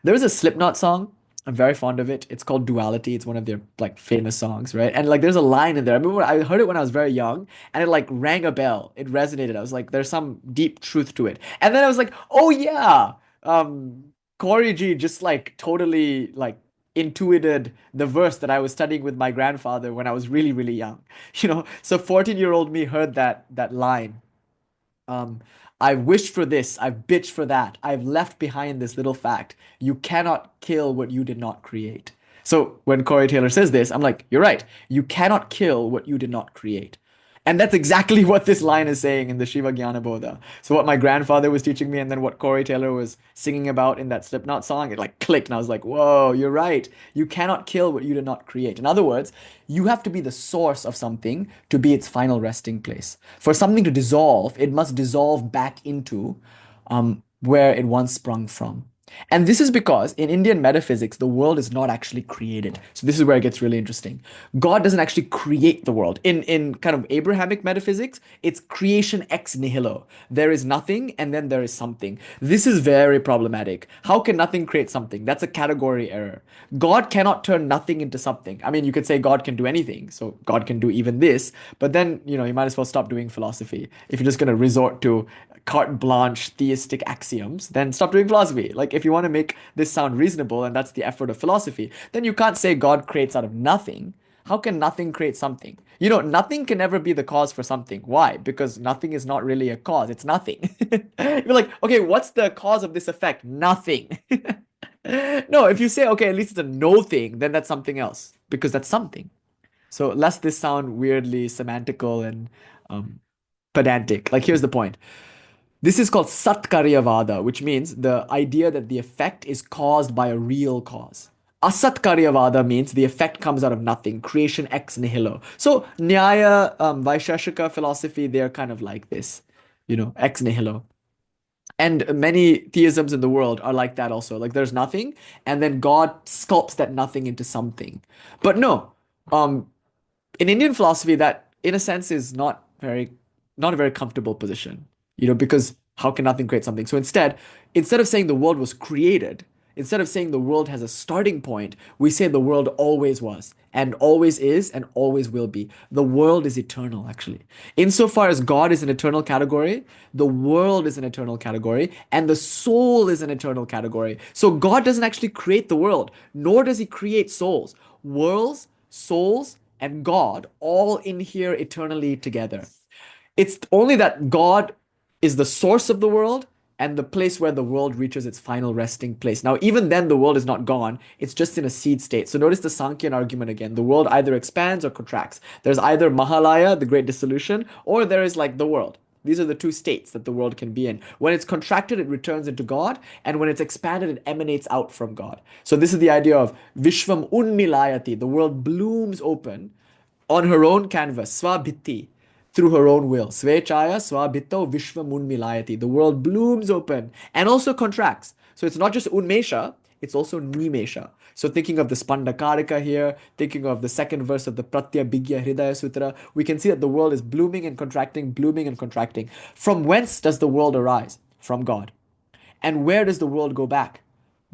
[SPEAKER 1] There is a Slipknot song. I'm very fond of it. It's called Duality. It's one of their like famous songs, right? And like there's a line in there. I remember I heard it when I was very young and it like rang a bell. It resonated. I was like, there's some deep truth to it. And then I was like, oh yeah. Corey G just like totally like intuited the verse that I was studying with my grandfather when I was really, really young. So 14-year-old me heard that line. Um, I've wished for this, I've bitched for that, I've left behind this little fact. You cannot kill what you did not create. So when Corey Taylor says this, I'm like, you're right. You cannot kill what you did not create. And that's exactly what this line is saying in the Shiva Jnana Bodha. So what my grandfather was teaching me and then what Corey Taylor was singing about in that Slipknot song, it like clicked and I was like, whoa, you're right. You cannot kill what you did not create. In other words, you have to be the source of something to be its final resting place. For something to dissolve, it must dissolve back into where it once sprung from. And this is because in Indian metaphysics, the world is not actually created. So this is where it gets really interesting. God doesn't actually create the world. In kind of Abrahamic metaphysics, it's creation ex nihilo. There is nothing and then there is something. This is very problematic. How can nothing create something? That's a category error. God cannot turn nothing into something. I mean, you could say God can do anything. So God can do even this, but then, you might as well stop doing philosophy. If you're just going to resort to carte blanche theistic axioms, then stop doing philosophy. Like, if you want to make this sound reasonable, and that's the effort of philosophy, then you can't say God creates out of nothing. How can nothing create something? Nothing can never be the cause for something. Why? Because nothing is not really a cause. It's nothing. You're like, okay, what's the cause of this effect? Nothing. No, if you say, okay, at least it's a no thing, then that's something else, because that's something. So, lest this sound weirdly semantical and um, pedantic, like, here's the point. This is called Satkaryavada, which means the idea that the effect is caused by a real cause. Asatkaryavada means the effect comes out of nothing, creation ex nihilo. So Nyaya, Vaisheshika philosophy, they're kind of like this, ex nihilo. And many theisms in the world are like that also. Like there's nothing, and then God sculpts that nothing into something. But no, um, in Indian philosophy, that in a sense is not a very comfortable position, because how can nothing create something? So instead of saying the world was created, instead of saying the world has a starting point, we say the world always was and always is and always will be. The world is eternal, actually. Insofar as God is an eternal category, the world is an eternal category, and the soul is an eternal category. So God doesn't actually create the world, nor does he create souls. Worlds, souls, and God all in here eternally together. It's only that God is the source of the world and the place where the world reaches its final resting place. Now, even then, the world is not gone. It's just in a seed state. So notice the Sankhyan argument again. The world either expands or contracts. There's either Mahalaya, the great dissolution, or there is like the world. These are the two states that the world can be in. When it's contracted, it returns into God, and when it's expanded, it emanates out from God. So this is the idea of Vishvam Unmilayati. The world blooms open on her own canvas, Swabhitti, through her own will. Svechaya Swabhitto Vishvam Unmilayati. The world blooms open and also contracts. So it's not just Unmesha, it's also Nimesha. So thinking of the Spandakarika here, thinking of the second verse of the Pratyabhigya Hridaya Sutra, we can see that the world is blooming and contracting, blooming and contracting. From whence does the world arise? From God. And where does the world go back?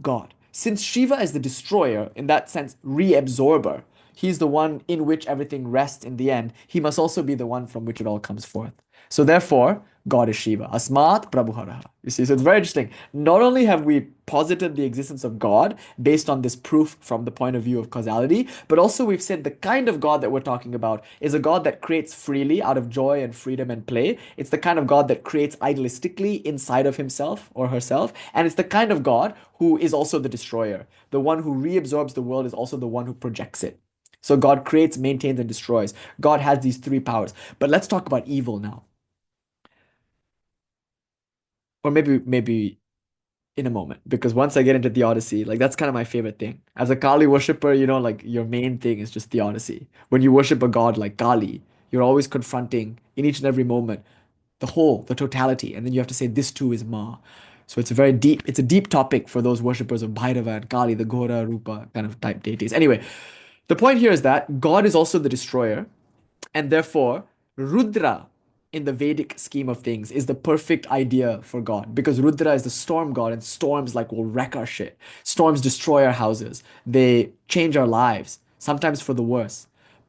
[SPEAKER 1] God. Since Shiva is the destroyer, in that sense, reabsorber, he's the one in which everything rests in the end, he must also be the one from which it all comes forth. So therefore, God is Shiva. Asmat Prabhuharaha. You see, so it's very interesting. Not only have we posited the existence of God based on this proof from the point of view of causality, but also we've said the kind of God that we're talking about is a God that creates freely out of joy and freedom and play. It's the kind of God that creates idealistically inside of himself or herself. And it's the kind of God who is also the destroyer. The one who reabsorbs the world is also the one who projects it. So God creates, maintains, and destroys. God has these three powers. But let's talk about evil now. Or maybe in a moment, because once I get into theodicy, like that's kind of my favorite thing. As a Kali worshiper, like your main thing is just theodicy. When you worship a god like Kali, you're always confronting in each and every moment the totality, and then you have to say this too is Ma. So it's a deep topic for those worshippers of Bhairava and Kali, the Ghora, Rupa kind of type deities. Anyway, the point here is that God is also the destroyer, And therefore, Rudra in the Vedic scheme of things is the perfect idea for God because Rudra is the storm god and storms like will wreck our shit. Storms destroy our houses. They change our lives, sometimes for the worse.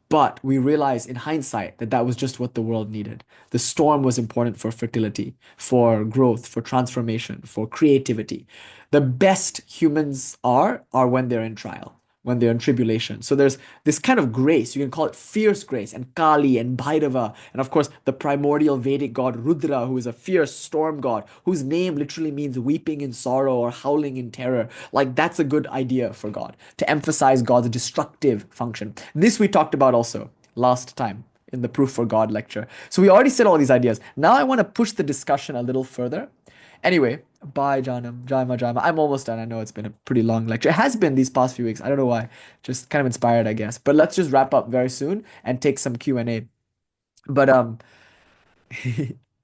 [SPEAKER 1] But we realize in hindsight that that was just what the world needed. The storm was important for fertility, for growth, for transformation, for creativity. The best humans are when they're in trial, when they're in tribulation. So there's this kind of grace, you can call it fierce grace, and Kali and Bhairava, and of course the primordial Vedic god Rudra, who is a fierce storm god, whose name literally means weeping in sorrow or howling in terror. Like that's a good idea for God, to emphasize God's destructive function. This we talked about also last time in the Proof for God lecture. So we already said all these ideas. Now I want to push the discussion a little further. Anyway, bye, Janam. Jaima, Jaima. I'm almost done. I know it's been a pretty long lecture. It has been these past few weeks. I don't know why. Just kind of inspired, I guess. But let's just wrap up very soon and take some Q&A. But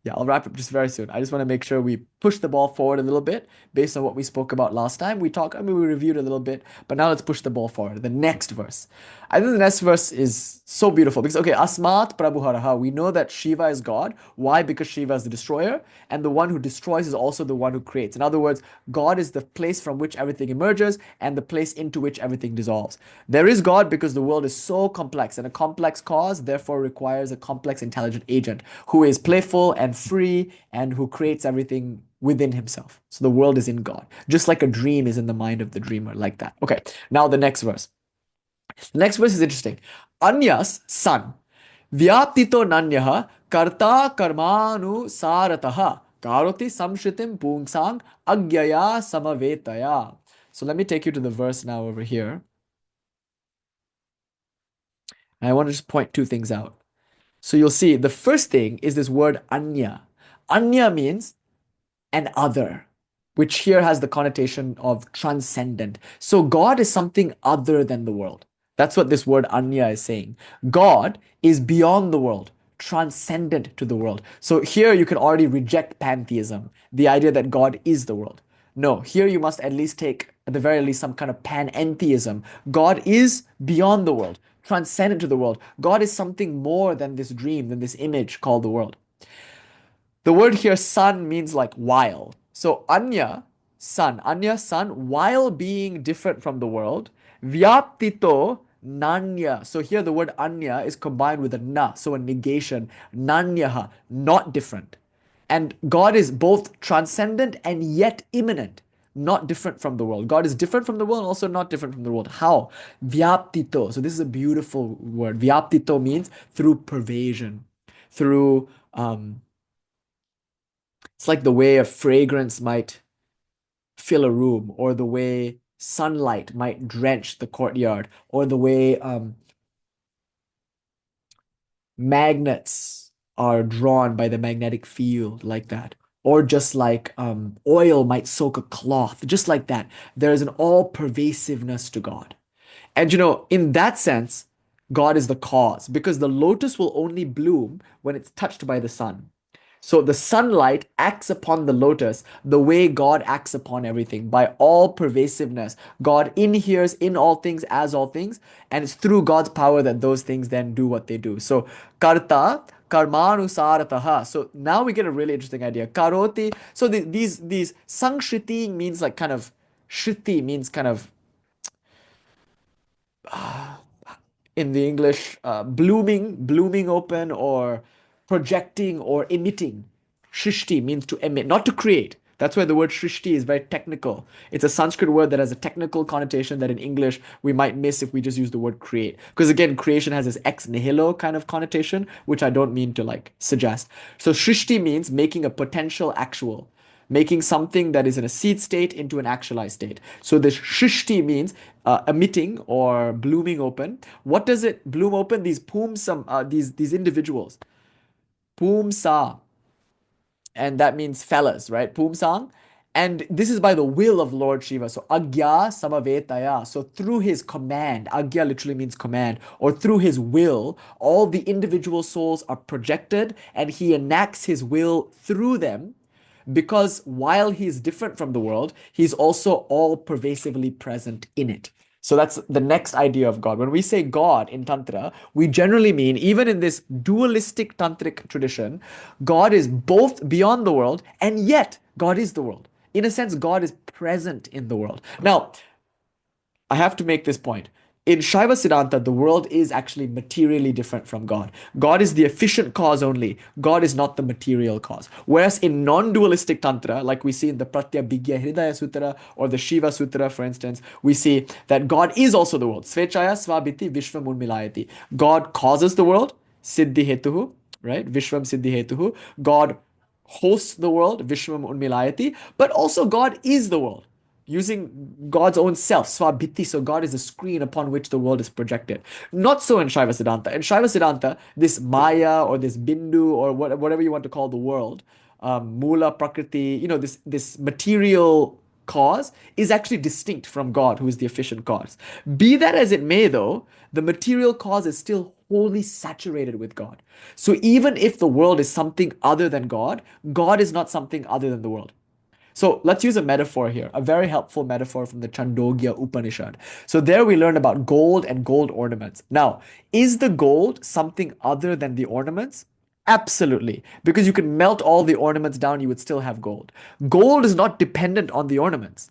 [SPEAKER 1] yeah, I'll wrap up just very soon. I just want to make sure we push the ball forward a little bit based on what we spoke about last time. We reviewed a little bit, but now let's push the ball forward. The next verse. I think the next verse is so beautiful because, okay, Asmat Prabhuharaha, we know that Shiva is God. Why? Because Shiva is the destroyer, and the one who destroys is also the one who creates. In other words, God is the place from which everything emerges and the place into which everything dissolves. There is God because the world is so complex, and a complex cause therefore requires a complex intelligent agent who is playful and free and who creates everything within himself. So the world is in God, just like a dream is in the mind of the dreamer, like that. Okay, now the next verse. The next verse is interesting. Anyas, son. Vyaptito nanyaha karta karmanu sarataha karoti samshritim pungsang agyaya samavetaya. So let me take you to the verse now over here. I want to just point two things out. So you'll see the first thing is this word anya. Anya means an other, which here has the connotation of transcendent. So God is something other than the world. That's what this word anya is saying. God is beyond the world, transcendent to the world. So here you can already reject pantheism, the idea that God is the world. No, here you must at least take, at the very least, some kind of panentheism. God is beyond the world, transcendent to the world. God is something more than this dream, than this image called the world. The word here, son, means like while. So anya, son, while being different from the world. Vyaptito, nanya. So here the word anya is combined with a na, so a negation. Nanyaha, not different. And God is both transcendent and yet immanent, not different from the world. God is different from the world, also not different from the world. How? Vyaptito. So this is a beautiful word. Vyaptito means through pervasion, through it's like the way a fragrance might fill a room, or the way sunlight might drench the courtyard, or the way magnets are drawn by the magnetic field, like that. Or just like oil might soak a cloth, just like that. There is an all-pervasiveness to God. And in that sense, God is the cause, because the lotus will only bloom when it's touched by the sun. So the sunlight acts upon the lotus the way God acts upon everything, by all pervasiveness. God inheres in all things as all things, and it's through God's power that those things then do what they do. So karta karmanusarataha. So now we get a really interesting idea. Karoti. So these sangshriti means like kind of, shriti means kind of in the English, blooming open, or projecting, or emitting. Shrishti means to emit, not to create. That's why the word shrishti is very technical. It's a Sanskrit word that has a technical connotation that in English we might miss if we just use the word create. Because again, creation has this ex nihilo kind of connotation, which I don't mean to like suggest. So shrishti means making a potential actual, making something that is in a seed state into an actualized state. So the shrishti means emitting or blooming open. What does it bloom open? These these individuals. Pumsa, and that means fellas, right? Pumsang. And this is by the will of Lord Shiva. So agya samavetaya. So through his command, agya literally means command, or through his will, all the individual souls are projected, and he enacts his will through them, because while he's different from the world, he's also all pervasively present in it. So that's the next idea of God. When we say God in Tantra, we generally mean, even in this dualistic Tantric tradition, God is both beyond the world and yet God is the world. In a sense, God is present in the world. Now, I have to make this point. In Shaiva Siddhānta, the world is actually materially different from God. God is the efficient cause only. God is not the material cause. Whereas in non-dualistic Tantra, like we see in the Pratyabhigya Hridaya Sutra or the Shiva Sutra, for instance, we see that God is also the world. Svechaya svabhiti vishvam unmilayati. God causes the world, siddhi hetuhu, right? Vishvam siddhi hetuhu. God hosts the world, vishvam unmilayati. But also God is the world, using God's own self, swabhiti. So God is the screen upon which the world is projected. Not so in Shaiva Siddhānta. In Shaiva Siddhānta, this Maya or this Bindu or whatever you want to call the world, Mula, Prakriti, this material cause is actually distinct from God, who is the efficient cause. Be that as it may, though, the material cause is still wholly saturated with God. So even if the world is something other than God, God is not something other than the world. So let's use a metaphor here, a very helpful metaphor from the Chandogya Upanishad. So there we learn about gold and gold ornaments. Now, is the gold something other than the ornaments? Absolutely, because you can melt all the ornaments down, you would still have gold. Gold is not dependent on the ornaments.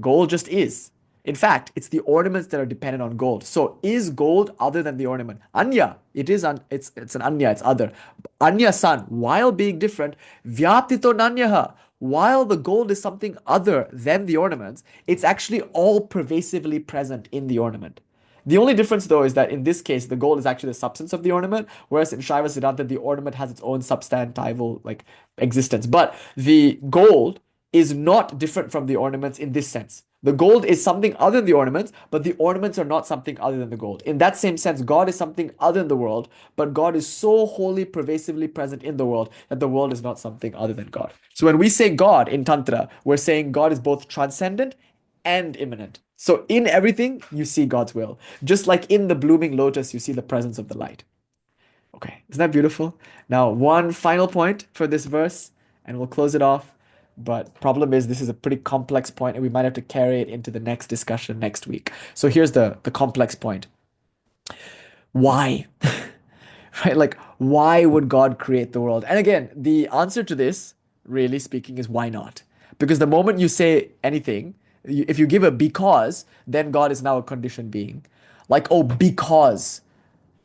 [SPEAKER 1] Gold just is. In fact, it's the ornaments that are dependent on gold. So is gold other than the ornament? Anya, it's an anya, it's other. Anya san, while being different, vyaptito nanyaha. While the gold is something other than the ornaments, it's actually all pervasively present in the ornament. The only difference, though, is that in this case, the gold is actually the substance of the ornament, whereas in Shaiva Siddhanta, the ornament has its own substantival existence. But the gold is not different from the ornaments in this sense. The gold is something other than the ornaments, but the ornaments are not something other than the gold. In that same sense, God is something other than the world, but God is so wholly pervasively present in the world that the world is not something other than God. So when we say God in Tantra, we're saying God is both transcendent and immanent. So in everything, you see God's will. Just like in the blooming lotus, you see the presence of the light. Okay, isn't that beautiful? Now, one final point for this verse, and we'll close it off. But problem is, this is a pretty complex point, and we might have to carry it into the next discussion next week. So here's the complex point. Why? Right? Like, why would God create the world? And again, the answer to this, really speaking, is why not? Because the moment you say anything, if you give a because, then God is now a conditioned being. Like, oh, because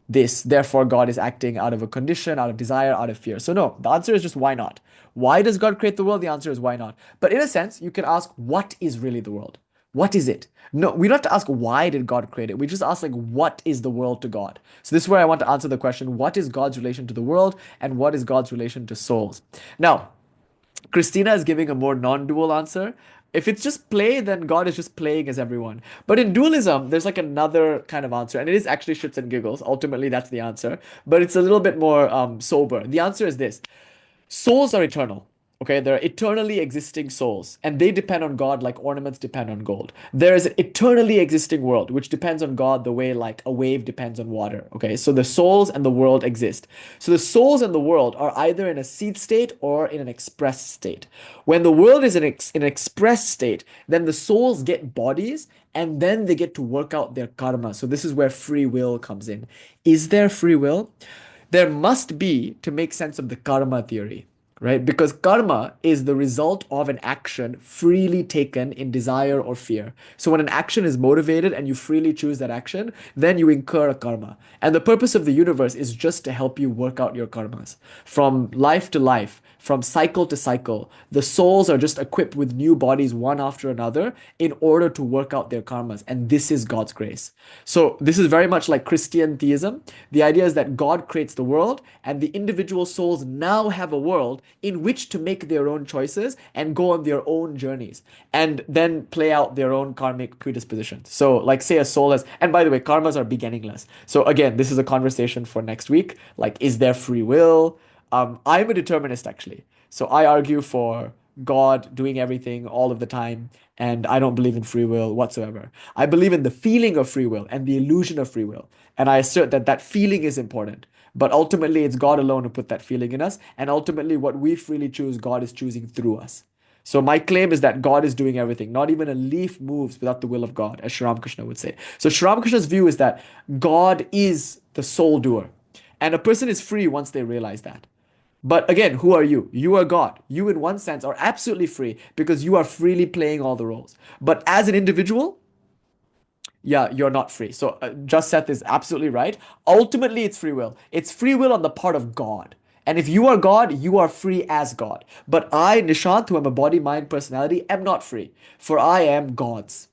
[SPEAKER 1] this, therefore God is acting out of a condition, out of desire, out of fear. So no, the answer is just why not? Why does God create the world? The answer is why not? But in a sense, you can ask, what is really the world? What is it? No, we don't have to ask why did God create it. We just ask what is the world to God? So this is where I want to answer the question, what is God's relation to the world and what is God's relation to souls? Now, Christina is giving a more non-dual answer. If it's just play, then God is just playing as everyone. But in dualism, there's another kind of answer, and it is actually shits and giggles. Ultimately, that's the answer. But it's a little bit more sober. The answer is this: souls are eternal. Okay, they're eternally existing souls, and they depend on God like ornaments depend on gold. There is an eternally existing world, which depends on God the way a wave depends on water. Okay, so the souls and the world exist. So the souls and the world are either in a seed state or in an express state. When the world is in an express state, then the souls get bodies, and then they get to work out their karma. So this is where free will comes in. Is there free will? There must be, to make sense of the karma theory, right? Because karma is the result of an action freely taken in desire or fear. So when an action is motivated and you freely choose that action, then you incur a karma. And the purpose of the universe is just to help you work out your karmas. From life to life, from cycle to cycle, the souls are just equipped with new bodies one after another in order to work out their karmas. And this is God's grace. So this is very much like Christian theism. The idea is that God creates the world and the individual souls now have a world in which to make their own choices and go on their own journeys and then play out their own karmic predispositions. So say a soul has, and by the way, karmas are beginningless. So again, this is a conversation for next week. Is there free will? I'm a determinist, actually. So I argue for God doing everything all of the time, and I don't believe in free will whatsoever. I believe in the feeling of free will and the illusion of free will, and I assert that that feeling is important. But ultimately, it's God alone who put that feeling in us, and ultimately, what we freely choose, God is choosing through us. So my claim is that God is doing everything. Not even a leaf moves without the will of God, as Sri Ramakrishna would say. So Sri Ramakrishna's view is that God is the sole doer. And a person is free once they realize that. But again, who are you? You are God. You, in one sense, are absolutely free because you are freely playing all the roles. But as an individual, yeah, you're not free. So Just Seth is absolutely right. Ultimately, it's free will. It's free will on the part of God. And if you are God, you are free as God. But I, Nishant, who am a body, mind, personality, am not free, for I am God's.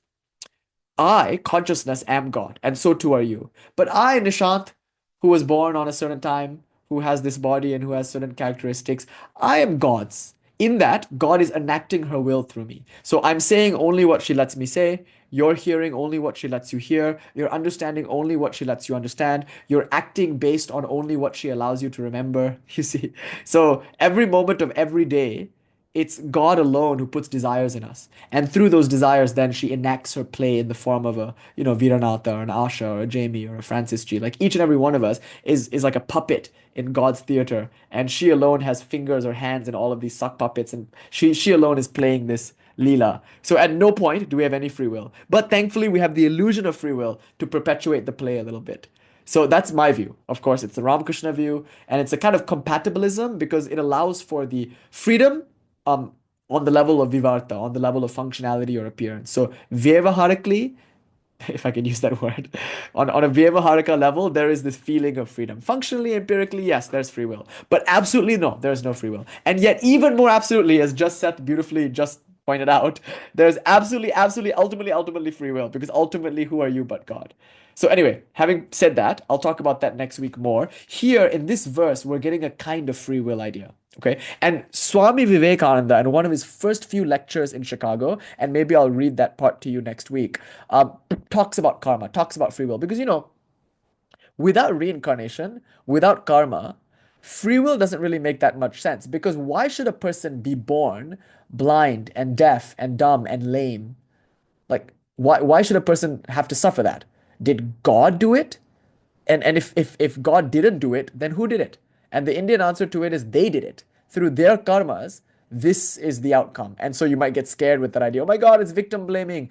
[SPEAKER 1] I, consciousness, am God, and so too are you. But I, Nishant, who was born on a certain time, who has this body and who has certain characteristics, I am God's. In that, God is enacting her will through me. So I'm saying only what she lets me say. You're hearing only what she lets you hear. You're understanding only what she lets you understand. You're acting based on only what she allows you to remember. You see? So every moment of every day, it's God alone who puts desires in us. And through those desires, then she enacts her play in the form of a, Viranatha or an Asha or a Jamie or a Francis G. Like each and every one of us is like a puppet in God's theater. And she alone has fingers or hands in all of these sock puppets. And she alone is playing this Leela. So at no point do we have any free will. But thankfully, we have the illusion of free will to perpetuate the play a little bit. So that's my view. Of course, it's the Ramakrishna view, and it's a kind of compatibilism because it allows for the freedom um, on the level of vivarta, on the level of functionality or appearance. So vyavaharically, if I can use that word, on a vyavaharika level, there is this feeling of freedom. Functionally, empirically, yes, there's free will. But absolutely, no, there's no free will. And yet, even more absolutely, as just Seth beautifully just pointed out, there's absolutely, absolutely, ultimately free will. Because ultimately, who are you but God? So anyway, having said that, I'll talk about that next week more. Here in this verse, we're getting a kind of free will idea. Okay. And Swami Vivekananda, in one of his first few lectures in Chicago, and maybe I'll read that part to you next week, talks about karma, talks about free will. Because, without reincarnation, without karma, free will doesn't really make that much sense. Because why should a person be born blind and deaf and dumb and lame? Like, why should a person have to suffer that? Did God do it? And if God didn't do it, then who did it? And the Indian answer to it is they did it. Through their karmas, this is the outcome. And so you might get scared with that idea. Oh my God, it's victim blaming.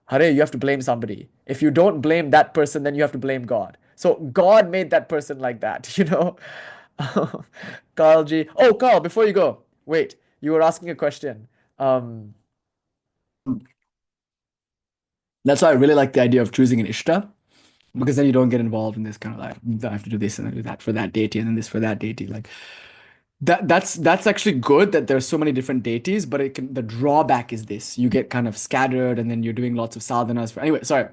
[SPEAKER 1] Hare, you have to blame somebody. If you don't blame that person, then you have to blame God. So God made that person like that, Carl G. Oh, Carl, before you go, wait, you were asking a question. Um, that's why I really like the idea of choosing an Ishta, because then you don't get involved in this kind of like I have to do this and do that for that deity and then this for that deity. Like that's actually good that there's so many different deities, but the drawback is this. You get kind of scattered and then you're doing lots of sadhanas for anyway, sorry.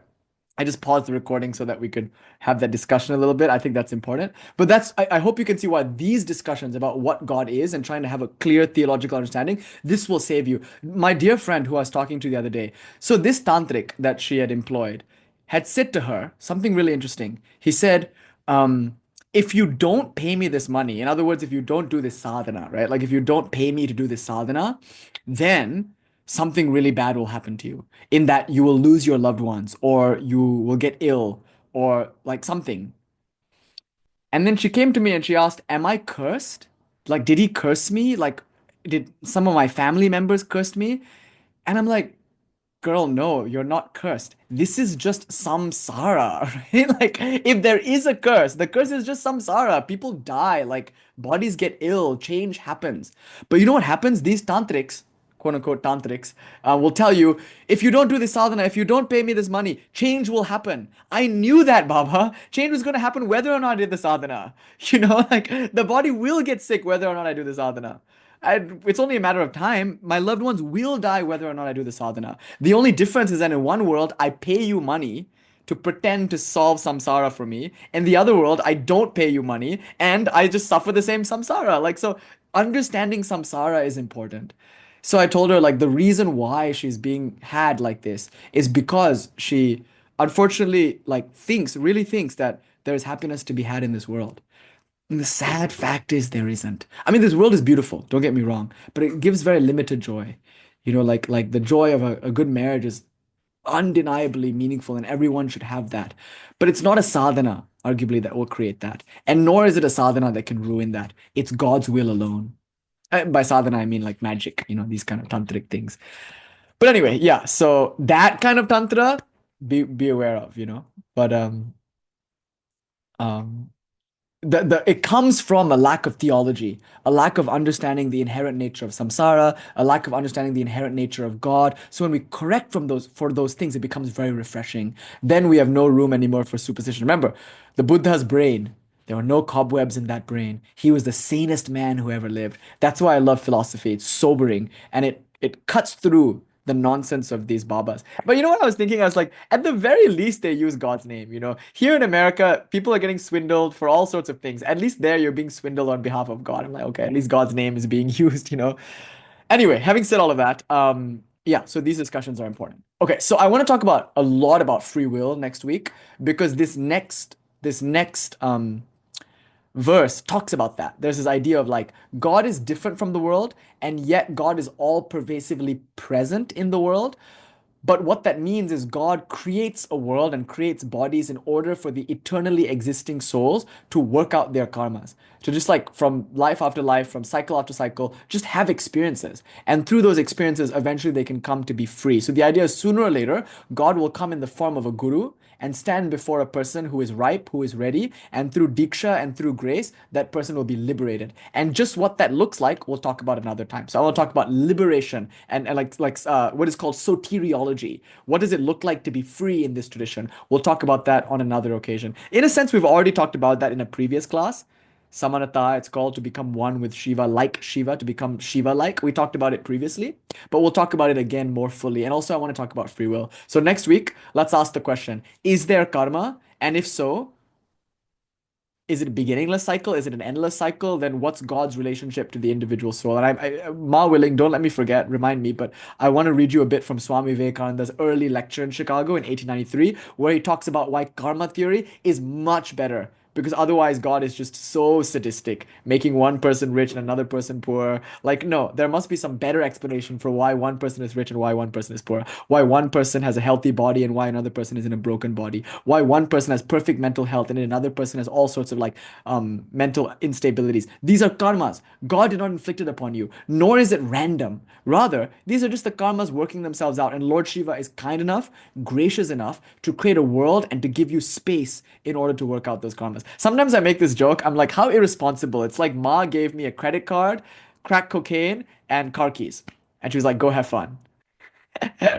[SPEAKER 1] I just paused the recording so that we could have that discussion a little bit. I think that's important. But I hope you can see why these discussions about what God is and trying to have a clear theological understanding, this will save you. My dear friend who I was talking to the other day, so this Tantrik that she had employed had said to her something really interesting. He said, if you don't pay me this money, in other words, if you don't do this sadhana, right? Like if you don't pay me to do this sadhana, then something really bad will happen to you in that you will lose your loved ones or you will get ill or like something. And then she came to me and she asked, am I cursed? Like, did he curse me? Like, did some of my family members curse me? And I'm like, girl, no, you're not cursed. This is just samsara, right? Like, if there is a curse, the curse is just samsara. People die, like, bodies get ill, change happens. But you know what happens? These tantrics, quote unquote tantrics, will tell you if you don't do this sadhana, if you don't pay me this money, change will happen. I knew that, Baba. Change was going to happen whether or not I did the sadhana. Like, the body will get sick whether or not I do the sadhana. It's only a matter of time. My loved ones will die whether or not I do the sadhana. The only difference is that in one world, I pay you money to pretend to solve samsara for me. In the other world, I don't pay you money and I just suffer the same samsara. Like, so understanding samsara is important. So I told her, like, the reason why she's being had like this is because she unfortunately, like, really thinks that there's happiness to be had in this world. And the sad fact is there isn't. I mean, this world is beautiful, don't get me wrong, but it gives very limited joy. Like the joy of a good marriage is undeniably meaningful and everyone should have that. But it's not a sadhana, arguably, that will create that. And nor is it a sadhana that can ruin that. It's God's will alone. By sadhana, I mean like magic, these kind of tantric things. But anyway, yeah, so that kind of tantra, be aware of, But um it comes from a lack of theology, a lack of understanding the inherent nature of samsara, a lack of understanding the inherent nature of God. So when we correct from those things, it becomes very refreshing. Then we have no room anymore for superstition. Remember, the Buddha's brain, there were no cobwebs in that brain. He was the sanest man who ever lived. That's why I love philosophy. It's sobering and it cuts through the nonsense of these babas. But you know what I was thinking? I was like, at the very least, they use God's name. Here in America, people are getting swindled for all sorts of things. At least there, you're being swindled on behalf of God. I'm like, okay, at least God's name is being used. Anyway, having said all of that, yeah, so these discussions are important. Okay, so I want to talk about a lot about free will next week because this next verse talks about that. There's this idea of like God is different from the world, and yet God is all pervasively present in the world. But what that means is God creates a world and creates bodies in order for the eternally existing souls to work out their karmas. To just like from life after life, from cycle after cycle, just have experiences. And through those experiences, eventually they can come to be free. So the idea is sooner or later, God will come in the form of a guru and stand before a person who is ripe, who is ready, and through diksha and through grace, that person will be liberated. And just what that looks like, we'll talk about another time. So I want to talk about liberation and what is called soteriology. What does it look like to be free in this tradition? We'll talk about that on another occasion. In a sense, we've already talked about that in a previous class. Samanata, it's called to become one with Shiva, like Shiva, to become Shiva like. We talked about it previously, but we'll talk about it again more fully. And also, I want to talk about free will. So, next week, let's ask the question: is there karma? And if so, is it a beginningless cycle? Is it an endless cycle? Then what's God's relationship to the individual soul? And Ma willing, don't let me forget, remind me, but I want to read you a bit from Swami Vivekananda's early lecture in Chicago in 1893, where he talks about why karma theory is much better. Because otherwise, God is just so sadistic, making one person rich and another person poor. Like, no, there must be some better explanation for why one person is rich and why one person is poor. Why one person has a healthy body and why another person is in a broken body. Why one person has perfect mental health and another person has all sorts of like mental instabilities. These are karmas. God did not inflict it upon you, nor is it random. Rather, these are just the karmas working themselves out. And Lord Shiva is kind enough, gracious enough to create a world and to give you space in order to work out those karmas. Sometimes I make this joke. I'm like, how irresponsible. It's like Ma gave me a credit card, crack cocaine, and car keys. And she was like, go have fun.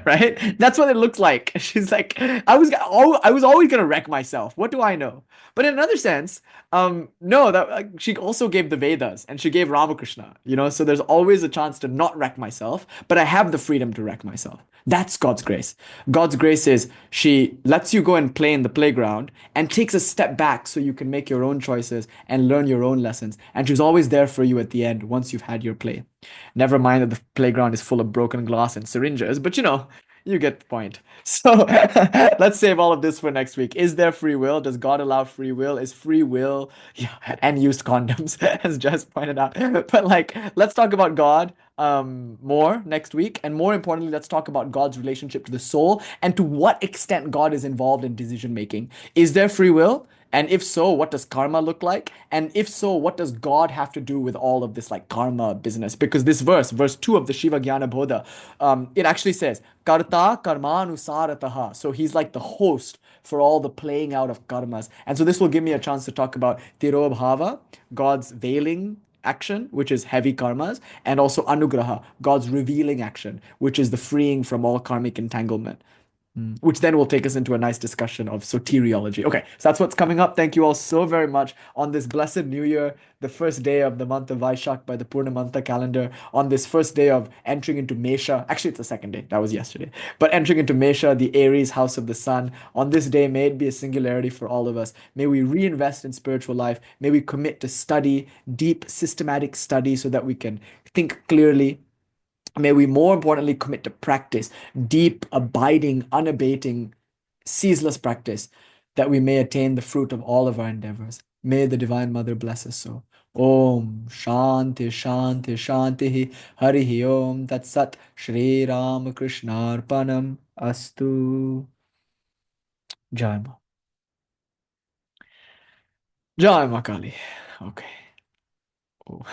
[SPEAKER 1] Right? That's what it looks like. She's like, I was always gonna wreck myself. What do I know? But in another sense, no, that she also gave the Vedas and she gave Ramakrishna. So there's always a chance to not wreck myself, but I have the freedom to wreck myself. That's God's grace. God's grace is she lets you go and play in the playground and takes a step back so you can make your own choices and learn your own lessons. And she's always there for you at the end once you've had your play. Never mind that the playground is full of broken glass and syringes, but you get the point. So let's save all of this for next week. Is there free will? Does God allow free will? Is free will, yeah, and used condoms, as just pointed out. But like, let's talk about God more next week. And more importantly, let's talk about God's relationship to the soul and to what extent God is involved in decision making. Is there free will? And if so, what does karma look like? And if so, what does God have to do with all of this like karma business? Because this verse 2 of the Shiva Jnana Bodha, it actually says, Karta karmanusarataha. So he's like the host for all the playing out of karmas. And so this will give me a chance to talk about Tirobhava, God's veiling action, which is heavy karmas, and also Anugraha, God's revealing action, which is the freeing from all karmic entanglement. Which then will take us into a nice discussion of soteriology. Okay, so that's what's coming up. Thank you all so very much on this blessed new year, the first day of the month of Vaishak by the Purnamanta calendar, on this first day of entering into Mesha. Actually, it's the second day, that was yesterday. But entering into Mesha, the Aries house of the sun, on this day, may it be a singularity for all of us. May we reinvest in spiritual life. May we commit to study, deep, systematic study, so that we can think clearly. May we more importantly commit to practice, deep, abiding, unabating, ceaseless practice, that we may attain the fruit of all of our endeavors. May the Divine Mother bless us so. Om Shanti Shanti Shanti Hari Om Tat Sat Shri Ram Krishnarpanam Astu. Jai Ma. Jai Ma Kali. Okay. Oh.